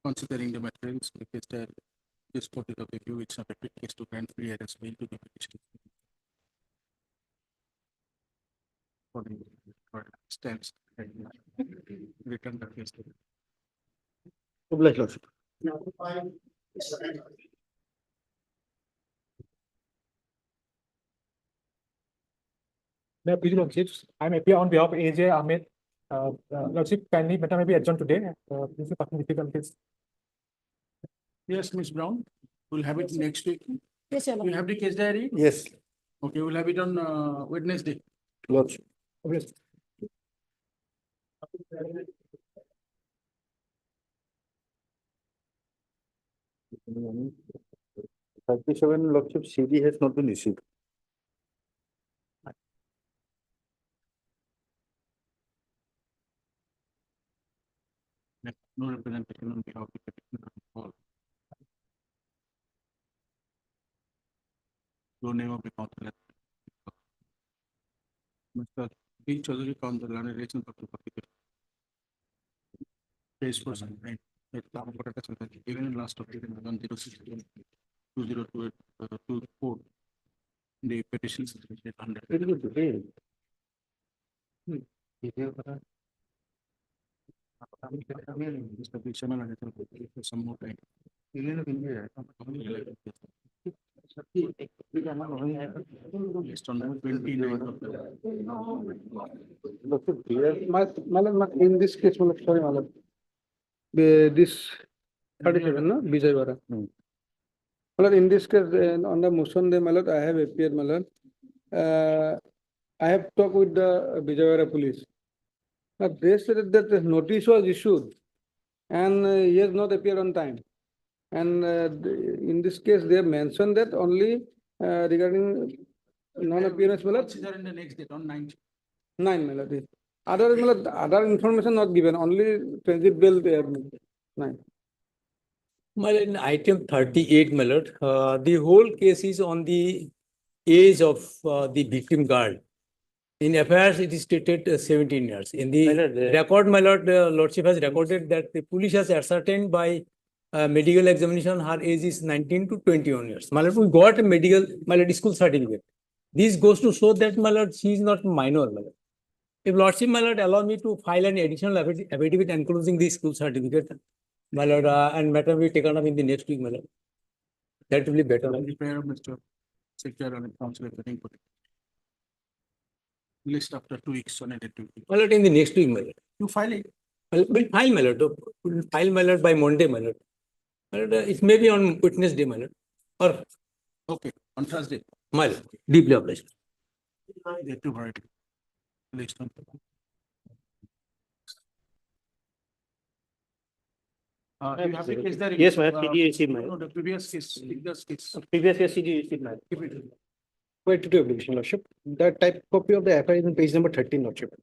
B: Considering the materials, the case that this court is of the view it's not a fit case to grant free arrest bail to the petitioner. For stands return the case to
D: Obliged, Lordship.
I: May please, Lordships, I'm appear on behalf of AJ Ahmed. Lordship, kindly matter may be adjourned today. This is a fucking difficult case.
B: Yes, Ms. Brown, we'll have it next week.
L: Yes, Your
B: We'll have the case diary?
D: Yes,
B: Okay, we'll have it on Wednesday.
D: Lordship.
I: Yes.
D: 37 Lordship CD has not been issued.
B: No representation on behalf of the petitioner. All. No name of the council. Mr. B. Chaudhary, Council, Land Relations of the Public. Case for some right. Even in last of 1062 the petitions is under.
D: Very good. Very
B: Mr. Bishana, some more time. Based on 29th of
J: In this case, sorry, Malad. This 37, no? Vijayawada. Malad, in this case, on the motion, Malad, I have appeared, Malad. I have talked with the Vijayawada police. They said that the notice was issued and he has not appeared on time. And in this case, they have mentioned that only regarding non-appearance.
B: Consider in the next date on 9th.
J: 9 melody. Other information not given, only transit bill they have. 9.
F: Well, in item 38, my lord, the whole case is on the age of the victim guard. In FIRs, it is stated 17 years. In the record, my lord, lordship has recorded that the police has ascertained by medical examination her age is 19 to 21 years. My lord, we got a medical, my lord, school certificate. This goes to show that, my lord, she is not minor, my lord. If lordship, my lord, allow me to file an additional affidavit enclosing the school certificate, my lord, and matter will be taken up in the next week, my lord. That will be better.
B: Prepare Mr. Secretary and Council waiting for it. List after 2 weeks on it.
F: My lord, in the next week, my lord.
B: You file it.
F: We'll file, my lord. We'll file, my lord, by Monday, my lord. My lord, it may be on witness day, my lord. Or
B: okay, on Thursday.
F: My lord, deeply obliged.
B: They too right. List on. You have the case there.
F: Yes, my CD received, my
B: No, the previous case, case.
F: Previous case CD received, my
B: Keep it.
H: Wait to obligation, Lordship. That type copy of the FIR is on page number 13, Lordship.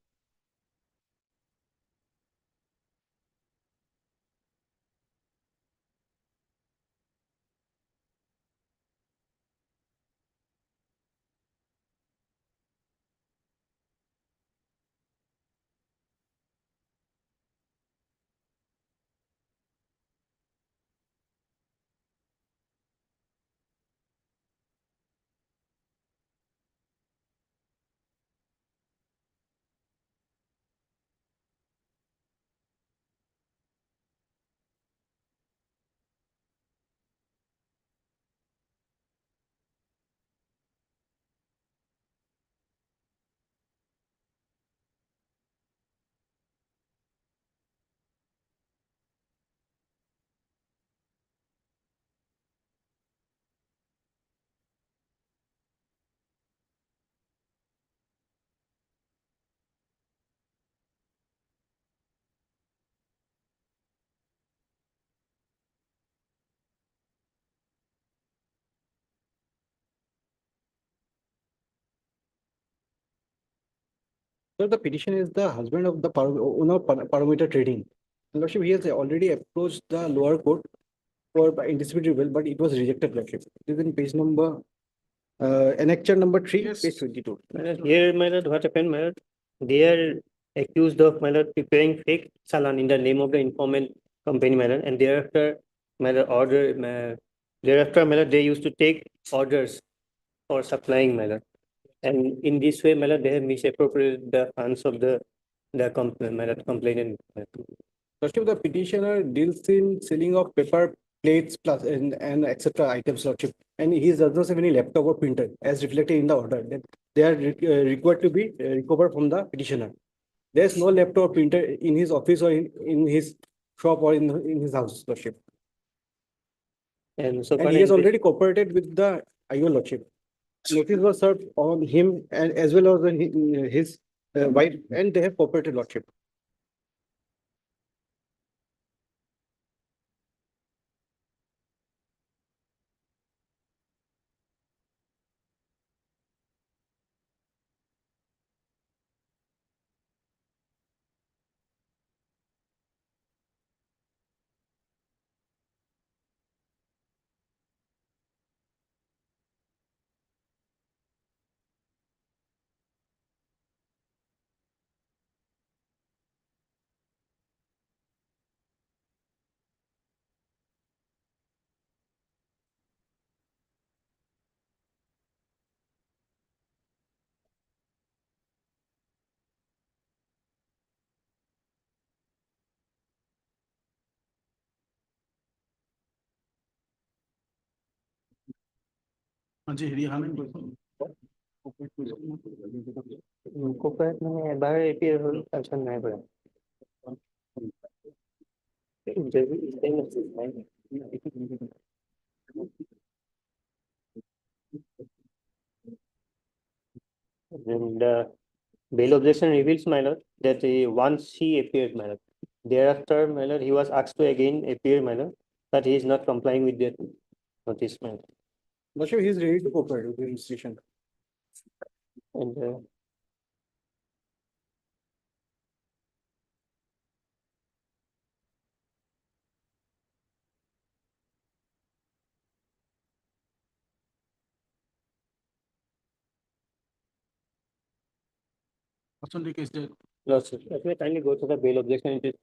B: So the petitioner is the husband of the owner of Parameter Trading. Lordship, he has already approached the lower court for anticipatory bail, but it was rejected, Lordship. It is in page number, annexure number 3, page 22.
F: Here, my lord, what happened, my lord? They are accused of, my lord, preparing fake challan in the name of the informant company, my lord, and thereafter, my lord, thereafter, my lord, they used to take orders for supplying, my lord. And in this way, my lord, they have misappropriated the funds of the my lord, complainant.
B: Lordship, the petitioner deals in selling of paper plates plus and etc. items, Lordship. And he does not have any laptop or printer as reflected in the order that they are required to be recovered from the petitioner. There is no laptop or printer in his office or in his shop or in his house, Lordship.
F: And so
B: And he has already cooperated with the IO, Lordship. Notice was served on him and as well as on his wife, and they have cooperated, Lordship.
F: Corporate মানে এবাৰ APR হ'ল তাৰপিছত নাই কৰা। And the bail objection reveals, my lord, that once he appeared, my lord, thereafter, my lord, he was asked to again appear, my lord, but he is not complying with that notice, my lord.
B: Lordship, he is ready to cooperate with the institution.
F: And Lordship, let me kindly go to the bail objection. It is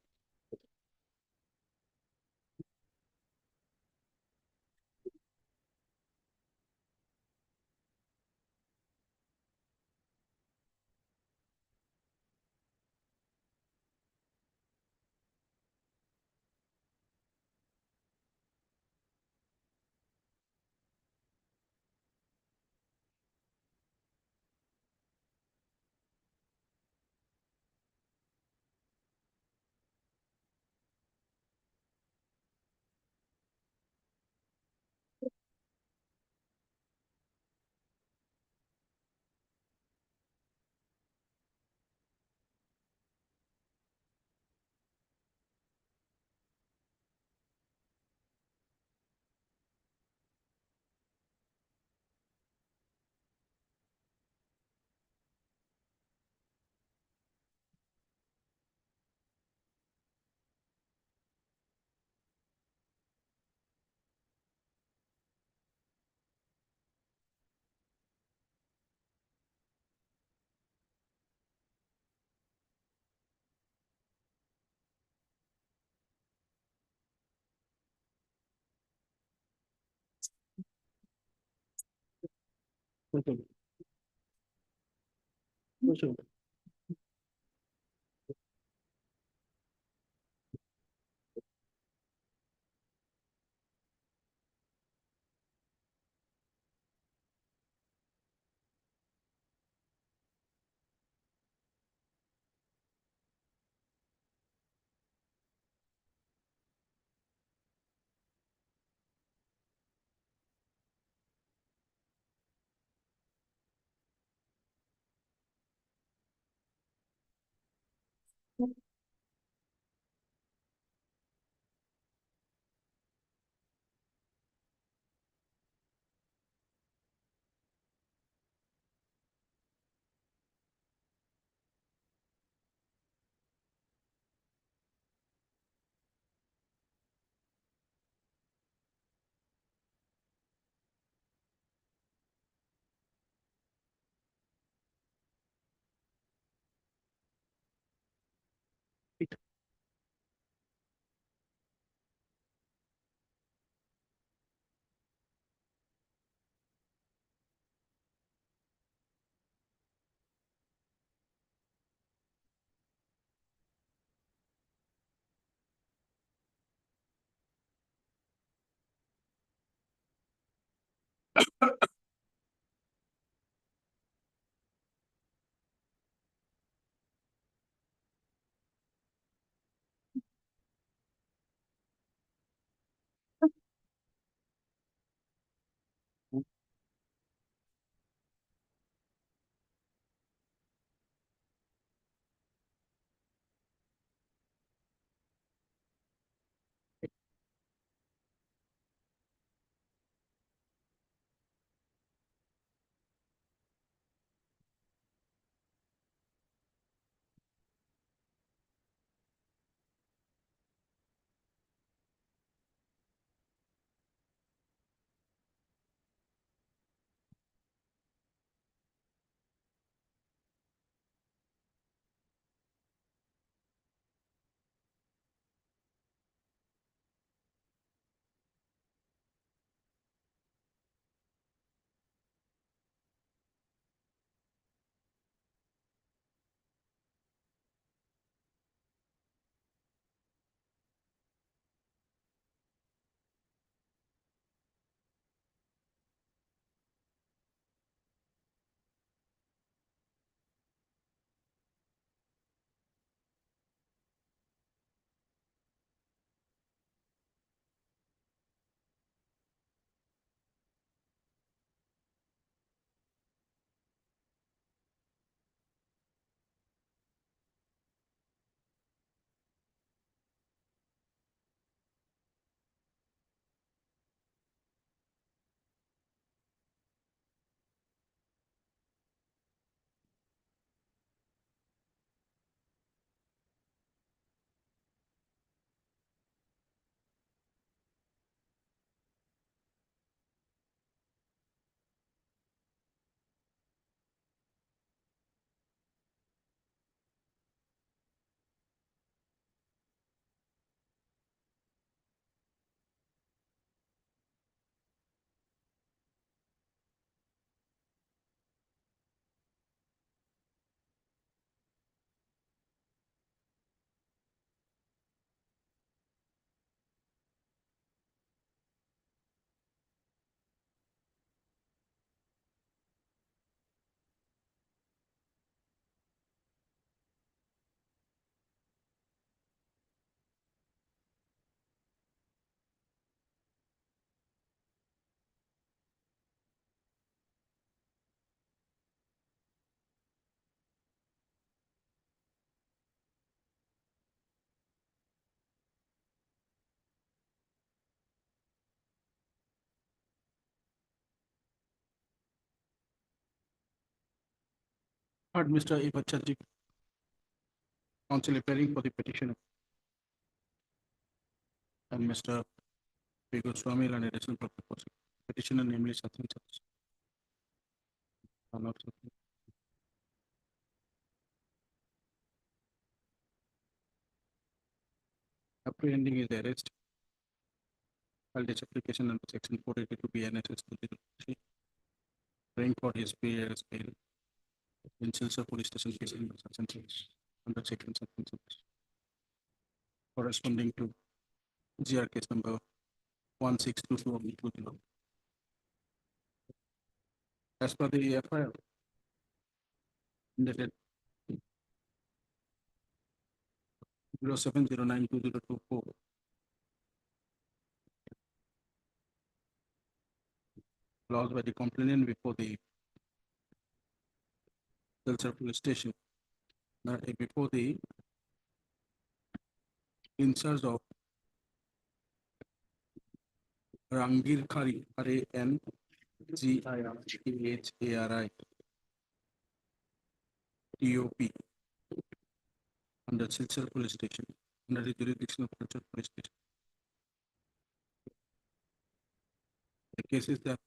B: Heard Mr. Ivachaji, counsel appearing for the petitioner. And Mr. P. Goswami and additional purpose. Petitioner namely such and such. Are not such. Apprehending his arrest. Filed his application under section 482 BNSS 2023. Praying for his bail as bail. In Silsa police station case in such and such. Under section such and such. Corresponding to GR case number 1622 of 20. As per the FIR, dated 07092024, lodged by the complainant before the Silchar police station, before the in charge of Rangir Khari, RANGIRKHARI, TOP, under Silchar police station, under the jurisdiction of Silchar police station. The case is that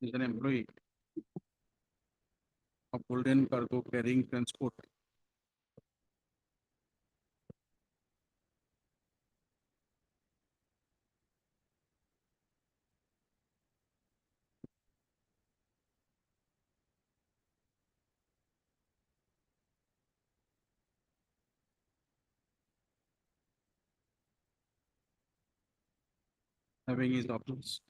B: is an employee of Golden Cargo Carrying Transport. Having his office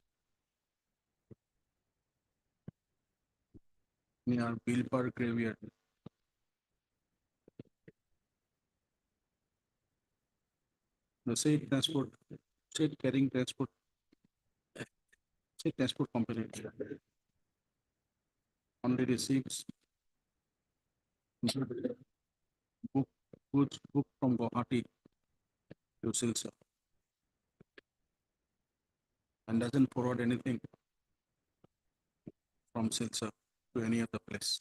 B: near Bill Park Graveyard. The said carrying transport, said transport company only receives goods booked from Guwahati to Silsa and doesn't forward anything from Silsa to any other place.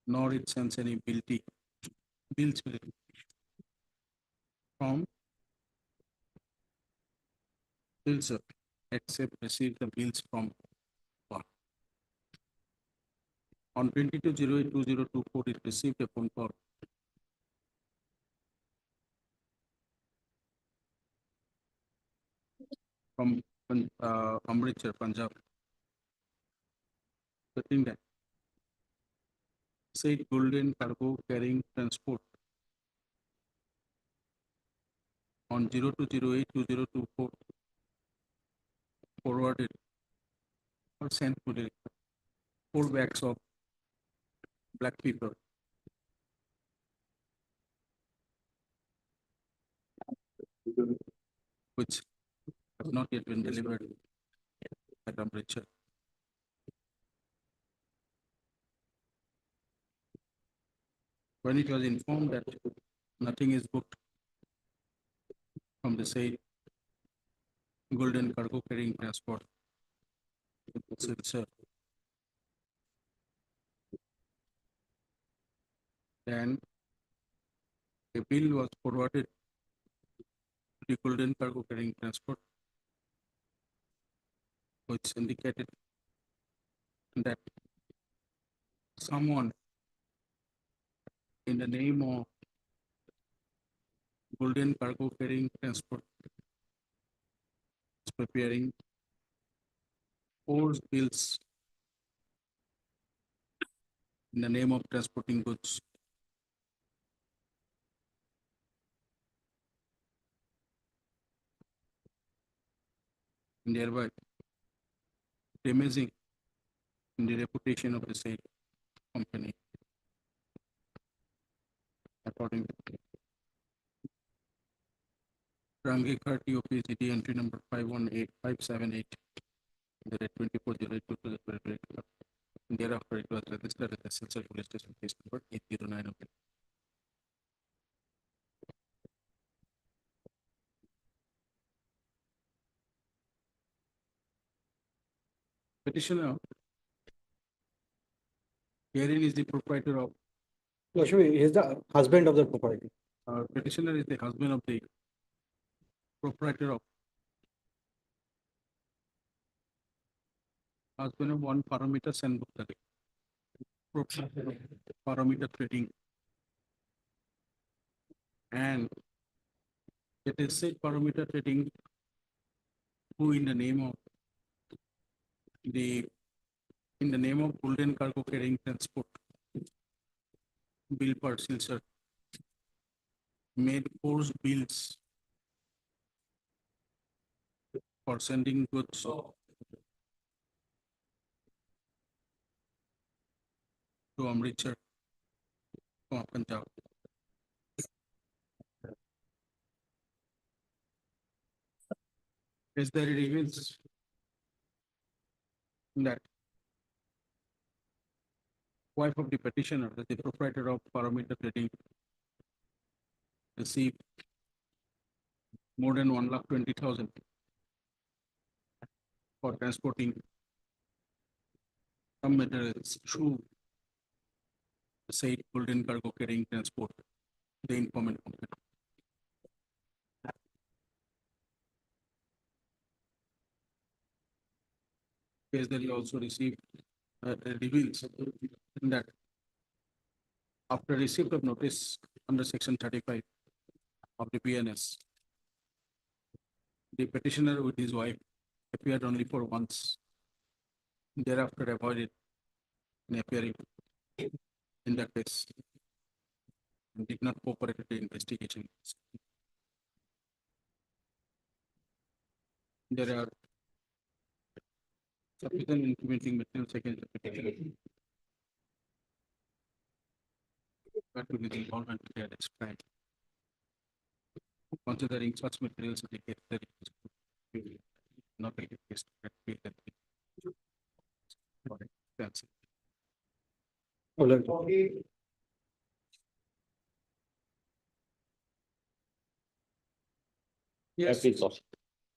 B: Nor it sends any bills from Silsa except receive the bills from Guwahati. On 22/08/2024, it received a phone call from Amritsar, Punjab, stating that said Golden Cargo Carrying Transport on 02/08/2024 forwarded or sent today 4 bags of black pepper which have not yet been delivered at Amritsar. When it was informed that nothing is booked from the said Golden Cargo Carrying Transport, then a bill was forwarded to the Golden Cargo Carrying Transport, which indicated that someone in the name of Golden Cargo Carrying Transport is preparing 4 bills in the name of transporting goods. And thereby damaging in the reputation of the said company. According to Rangekar TOPCD entry number 518578. The date 24/02/2023. Thereafter, it was registered at the Silchar Police Station case number 809 of petitioner. Herein is the proprietor of.
H: He is the husband of the property.
B: Petitioner is the husband of the proprietor of. Husband of one parameter and Bhuktari. Proprietor of parameter trading. And it is said parameter trading who in the name of Golden Cargo Carrying Transport bill per Silchar made forced bills for sending goods to Amritsar from Punjab. Is there reveals that wife of the petitioner, that the proprietor of parameter trading, received more than 1,20,000 for transporting some materials through the said Golden Cargo Carrying Transport, the informant company. Case that he also received reveals that after receipt of notice under section 35 of the PNS, the petitioner with his wife appeared only for once, thereafter avoided appearing in the case and did not cooperate with the investigation. There are sufficient incriminating materials against the petitioner. But with his involvement, they are described. Considering such materials indicate that it is not a case that we can fancy. Yes.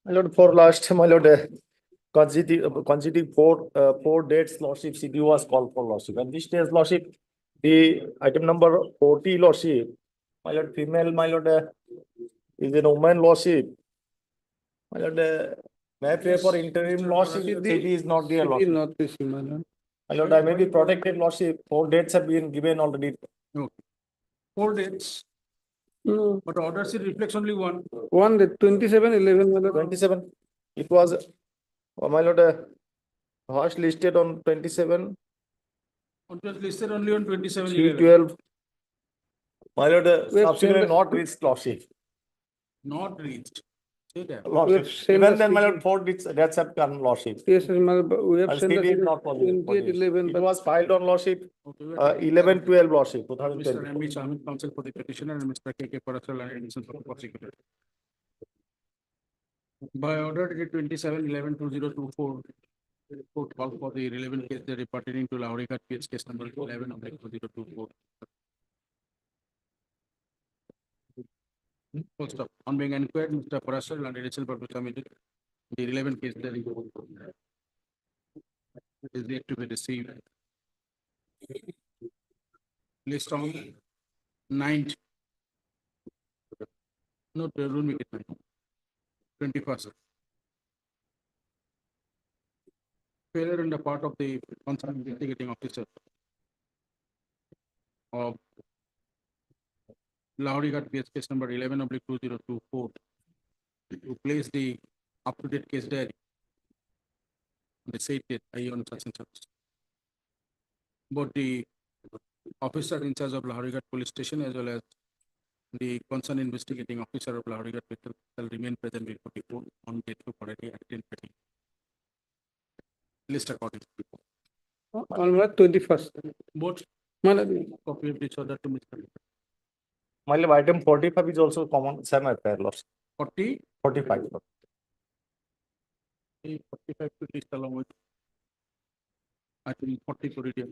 T: My lord, for last, my lord, consecutive four dates, lordship, CD was called for lordship. And this day's lordship, the item number 40 lordship, my lord, female, my lord, is a woman lordship. My lord, may I pray for interim lordship? CD is not there, lordship.
J: Not this, my lord.
T: My lord, I may be protected lordship. 4 dates have been given already.
B: Okay. 4 dates.
J: No.
B: But order sheet reflects only one.
J: One, the 27/11, my lord.
T: 27. It was, my lord, was listed on 27.
B: It was listed only on 27/11.
T: 312. My lord,
J: We have
T: subsequently
J: sent-
T: not reached lordship.
B: Not reached. Say that.
T: Lordship.
J: sent
T: Even
J: the
T: then, my
J: CD.
T: lord, 4 dates have come lordship.
J: Yes, my lord, but we have
T: And
J: sent the
T: CD is not possible.
J: 28/11,
T: It
J: but
T: was filed on lordship,
B: Okay,
T: 11/12 lordship,
B: Mr.
T: 2020.
B: M. B. Chairman, counsel for the petitioner, and Mr. K. Parasal, and addition for the prosecutor. By order dated 27/11/2024, court called for the relevant case that pertaining to Lahore case number 11/2024. Full stop. On being inquired, Mr. Parasal and additional purpose submitted the relevant case that is yet to be received. List on 9th. No, don't make it 9. 21st. Failure on the part of the concerned investigating officer of Lahore PS case number 11/2024 to place the up-to-date case diary. The said date on such and such. Both the officer in charge of Lahore police station as well as the concerned investigating officer of Lahore shall remain present before the court on date to already acted. List according to
J: on 21st.
B: both
J: My lord,
B: copy of this order to Mr.
T: My lord, item 45 is also common, same affair, lordship.
B: 40,
T: 45.
B: 45 to list along with, I think 40 to read.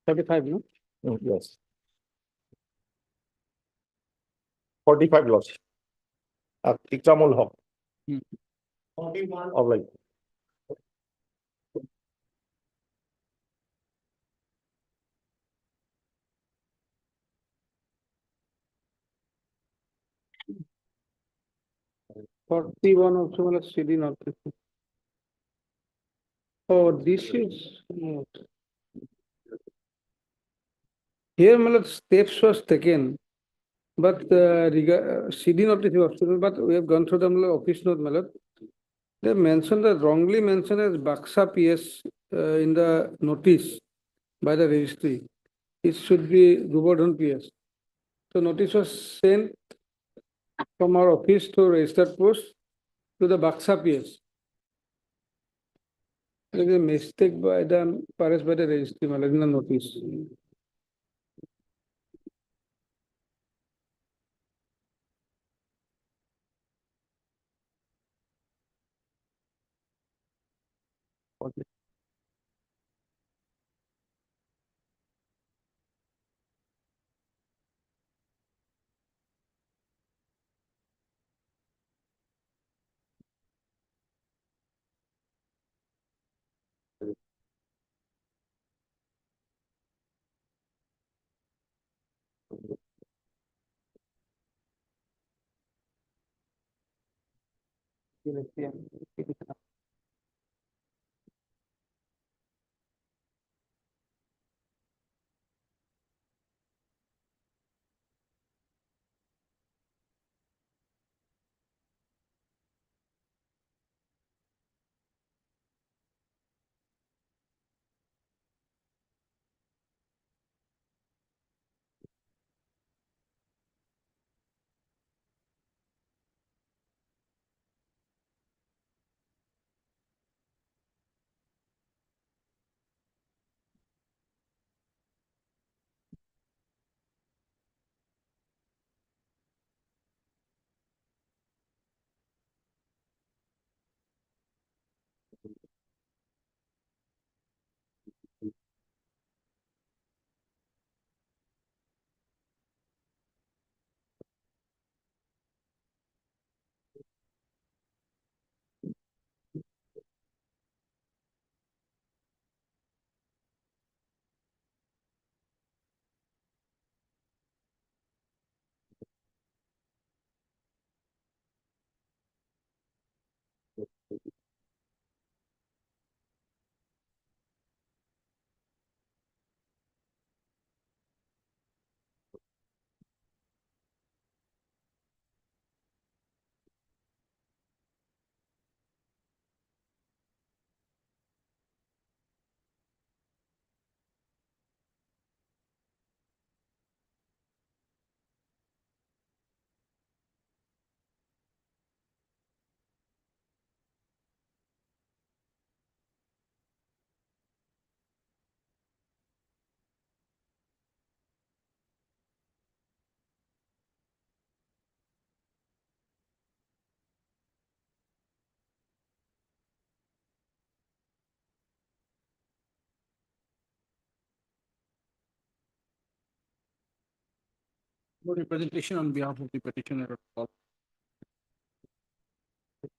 J: 35, no?
T: Yes. 45 lordship. Ikramul Haq. All right.
J: Forty-one also, well, CD not. Oh, this is. Here, well, steps was taken, but CD notice was taken, but we have gone through the office note, Malad. They mentioned that wrongly mentioned as Baksa PS in the notice by the registry. It should be Govardhan PS. So notice was sent from our office to registered post to the Baksa PS. There is a mistake by the perhaps by the registry, Malad, in the notice.
B: Representation on behalf of the petitioner.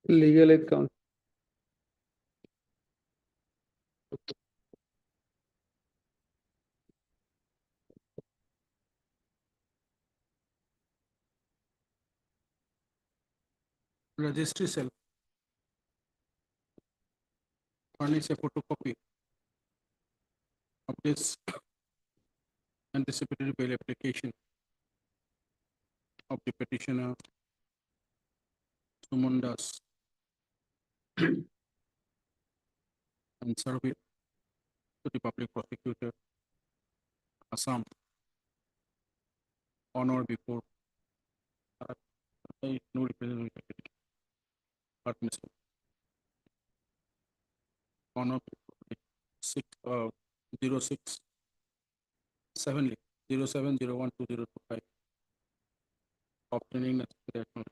J: Legal aid count.
B: Registry cell. Furnish a photocopy of this anticipatory bail application of the petitioner Sumundas and serve it to the public prosecutor Assam on or before no representation on or before 06 07012025 obtaining necessary acknowledgement.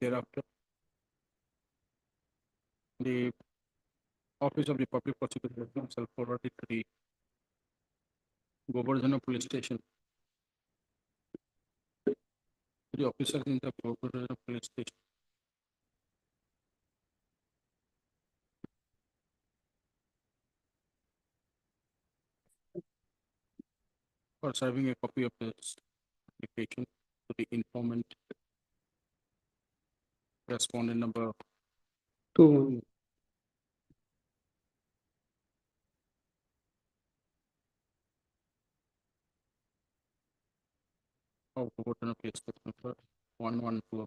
B: Thereafter, the Office of the Public Prosecutor shall forward it to the Governor Police Station. The officers in the Governor Police Station for serving a copy of this application to the informant respondent number
J: 2.
B: of Governor Police Station for 112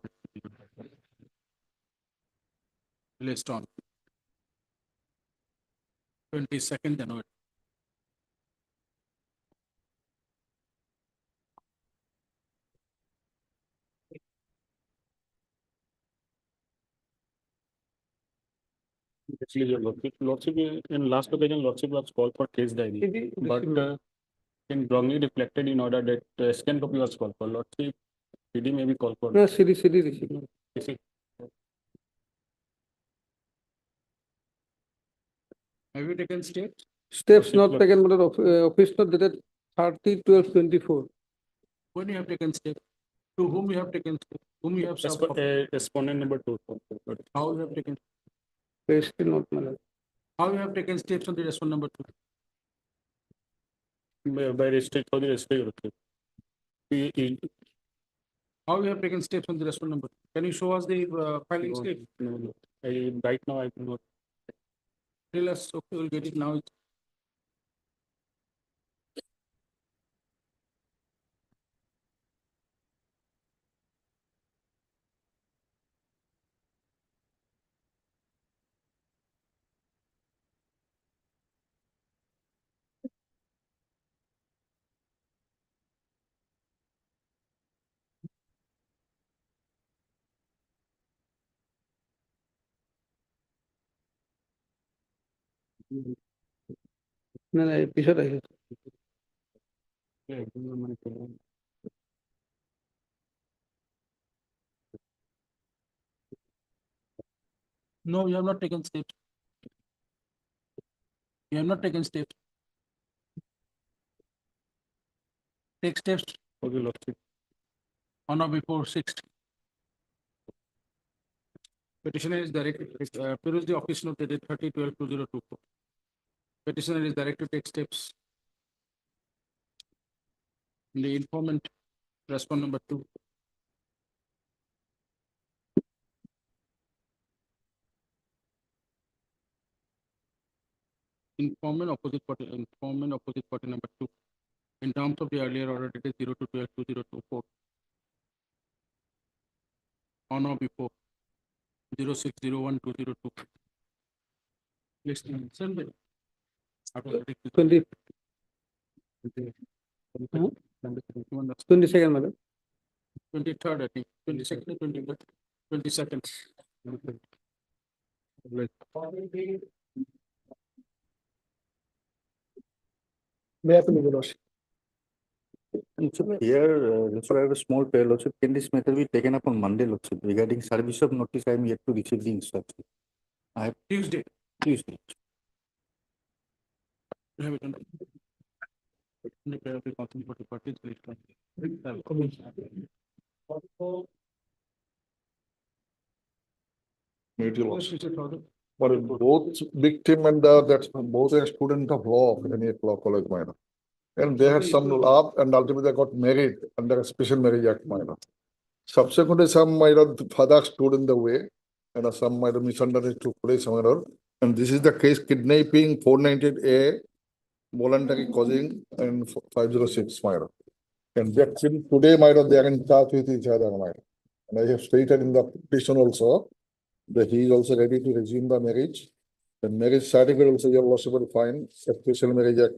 B: released on 22nd January.
N: Actually, your lordship, in last occasion, lordship was called for case diary, but in wrongly reflected in order that scan copy was called for. Lordship, CD may be called for.
J: No, CD receipt.
N: Receipt.
B: Have you taken steps?
J: Steps not taken, but office not dated 30/12/24.
B: When you have taken steps? To whom you have taken steps? Whom you have served?
N: Respondent number 2.
B: How you have taken?
J: Still not, my lord.
B: How you have taken steps on the respondent number 2?
N: By restrict for the restrict.
B: How you have taken steps on the respondent number 2? Can you show us the filing
N: No,
B: step?
N: no. Right now I cannot.
B: Tell us, okay, we'll get it now.
J: No, পিছত আহিছে।
B: No, you have not taken steps. You have not taken steps. Take steps
N: Okay, lordship.
B: on or before 6th. Petitioner is directed, peruse the office note dated 30/12/2024. Petitioner is directed to take steps. The informant, respondent number 2. Informant opposite party number 2. In terms of the earlier order dated 0/2/12/2024. On or before 06/01/2022. Please send it.
J: 20. 22nd, madam.
B: 23rd, I think. 22nd, 23rd, 22nd.
H: May I please, your lordship?
Q: Here, I have a small prayer, lordship. Can this matter be taken up on Monday, lordship? Regarding service of notice, I am yet to receive the instruction. I have
B: Tuesday.
Q: Tuesday.
B: You have it on. In the prayer of the council for the parties, please come.
K: But both victim and that's both a student of law of any law college minor. And they had some love and ultimately they got married under a special marriage act minor. Subsequently, some might have father stood in the way and some might have misunderstood to place somewhere. And this is the case kidnapping 498A, voluntary causing and 506 minor. And that's in today minor, they are in touch with each other minor. And I have stated in the petition also that he is also ready to resume the marriage. The marriage certificate also your lordship will find a special marriage act.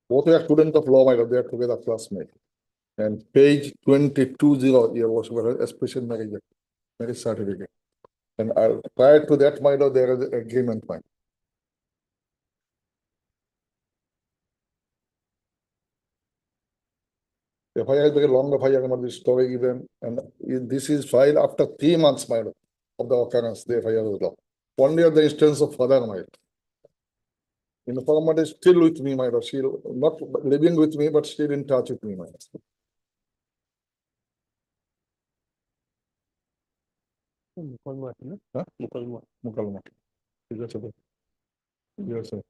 K: Both are students of law, my lord, they are together classmates. And page 220, your lordship will have a special marriage act, marriage certificate. And prior to that, my lord, there is an agreement, fine. FIR is very long FIR about this story given, and this is filed after 3 months, my lord, of the occurrence, the FIR was locked. Only of the instance of father, my lord. Informant is still with me, my lord. She not living with me, but still in touch with me, my lord. Huh? Mukalma. Yes, sir. Yes, sir.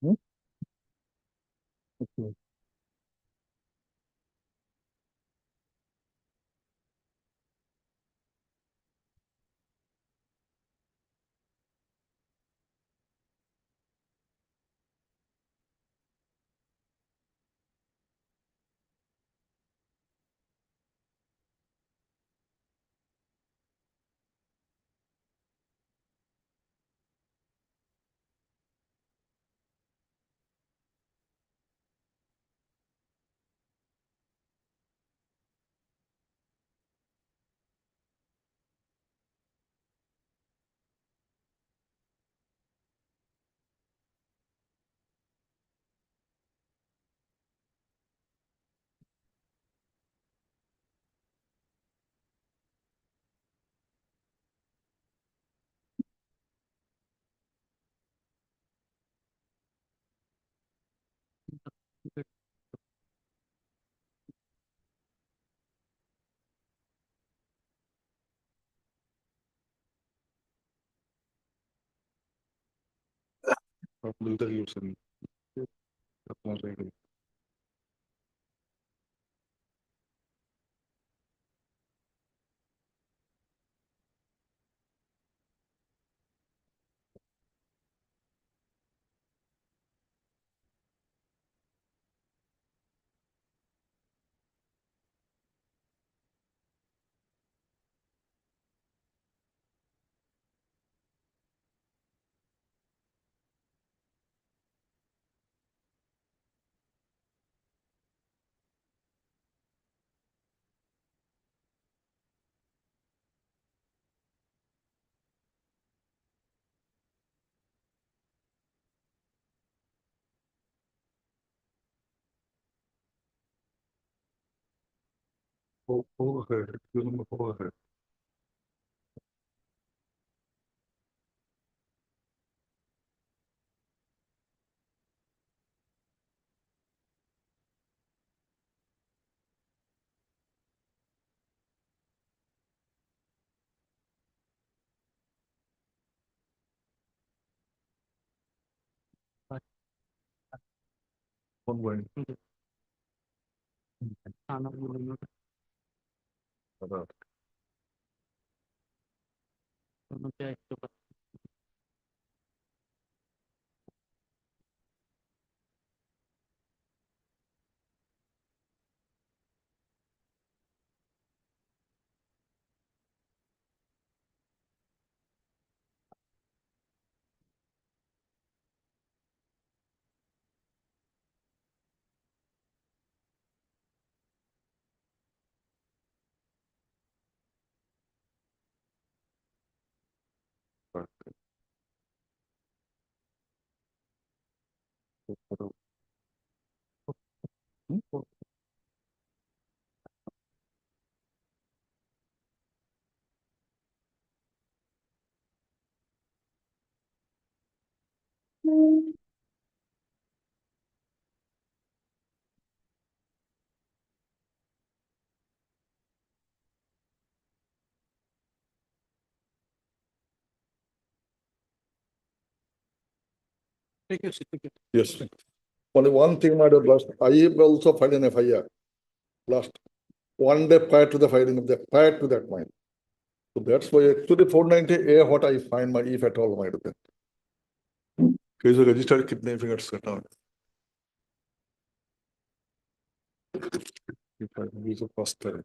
K: Hmm? Okay. Military use and overhead, overhead. Ongoing. Yes. Only one thing, my lord, last, I have also filed an FIR last 1 day prior to the filing of the, prior to that mine. So that's why actually 490A, what I find my, if at all, my lord. Case of registered kidnapping, etc.
B: If I use a poster.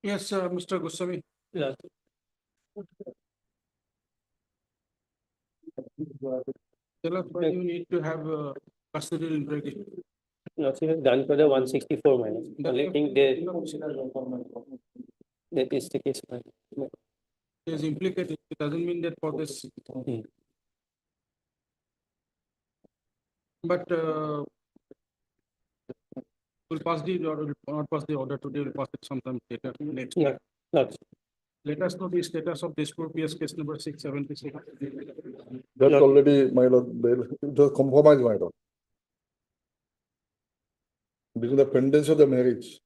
B: Yes, Mr. Goswami.
F: Yeah.
B: Tell us why you need to have custodial interrogation.
F: Lordship has done for the 164 minus. Only thing there, that is the case.
B: It is implicated. It doesn't mean that for this. But we'll pass the order, not pass the order today, we'll pass it sometime later. Next.
F: Yeah.
B: Let us know the status of this PS case number 676.
K: That's already, my lord, it was compromised, my lord. Because the pendency of the marriage,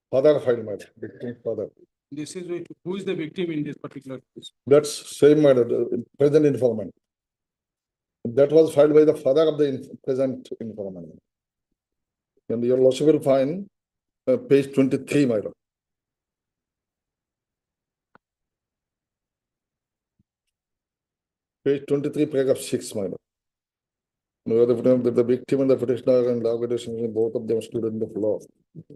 K: father filed, my lord, victim's father.
B: This is who is the victim in this particular case?
K: That's same, my lord, present informant. That was filed by the father of the present informant. And your lordship will find page 23, my lord. Page 23, paragraph 6, my lord. Where the victim and the petitioner and the organization, both of them are students of law.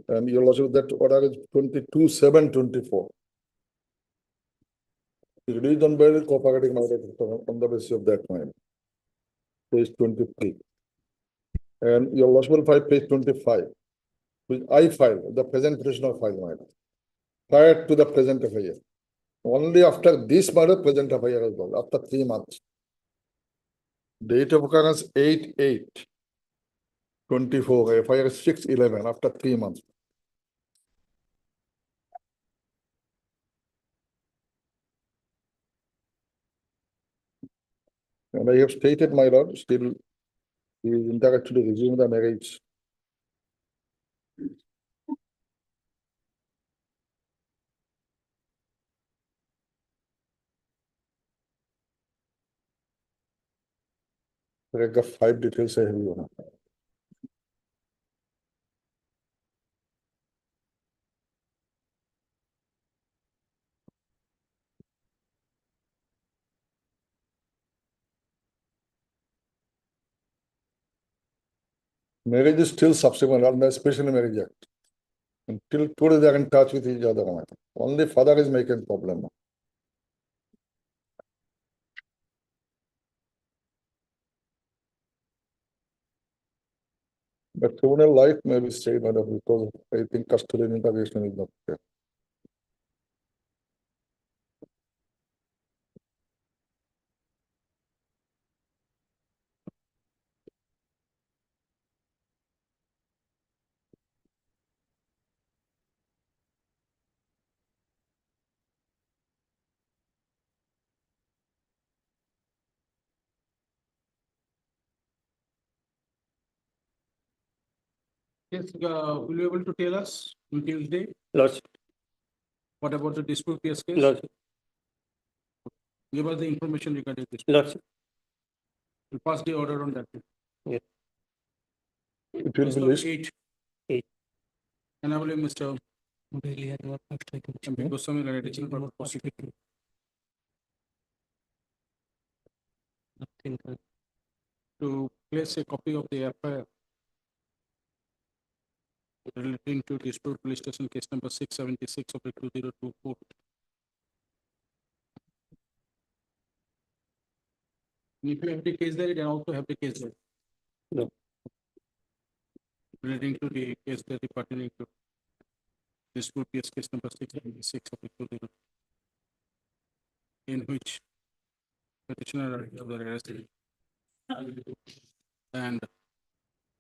K: And your lordship, that order is 22/7/24. Released on bail, cooperating, my lord, on the basis of that, my lord. Page 23. And your lordship will find page 25, which I filed, the present petitioner filed, my lord, prior to the present FIR. Only after this murder, present FIR is done, after 3 months. Date of occurrence 8/8/24, FIR 6/11, after 3 months. And I have stated, my lord, still he is entitled to resume the marriage. Paragraph 5 details I have you. Marriage is still subsequent, especially Marriage Act. Until today they are in touch with each other. Only father is making problem. But criminal life may be saved, madam, because I think custodial interrogation is not there.
B: Yes, will you be able to tell us on Tuesday?
F: Lordship.
B: What about the dispute PS case?
F: Lordship.
B: Give us the information regarding this.
F: Lordship.
B: We'll pass the order on that.
F: Yeah.
K: It will be list.
B: 8. And I believe Mr. Goswami related to prosecutor. To place a copy of the FIR relating to dispute police station case number 676 of the 2024. If you have the case there, you can also have the case there.
F: No.
B: Relating to the case that is pertaining to dispute PS case number 676 of the 2024, in which petitioner was arrested and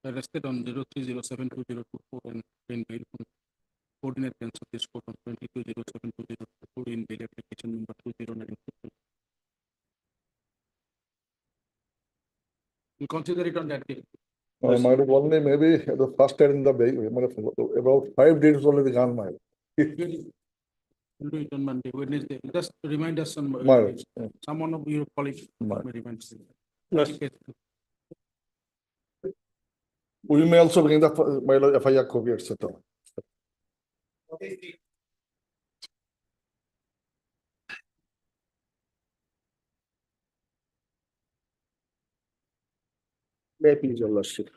B: arrested on 03/07/2024 and in bail on coordinate bench of this court on 22/07/2024 in bail application number 209. We consider it on that day.
K: My lord, only maybe the first time in the bay, about 5 days already gone, my lord.
B: We'll do it on Monday, Wednesday. Just remind us on
K: My lord.
B: someone of your colleagues
K: My
B: may remind us.
F: Lordship.
K: We may also bring the my lord FIR copy, etc.
B: May I please, your lordship?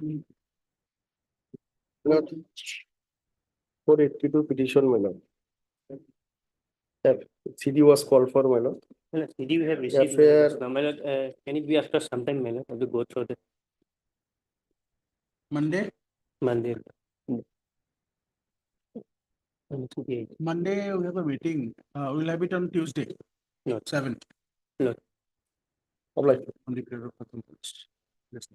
B: Lord, 482 petition, my lord. CD was called for, my lord.
F: CD we have received.
B: FIR
F: My lord, can it be after some time, my lord, or to go through the
B: Monday?
F: Monday?
B: Monday, we have a meeting. We'll have it on Tuesday.
F: No.
B: 7th.
F: No.
B: All right. On the period of Yes.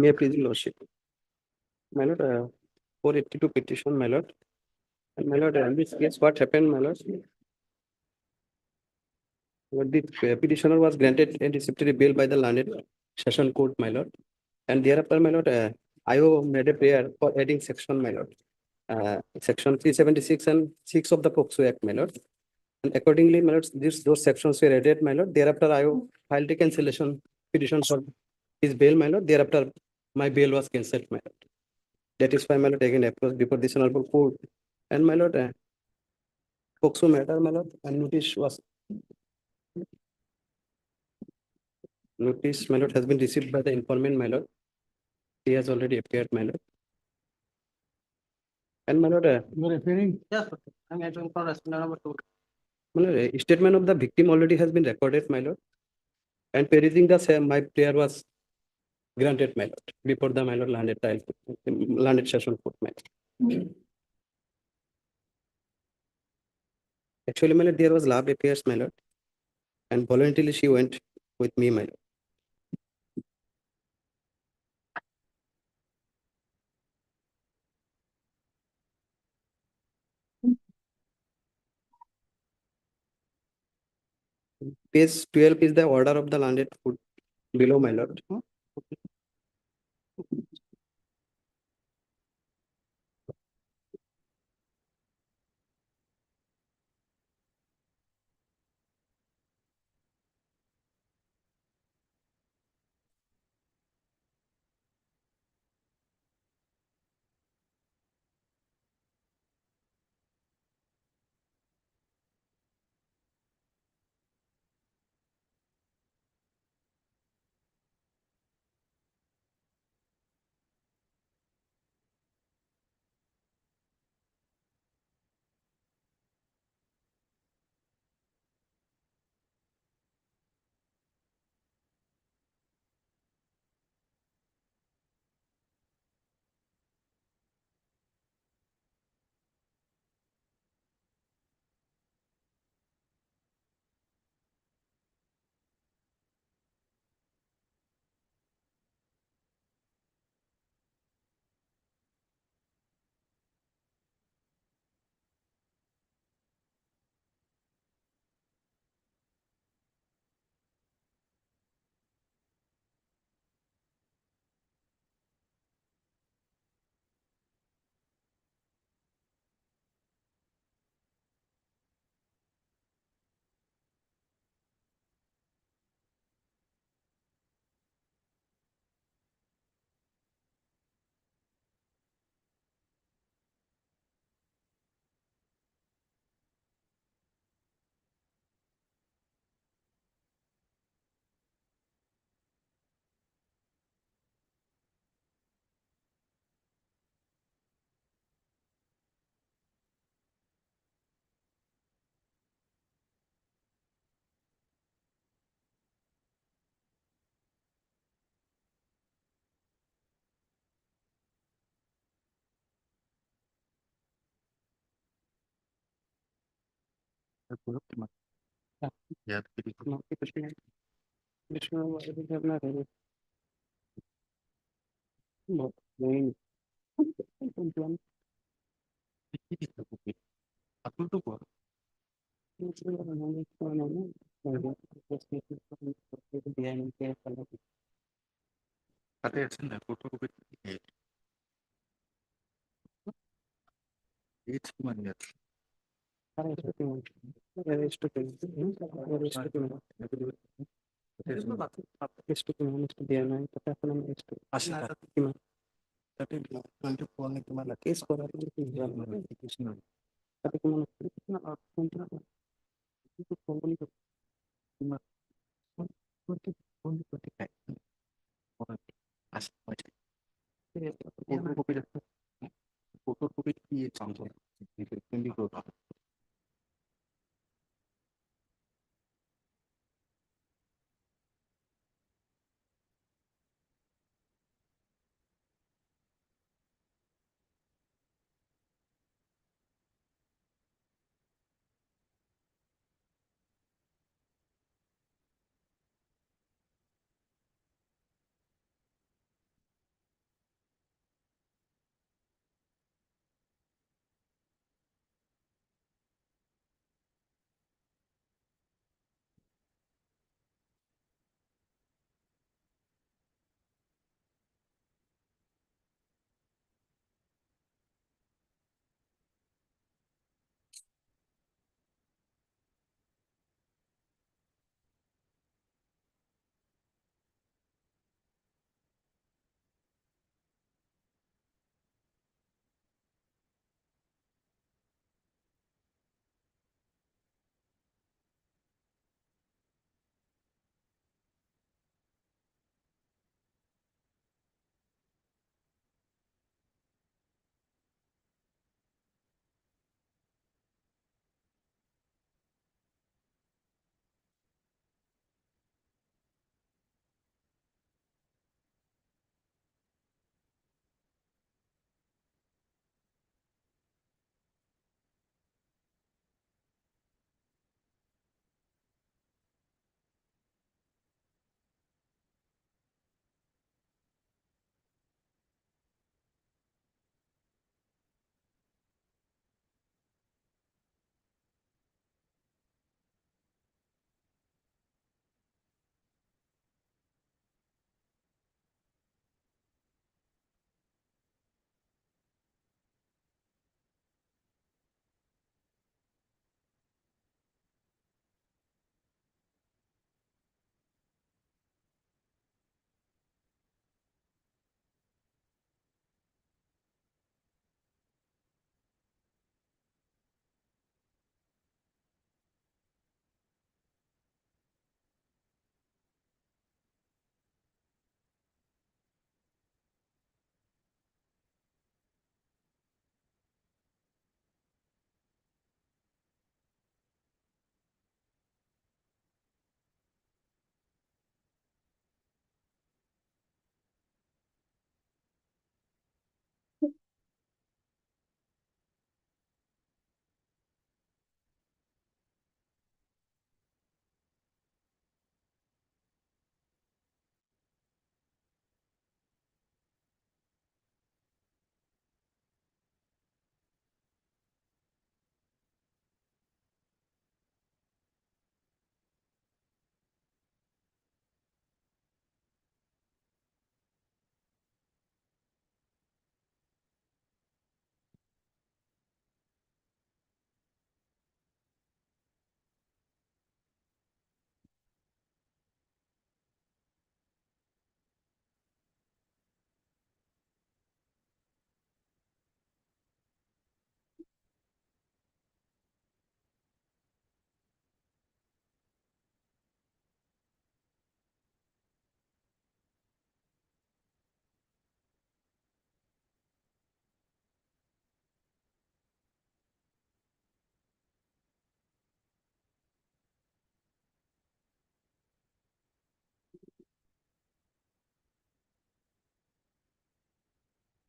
U: May I please, your lordship? My lord, 482 petition, my lord. And my lord, this case, what happened, my lord? What the petitioner was granted anticipatory bail by the landed session court, my lord. And thereafter, my lord, IO made a prayer for adding section, my lord. Section 376 and 6 of the POCSO Act, my lord. And accordingly, my lord, those sections were added, my lord. Thereafter, IO filed a cancellation petition for his bail, my lord. Thereafter, my bail was cancelled, my lord. That is why, my lord, again approached before this honorable court. And my lord, POCSO matter, my lord, and notice, my lord, has been received by the informant, my lord. He has already appeared, my lord. And my lord,
B: You are appearing?
F: Yes, I'm asking for respondent number 2.
U: my lord, a statement of the victim already has been recorded, my lord. And perusing the same, my prayer was granted, my lord, before the, my lord, landed session court, my lord. Actually, my lord, there was love affairs, my lord. And voluntarily she went with me, my lord. Page 12 is the order of the landed court below, my lord.
B: Yeah.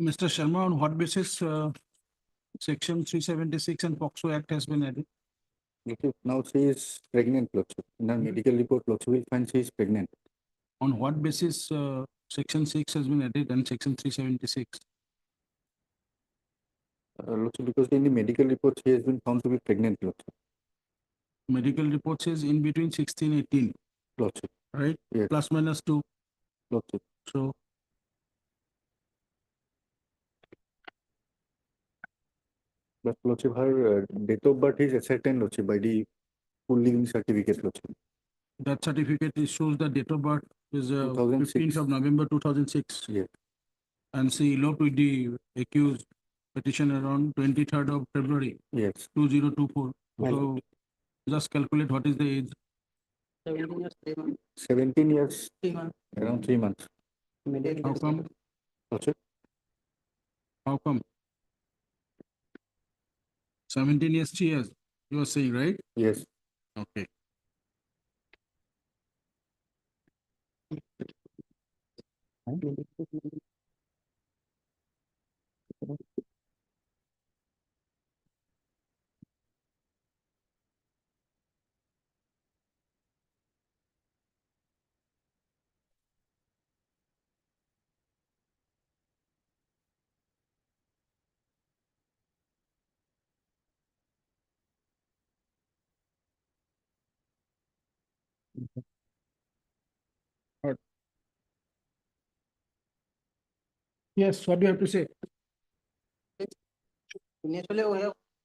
B: Mr. Sharma, on what basis section 376 and POXO Act has been added?
Q: Okay, now she is pregnant, Lordship. In her medical report, Lordship will find she is pregnant.
B: On what basis section 6 has been added and section 376?
Q: Lordship, because in the medical report, she has been found to be pregnant, Lordship.
B: Medical report says in between 16, 18,
Q: Lordship.
B: right?
Q: Yes.
B: Plus minus 2.
Q: Lordship.
B: So
Q: But Lordship, her date of birth is ascertained, Lordship, by the full living certificate, Lordship.
B: that certificate shows the date of birth is
Q: 2006.
B: 15th of November 2006.
Q: Yes.
B: And she eloped with the accused petitioner on 23rd of February
Q: Yes.
B: 2024.
Q: My
B: So
Q: lord.
B: Just calculate what is the age.
U: 17 years, 3 months.
B: 17 years,
U: 3 months.
B: around 3 months.
U: Immediately
B: How come?
U: Lordship.
B: How come? 17 years, 3 years, you are saying, right?
E: Yes.
B: Okay. Yes, what do you have to say?
U: Initially, we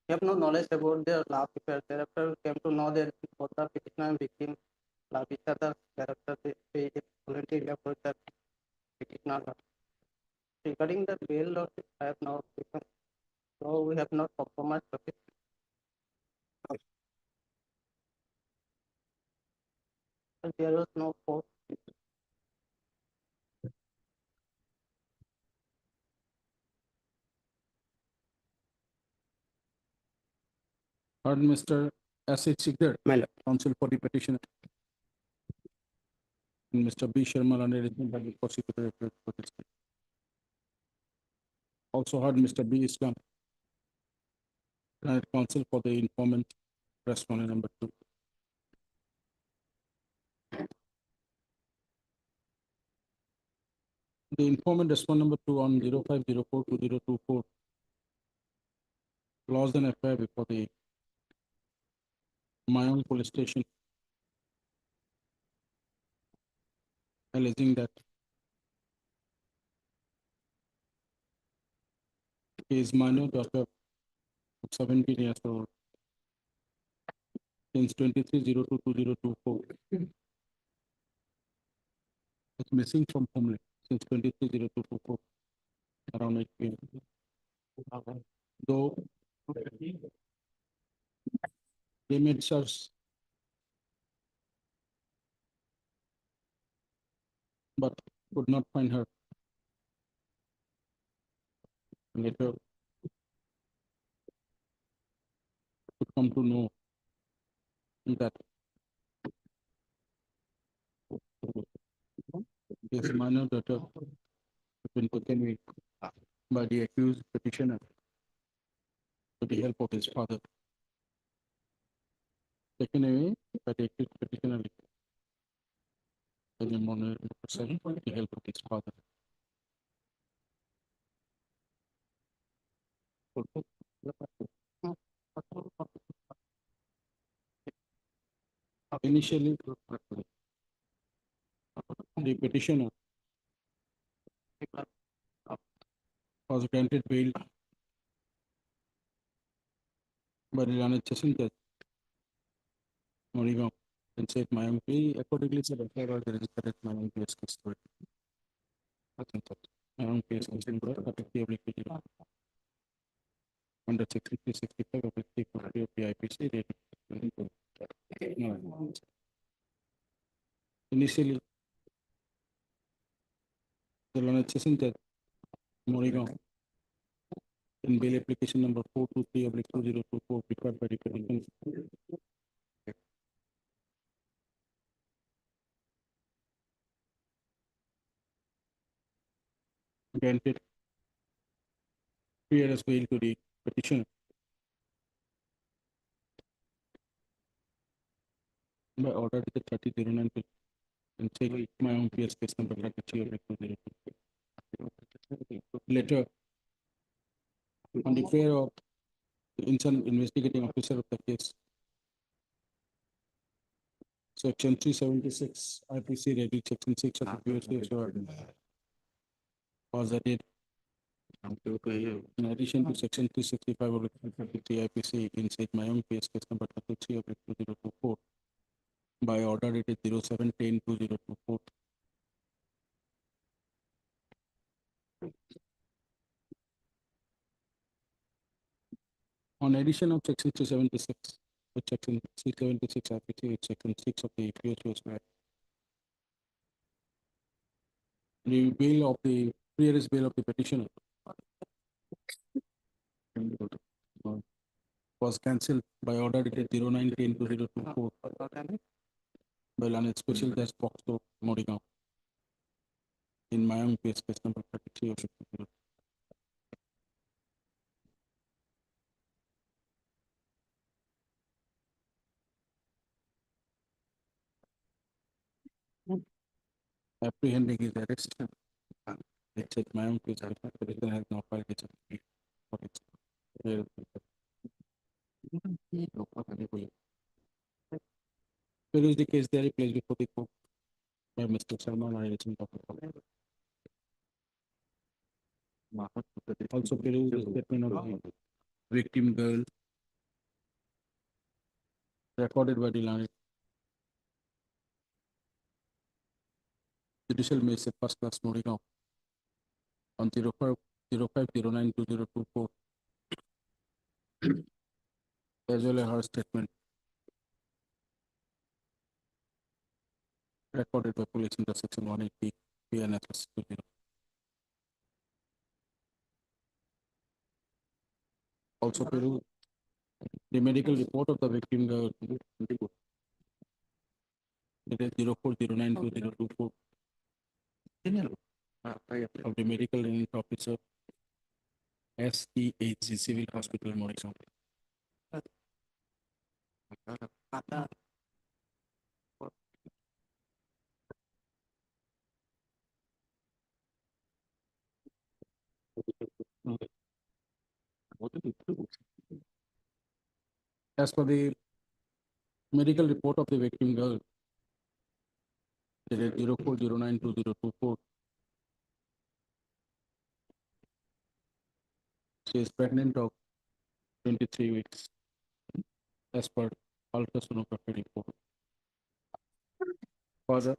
U: have no knowledge about their love affair. Thereafter, we came to know that both the petitioner and victim love each other. Thereafter, they voluntarily approached the petitioner. Regarding the bail, Lordship, I have now taken, so we have not compromised the case. There was no force.
B: Heard Mr. S.H. Sikdar, counsel for the petitioner. And Mr. B. Sharma, under by the prosecutor. Also heard Mr. B. Islam, counsel for the informant, respondent number 2. The informant respondent number 2 on 05042024 lodged an FIR before the Mayong police station, alleging that his minor daughter of 17 years old since 23/02/2024 is missing from homeland since 23/02/2024 around 8 p.m. Though they made search, but could not find her. Later could come to know that his minor daughter has been taken away by the accused petitioner with the help of his father. Taken away by the accused petitioner with the help of his father. Initially, the petitioner was granted bail by the NDPS judge, Morigaon, and said Mayong. He accordingly said FIR was registered at Mayong PS case. Mayong PS has been brought up under section 365 of the 340 of the IPC. Initially, the NDPS judge, Morigaon, in bail application number 423 of 2024 prepared by the petition, granted 3 years bail to the petitioner by order to the 3009 and take my own PS case number 33 of 2024. Later, on the fair of the instant investigating officer of the case, section 376 IPC ready section 6 of the PSC was added. In addition to section 365 of the IPC, inside my own PS case number 33 of 2024 by order dated 07/10/2024. On addition of section 376, with section 376 RPC with section 6 of the APS was the bail of the pre-arrest bail of the petitioner was cancelled by order dated 09/10/2024 by Lanet Special Judge Boxto Modigaon in Mayang case number 33 of 50. Apprehending his arrest. It's at Mayang case, the petitioner has now filed its appeal for its bail. There is the case there placed before the court by Mr. Sharma narration of also peruse the statement of the victim girl recorded by the Lanet Judicial Magistrate First Class Modigaon on 05/09/2024 as well as her statement recorded by police under section 180 PNFS 20. Also peruse the medical report of the victim girl dated 04/09/2024 of the medical unit officer SEHG Civil Hospital Modigaon. As per the medical report of the victim girl dated 04/09/2024, she is pregnant of 23 weeks as per ultrasonography report. Further,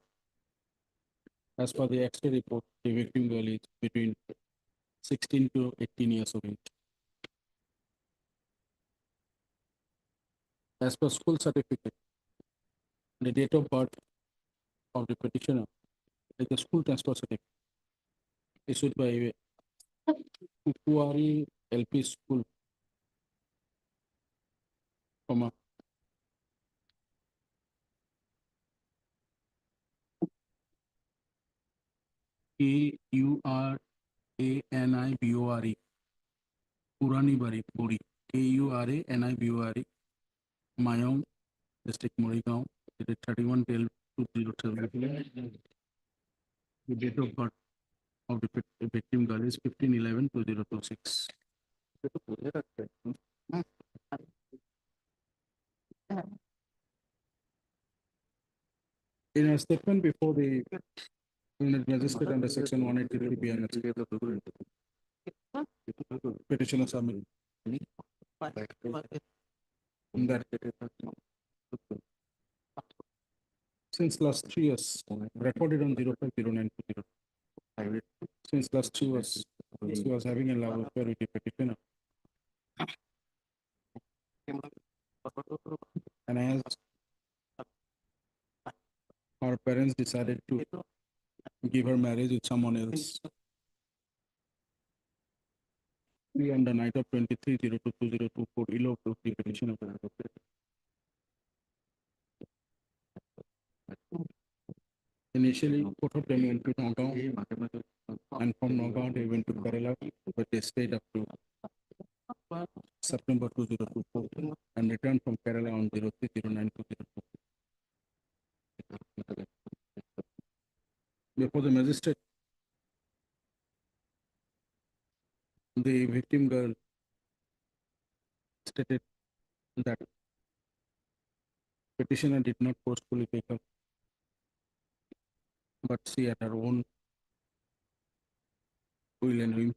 B: as per the X-ray report, the victim girl is between 16 to 18 years of age. As per school certificate, the date of birth of the petitioner is the school transfer certificate issued by Kukuari LP School, comma, KURANIBORE, Purani Bari, Puri, KURANIBORE, Mayong, District Morigaon, dated 31/12/2007. The date of birth of the victim girl is 15/11/2026. In a statement before the unit magistrate under section 183 BNS, petitioner submitted that since last 3 years, recorded on 05/09/20. Since last 3 years, she was having a love affair with the petitioner. And as her parents decided to give her marriage with someone else, we on the night of 23/02/2024 eloped with the petitioner. Initially, both of them went to Nagaon, and from Nagaon they went to Kerala, but they stayed up to September 2024 and returned from Kerala on 03/09/2024. Before the magistrate, the victim girl stated that petitioner did not forcefully take her, but she at her own will and whim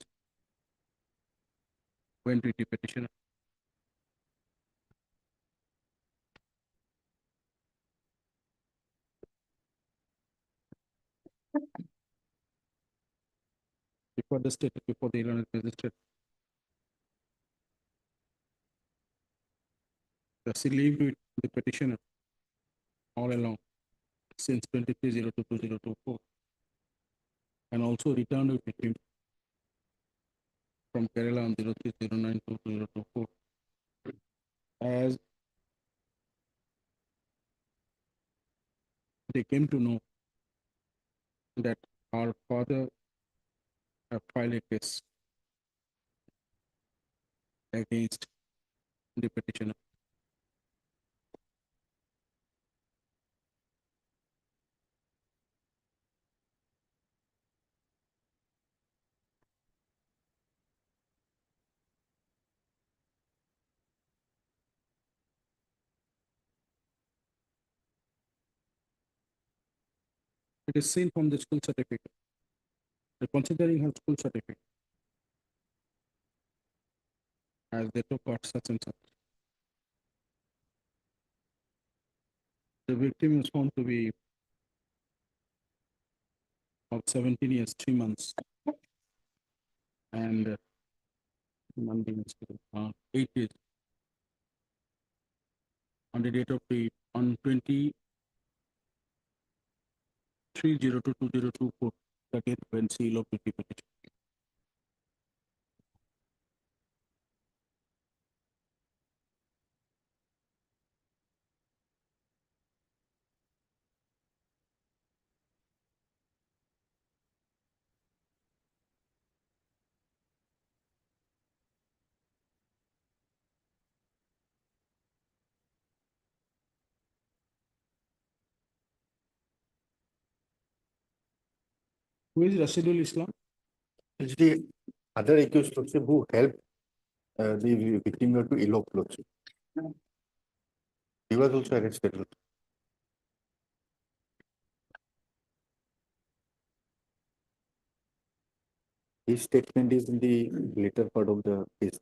B: went with the petitioner. Before the state, before the Illinois magistrate, She lived with the petitioner all along since 23/02/2024 and also returned with him from Kerala on 03/09/2024. As they came to know that our father had filed a case against the petitioner. It is seen from the school certificate. Considering her school certificate as they took part such and such. The victim is found to be of 17 years, 3 months, and 8 years on the date of the on 23/02/2024, that is when she eloped with the petition. Who is Rasidul Islam?
T: It's the other accused lordship who helped the victim to elope lordship. He was also arrested. His statement is in the later part of the case.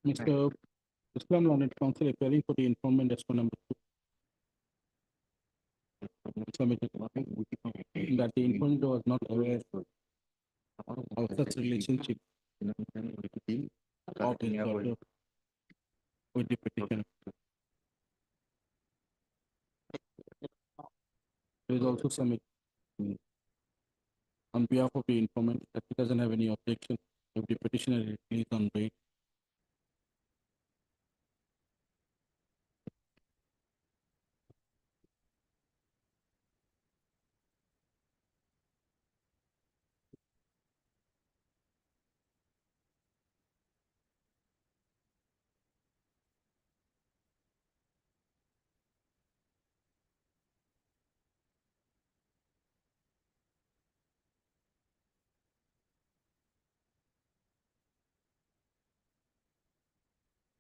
B: Mr. Islam Learned Counsel appearing for the informant as per number 2. Submitted that the informant was not aware of such relationship of his daughter with the petitioner. There is also submitted on behalf of the informant that he doesn't have any objection if the petitioner is released on bail.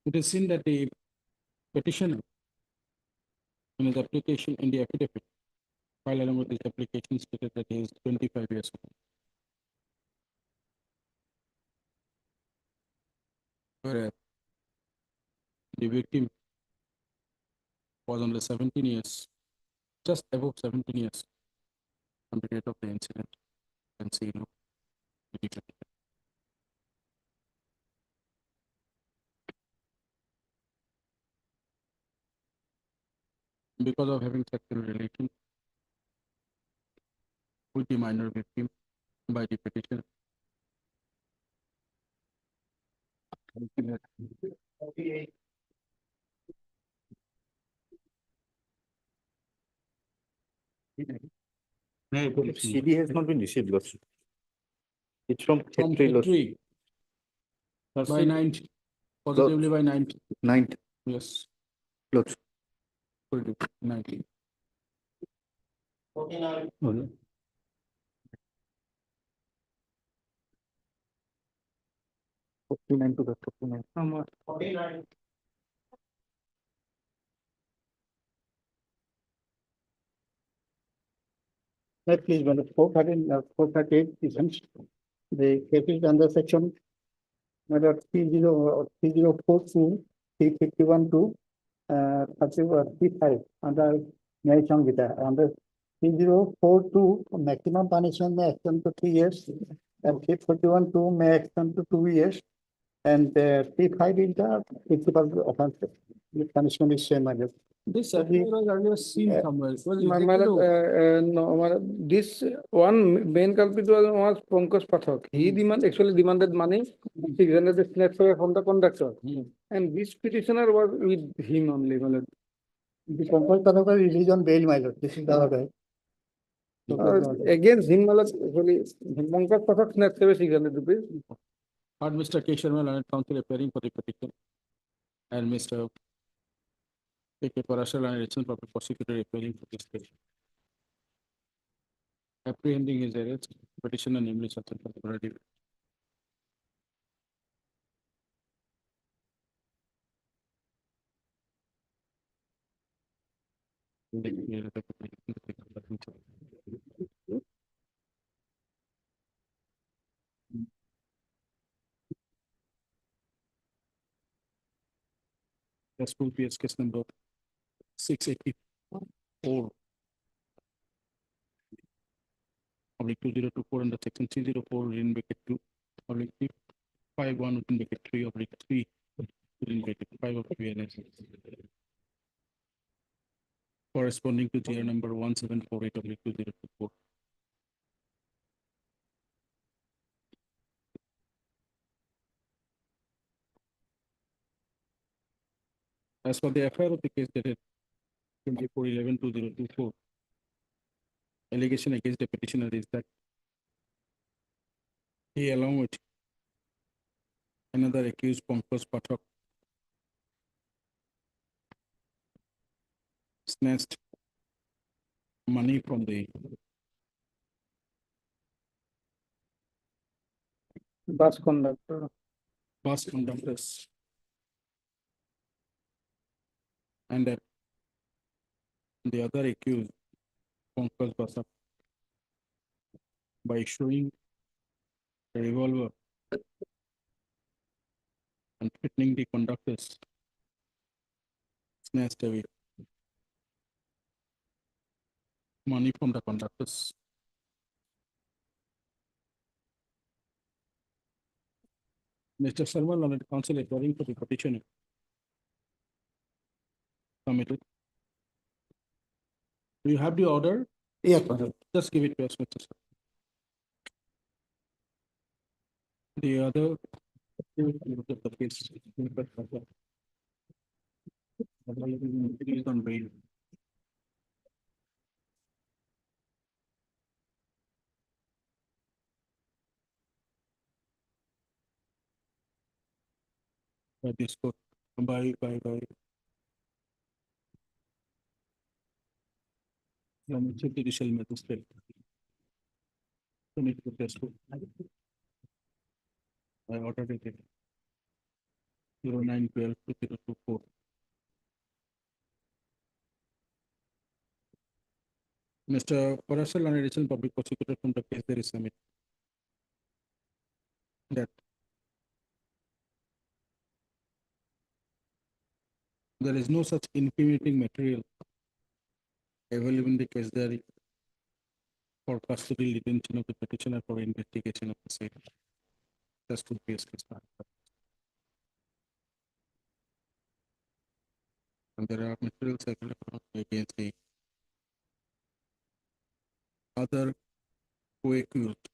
B: It is seen that the petitioner in his application in the affidavit filed along with his application stated that he is 25 years old. Whereas the victim was only 17 years, just above 17 years on the date of the incident, and see no. Because of having sexual relation with the minor victim by the petitioner.
Q: CD has not been received, Lordship. It's from
B: From
Q: Kettle, Lordship.
B: by 9th, positively by 9th.
Q: 9th,
B: Yes,
Q: Lordship.
B: 19.
Q: Okay. To the 49.
J: Right, please, when 438 events, the case is under section whether 3042, 351 to 35 under Nyaya Samhita. Under 3042, maximum punishment may extend to 3 years, and 341 2 may extend to 2 years, and 35 is the principal offense. The punishment is same, I guess.
B: This FIR was earlier seen somewhere. It was
J: No, this one main culprit was Pankaj Pathak. He actually demanded money. 600 snatched from the conductor. And this petitioner was with him only. The Pankaj Pathak was released on bail, my lord. This is the other. Against him, actually, Pankaj Pathak snatched 600 rupees.
B: Heard Mr. K. Sharma, Learned Counsel, appearing for the petition, and Mr. K. Parashar, Learned Additional Public Prosecutor, appearing for this case. Apprehending his arrest, petitioner namely Sachin Pathak. That's full PS case number 684. Public 2024 under section 304 in bracket 2, public 351 within bracket 3 of bracket 3 within bracket 5 of PNS. Corresponding to GR number 1748 of 2024. As for the FIR of the case dated 24/11/2024, allegation against the petitioner is that he, along with another accused, Pankaj Pathak, snatched money from the
J: Bus conductor.
B: bus conductors, and that the other accused, Pankaj Pathak, by showing a revolver and threatening the conductors, snatched away money from the conductors. Mr. Sharma, Learned Counsel, appearing for the petitioner, submitted. Do you have the order?
J: Yes.
B: Just give it to us, Mr. Sharma. The other. Look at the case. It is on bail. By this court, by. Chief Judicial Magistrate. Submit to this court. I order dated 09/12/2024. Mr. Parashar, Learned Additional Public Prosecutor from the case there is submit that there is no such incriminating material available in the case diary for custody detention of the petitioner for investigation of the same. That's to case. And there are materials available against the other co-accused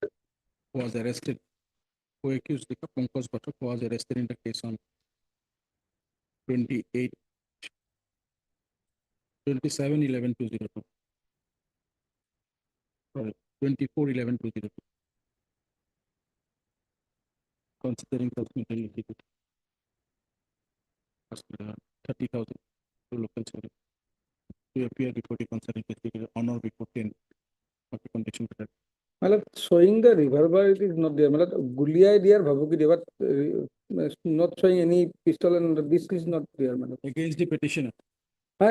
B: who was arrested. Co-accused the Pankaj Pathak was arrested in the case on 27/11/2002. Sorry, 24/11/2022. Considering submittal liquidity. 30,000 to local service. To appear before the concerned investigator on or before 10 of the condition.
J: Matlab, showing the revolver, it is not there. Matlab, Gulia there, Bhabuki there, but not showing any pistol, and this is not there. Matlab.
B: Against the petitioner.
J: No,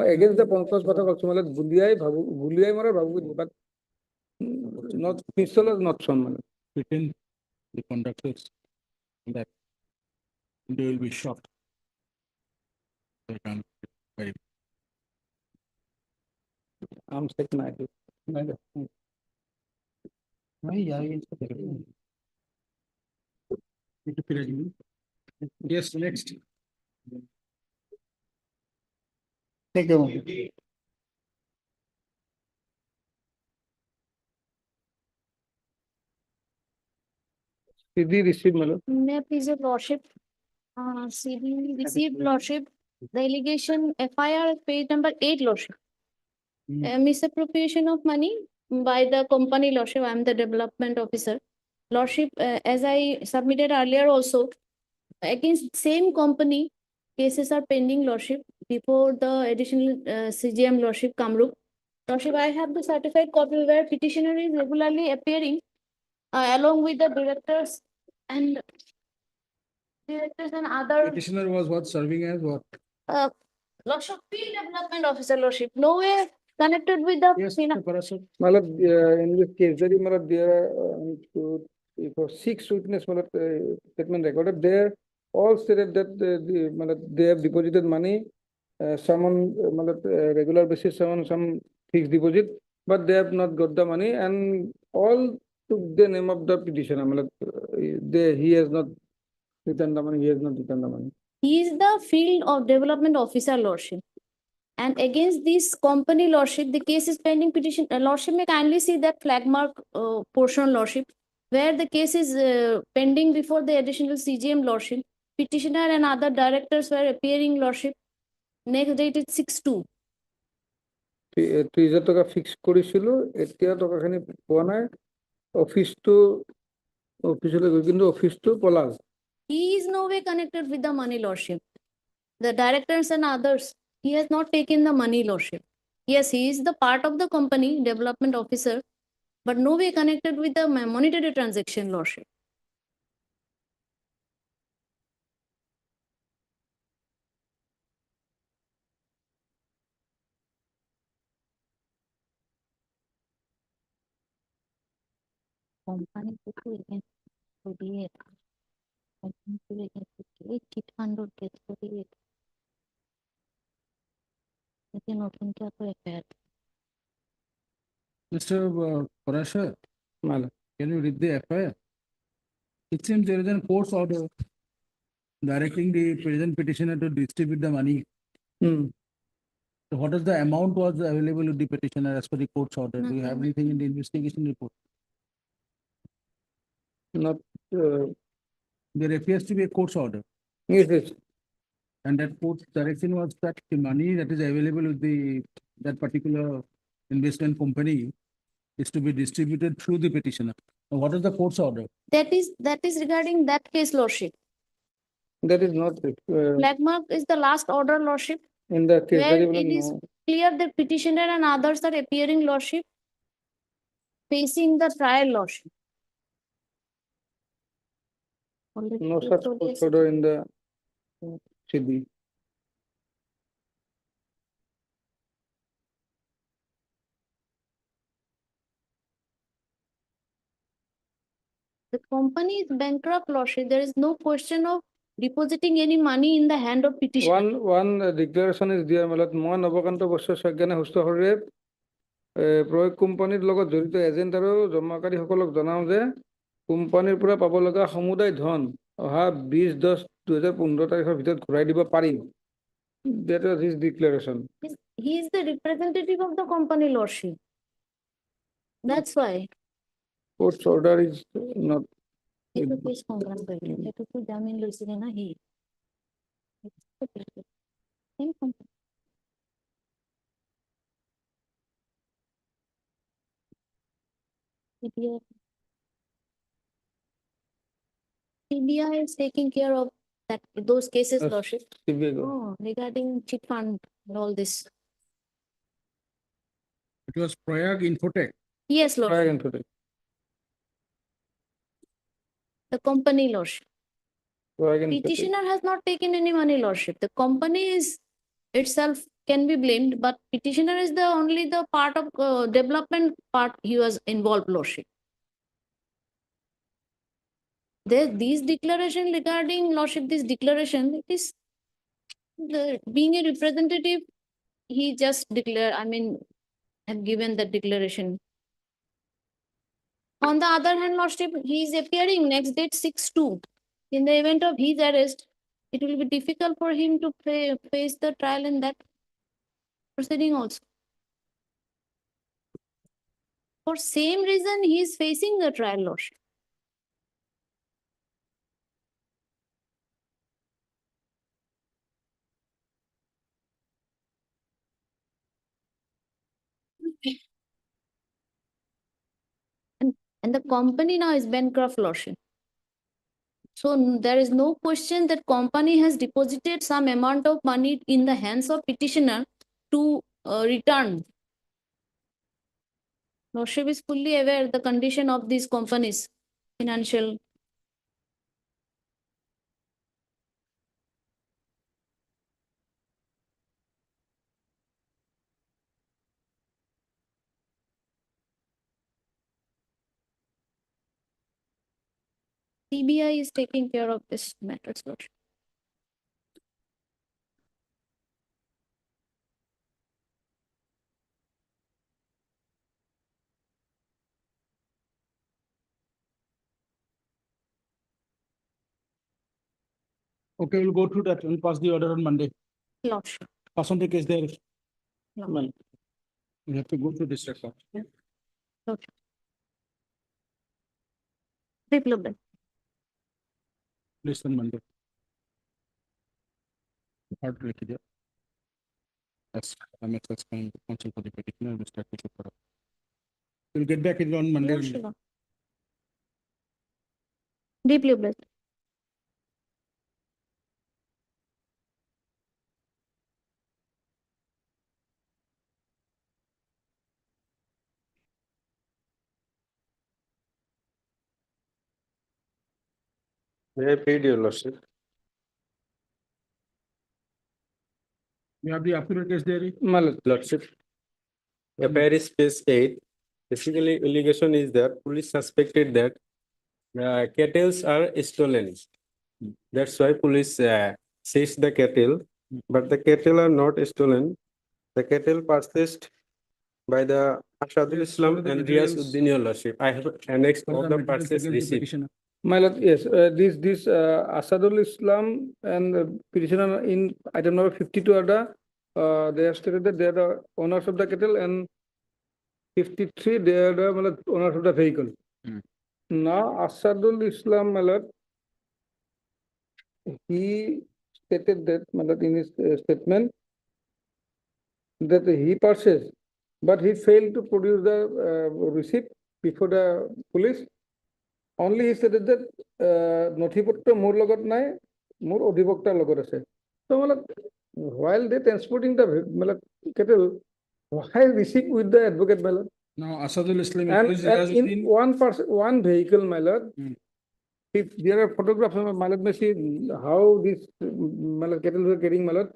J: against the Pankaj Pathak, Matlab, Gulia Mara Bhabuki, but not pistol is not shown. Matlab.
B: Within the conductors that they will be shocked. They can't very.
J: I'm second idea.
B: Yes, next.
J: Thank you. CD received, Matlab.
C: May I please your lordship, CD received lordship, the allegation FIR page number 8 lordship. Misappropriation of money by the company lordship. I am the development officer. Lordship, as I submitted earlier also, against same company, cases are pending lordship before the additional CGM lordship Kamrup. Lordship, I have the certified copy where petitioner is regularly appearing along with the directors and other.
B: Petitioner was what, serving as what?
C: Lordship, field development officer lordship, no way connected with the.
B: Yes,
J: Matlab, in this case, there are for 6 witness statement recorded there. All stated that they have deposited money, some on regular basis, some fixed deposit, but they have not got the money, and all took the name of the petitioner. He has not returned the money. He has not returned the money.
C: He is the field of development officer lordship. And against this company lordship, the case is pending petition. Lordship may kindly see that flag mark portion lordship, where the case is pending before the additional CGM lordship. Petitioner and other directors were appearing lordship. Next date is 6/2.
J: 3,000 টাকা fix করেছিল, এতিয়া টাকাখানি পোৱা নাই, অফিসটো অফিসলে গৈ কিন্তু অফিসটো পলাল।
C: He is no way connected with the money lordship. The directors and others, he has not taken the money lordship. Yes, he is the part of the company, development officer, but no way connected with the monetary transaction lordship. Company against 48. Company against 58. Kit handle gets 48. It's not in FIR.
B: Mr. Parashar, can you read the FIR? It seems there is a court order directing the present petitioner to distribute the money. So what is the amount was available with the petitioner as per the court's order? Do you have anything in the investigation report?
J: Not.
B: There appears to be a court's order.
J: Yes.
B: And that court's direction was that the money that is available with that particular investment company is to be distributed through the petitioner. Now, what is the court's order?
C: That is regarding that case lordship.
J: That is not.
C: Flag mark is the last order lordship.
J: In the case,
C: Where it is clear that petitioner and others are appearing lordship, facing the trial lordship.
J: No such court order in the CD.
C: The company is bankrupt lordship. There is no question of depositing any money in the hand of petitioner.
J: One declaration is there, Malat Mohan Abakanta Bosha Sagana Hustahore, Pro company logo Jurito Agentaro, Zomakari Hokolok Donauze, Company Pura Papolaga Homudai Don, have bees dust to the Pundota Vitat Kuraidiba Parim. That was his declaration.
C: He is the representative of the company lordship. That's why.
J: Court's order is not.
C: Itu case program kali. Itu tu jamin lusi na he. Same company. CBI is taking care of that, those cases,
J: Yes,
C: Lordship.
J: CBI.
C: Oh, regarding chit fund and all this.
B: It was Prayag Infotech.
C: Yes,
J: Prior
C: Lordship,
J: infotech.
C: the company, Lordship.
J: Prior infotech.
C: Petitioner has not taken any money, Lordship. The company is itself can be blamed, but petitioner is the only the part of development part he was involved, Lordship. There, these declaration regarding Lordship, this declaration, it is being a representative, he just declare, I mean, have given the declaration. On the other hand, Lordship, he is appearing next date 6/2. In the event of his arrest, it will be difficult for him to face the trial in that proceeding also. For same reason, he is facing the trial, Lordship. And the company now is bankrupt, Lordship. So there is no question that company has deposited some amount of money in the hands of petitioner to return. Lordship is fully aware the condition of these companies, financial. CBI is taking care of this matters, Lordship.
B: Okay, we'll go through that. We'll pass the order on Monday.
C: Lordship.
B: Pass on the case there.
C: Lordship.
B: We have to go through this record.
C: Lordship. Reply.
B: Listen Monday. Hard to liquidate. Yes, I'm expecting counsel for the petitioner. We'll start with the product. We'll get back it on Monday.
C: Lordship. Deeply blessed.
T: May I plead your lordship?
B: We have the accurate case there.
T: Lordship. FIR is case 8. Basically, allegation is that police suspected that kettles are stolen. That's why police seized the kettle, but the kettle are not stolen. The kettle purchased by the Asadul Islam and Riyaz Uddin, your lordship. I have annexed all the purchase receipt.
J: My lord, yes, this Asadul Islam and petitioner in item number 52 order, they have stated that they are the owners of the kettle, and 53 they are the owners of the vehicle. Now Asadul Islam, my lord, he stated that, my lord, in his statement that he purchased, but he failed to produce the receipt before the police. Only he said that nothipatra mor logot nai, mor odhibokta logot ase. So while they transporting the kettle, why receipt with the advocate, my lord?
B: Now Asadul Islam
J: And in one vehicle, my lord, if there are photographs, my lord, may see how this kettle were carrying, my lord.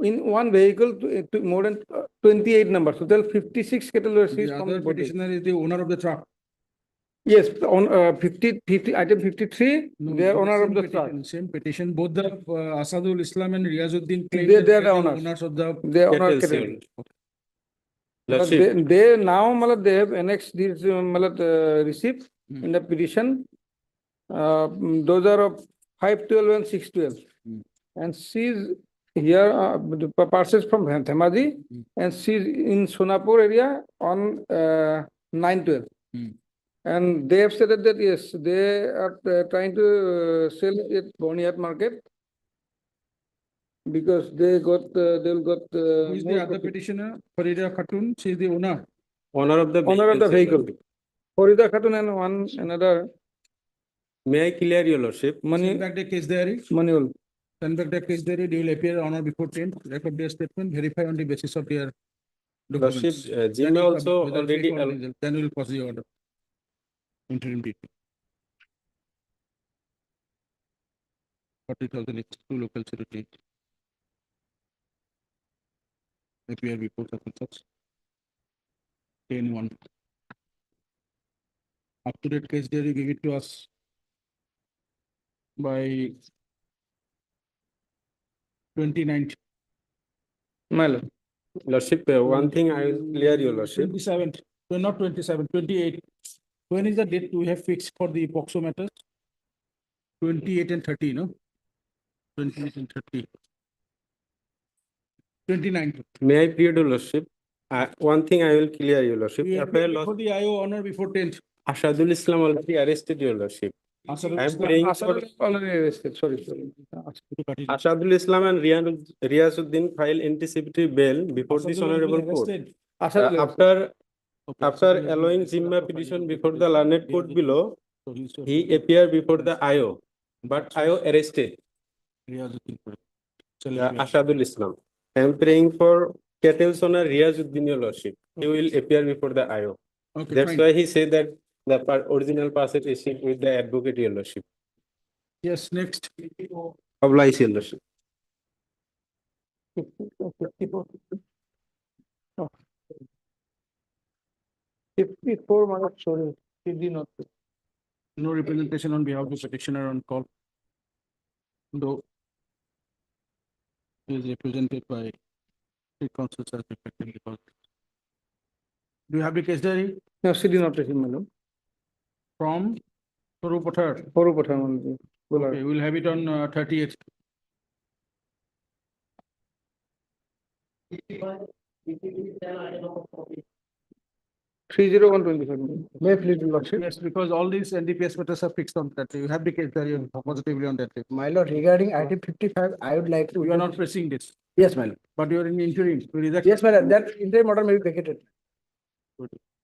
J: In one vehicle, to more than 28 numbers. So there are 56 kettle were seized
B: The
J: from
B: other
J: the body.
B: petitioner is the owner of the truck.
J: Yes, on 50, item 53, they are owner of the truck.
B: Same petition, both the Asadul Islam and Riyazuddin claim
J: They
B: that
J: are the
B: they
J: owners.
B: of the
J: They are owner
T: Kettle
J: kettle.
T: seal.
J: But they now, they have annexed these receipts in the petition. Those are of 512 and 612. And seize here parcels from Themadi and seize in Sonapur area on 912. And they have said that yes, they are trying to sell it at Boniat market because they got they'll got.
B: Who is the
J: more
B: other
J: profit.
B: petitioner? Farida Khatun, she is the owner.
T: Owner of the
J: Owner of the vehicle. Farida Khatun and one another
F: May I clear your lordship?
J: money,
B: Send back the case diary.
J: manual.
B: Send back the case diary. They will appear on or before 10th. Record their statement. Verify on the basis of their
F: Lordship,
B: documents.
F: Jim
B: Then you
F: also
B: whether
F: already
B: fake or original. Then we will pass the order. Interim people. 40,000 each to local security. APR reports of such. 10-1. Up to date case diary, give it to us by 29th.
J: My lord.
F: Lordship, one thing I will clear your lordship.
B: 27th. So not 27, 28. When is the date we have fixed for the POXO matters? 28 and 30, no? 28 and 30. 29th.
F: May I plead your lordship? One thing I will clear your lordship.
B: We have
F: FIR
B: before the IO honor before 10th.
F: Ashadul Islam already arrested your lordship. I am praying for
J: Already arrested, sorry.
F: Ashadul Islam and Riazuddin file anticipatory bail before this honorable court. After allowing Zimma petition before the learned court below, he appeared before the IO, but IO arrested Ashadul Islam. I am praying for Kettle's honor Riazuddin, your lordship. He will appear before the IO.
B: Okay,
F: That's
B: fine.
F: why he said that the original passage is with the advocate, your lordship.
B: Yes, next.
F: Oblige, your lordship.
J: 54 minutes, sorry. It did not.
B: No representation on behalf of the petitioner on call. Though he is represented by three counsels as reflected in the call. Do you have the case diary?
J: No, CD not taken, madam.
B: From Sorupathar.
J: Sorupathar.
B: Okay, we'll have it on 30th.
J: Three zero one 25. May I please lordship?
B: Yes, because all these NDPS matters are fixed on that. You have the case diary positively on that.
H: My lord, regarding item 55, I would like to.
B: You are not pressing this,
H: Yes, my lord.
B: but you are in interim. We reject.
H: Yes, my lord, that interim order may be vacated.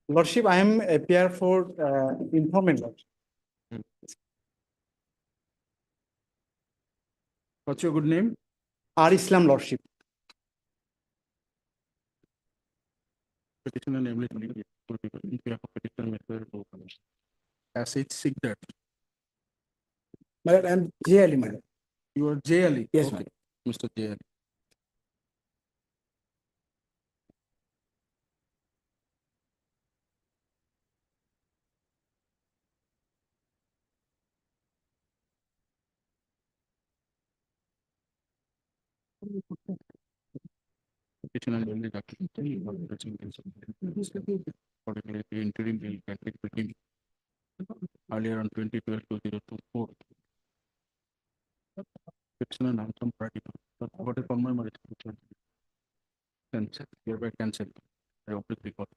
D: Lordship, I am appear for informant.
B: What's your good name?
D: R. Islam, Lordship.
B: Petitioner namely petitioner method. As it seek that.
H: My lord, I am J. Ali, my lord.
B: You are J. Ali?
H: Yes,
B: okay. Mr. J. Ali. Petitioner namely accordingly, the interim bill can be between earlier on 2012-2024. Petitioner non-some party. What is on my marriage? Cancel. Hereby cancel. I open the record.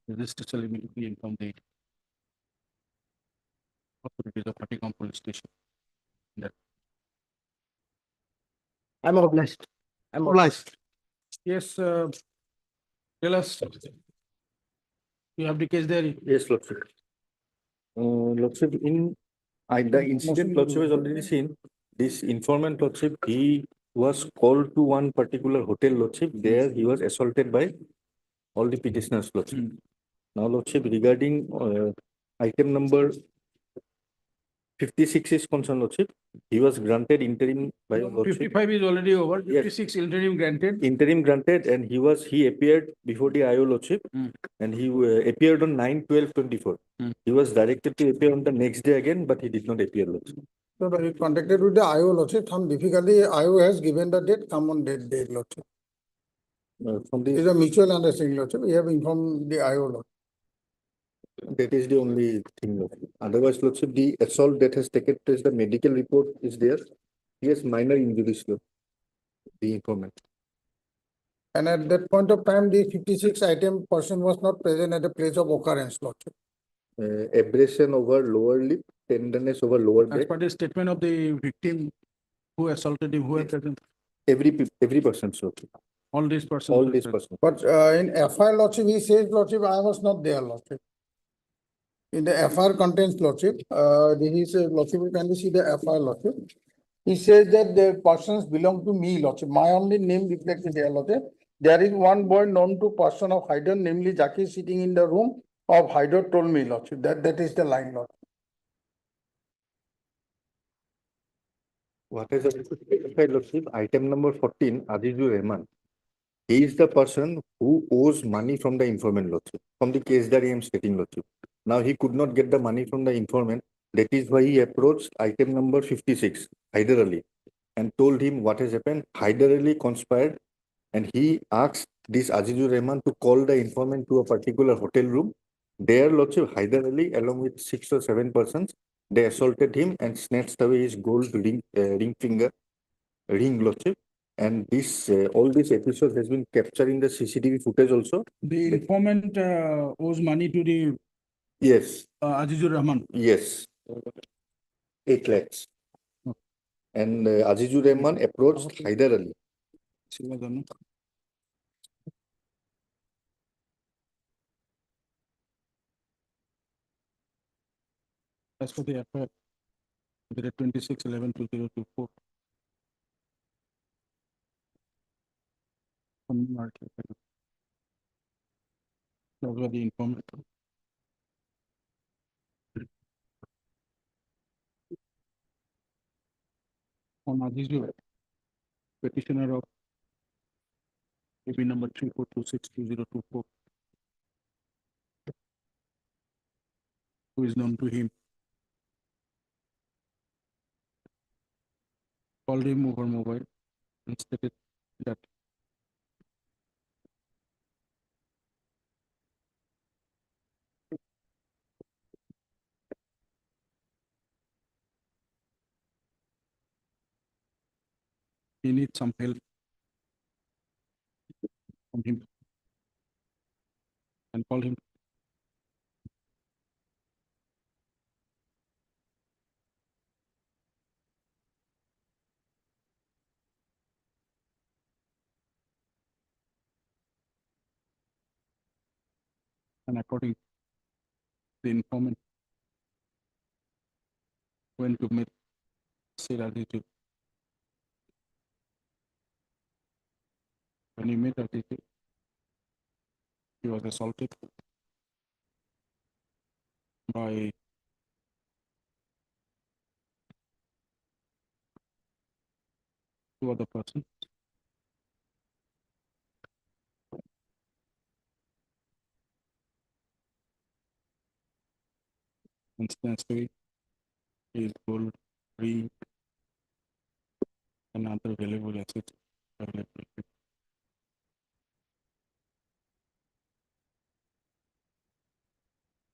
B: This shall immediately inform the authorities of Patticom police station. That
H: I'm obliged. I'm obliged.
B: yes, tell us. You have the case there.
Q: Yes, Lordship. Lordship, the incident Lordship has already seen. This informant Lordship, he was called to one particular hotel Lordship. There he was assaulted by all the petitioners Lordship. Now Lordship, regarding item number 56 is concerned Lordship, he was granted interim by Lordship.
B: 55 is already over.
Q: Yes.
B: 56 interim granted.
Q: Interim granted, and he appeared before the IO Lordship, and he appeared on 9/12/24. He was directed to appear on the next day again, but he did not appear Lordship.
K: So when we contacted with the IO Lordship, some difficulty, IO has given the date, come on date Lordship.
Q: From the
K: It's a mutual understanding Lordship, we have informed the IO Lordship.
Q: That is the only thing. Lordship. Otherwise, Lordship, the assault that has taken place, the medical report is there. He has minor injuries, Lord, the informant.
K: And at that point of time, the 56 item person was not present at the place of occurrence, Lordship.
Q: Abrasion over lower lip, tenderness over lower
B: As
Q: back.
B: per the statement of the victim who assaulted him, who had present.
Q: Every person, Lordship.
B: All these persons.
T: all
B: were
T: these
B: present.
T: persons.
K: But in FIR lordship, he says lordship, I was not there lordship. In the FIR contains lordship, he says lordship, can you see the FIR lordship? He says that the persons belong to me lordship, my only name reflected there lordship. There is one boy known to person of Haider, namely Jackie sitting in the room of Haider told me lordship, that is the line lordship.
T: What is the lordship? Item number 14, Azizur Rahman. He is the person who owes money from the informant lordship, from the case that I am stating lordship. Now he could not get the money from the informant. That is why he approached item number 56, Haider Ali, and told him what has happened. Haider Ali conspired and he asked this Azizur Rahman to call the informant to a particular hotel room. There, lordship, Haider Ali, along with 6 or 7 persons, they assaulted him and snatched away his gold ring lordship. And this all this episode has been captured in the CCTV footage also.
B: The informant owes money to the
T: Yes,
B: Azizur Rahman.
T: yes, 8 lakhs. And Azizur Rahman approached Haider Ali.
B: As for the FIR, there are 26/11/2024. Those were the informant. On Azizur, petitioner of AB number 34262024, who is known to him, called him over mobile and stated that he needs some help from him and called him. And according to the informant, went to meet Azizur. When he met Azizur, he was assaulted by two other persons. And snatched his gold ring and other valuable assets available.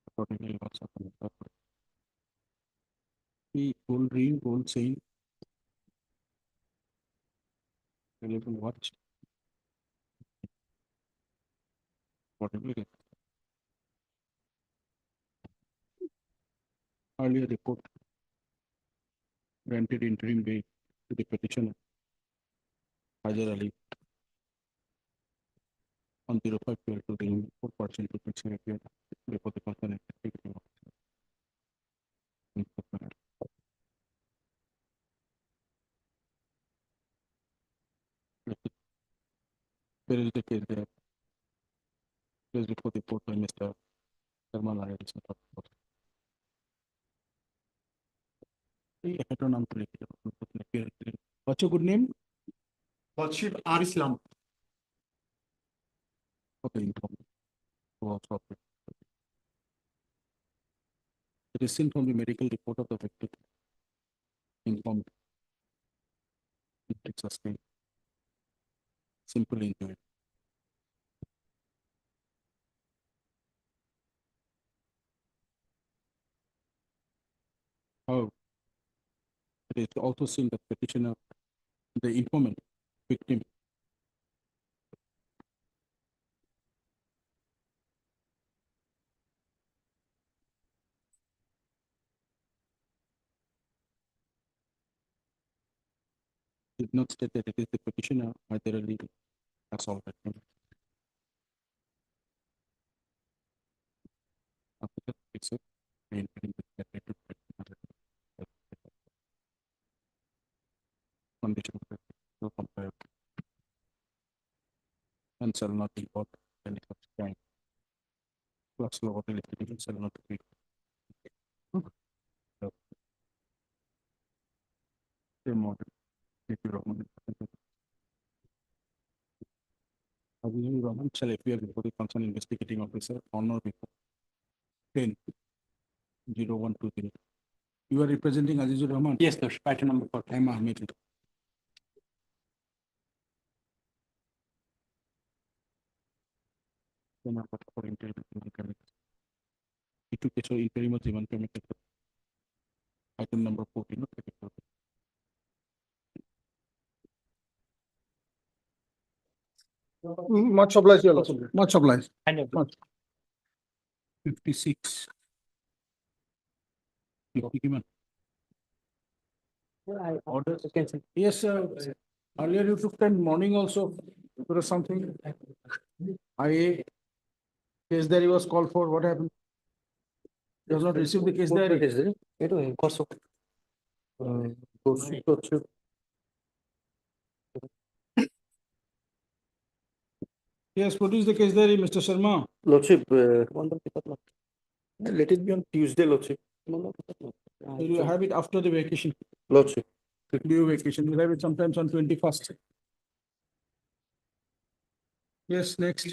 B: Accordingly, loss of property. The gold ring, gold chain, valuable watch, whatever it is. Earlier report granted interim bail to the petitioner, Haider Ali, on 05/12 to the 4% to consider appear before the concerned executive officer. Where is the case there? Please report the report by Mr. Thermal IRS. What's your good name?
O: Lordship R. Islam.
B: Okay, inform. It is seen from the medical report of the victim. Informed. It sustained. Simple injury. How? It is also seen that petitioner, the informant, victim, did not state that it is the petitioner, Haider Ali, That's all. After that, it's a main heading with separate condition to compare and shall not import any such kind. Plus law litigation shall not be. Azizur Rahman shall appear before the concerned investigating officer on or before 10/01/20. You are representing Azizur Rahman?
Q: Yes, Lordship, item number 4.
B: I am Ahmed. For interim. Itu case of interim was given permitted. Item number 14.
J: Much obliged, Your Lordship. Much obliged.
B: 56. Order. Yes, sir. Earlier you took time morning also. There was something. IA case diary was called for. What happened? You have not received the case diary. Yes, produce the case diary, Mr. Sharma.
T: Lordship, let it be on Tuesday, Lordship.
B: You have it after the vacation.
T: Lordship.
B: Due vacation. You have it sometimes on 21st. Yes, next.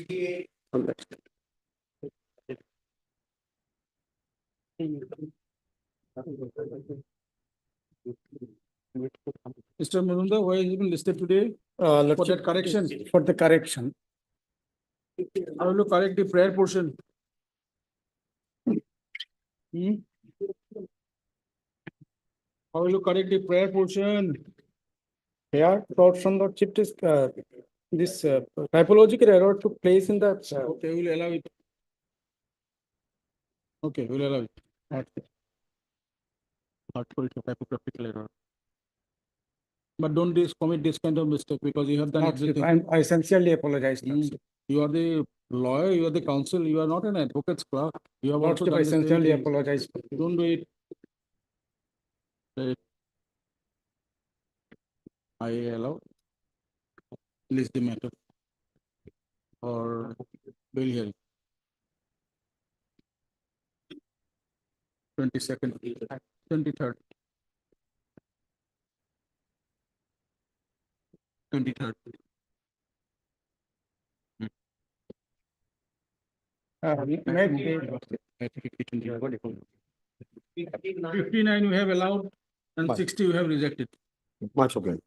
B: Mr. Mazumdar, why has it been listed today? For that correction.
J: For the correction.
B: I will correct the prayer portion. How will you correct the prayer portion?
J: Here, thought from the chip is this typological error took place in the.
B: Okay, we will allow it. Okay, we will allow it. Not for it, typographical error. But don't commit this kind of mistake because you have done everything.
J: I sincerely apologize.
B: You are the lawyer, you are the counsel, you are not an advocate's clerk. You have also done
J: I
B: the same
J: sincerely
B: thing.
J: apologize.
B: Don't do it. I allow. List the matter or bail hearing. 22nd, 23rd. 23rd. 59 we have allowed and 60 we have rejected.
T: Much obliged.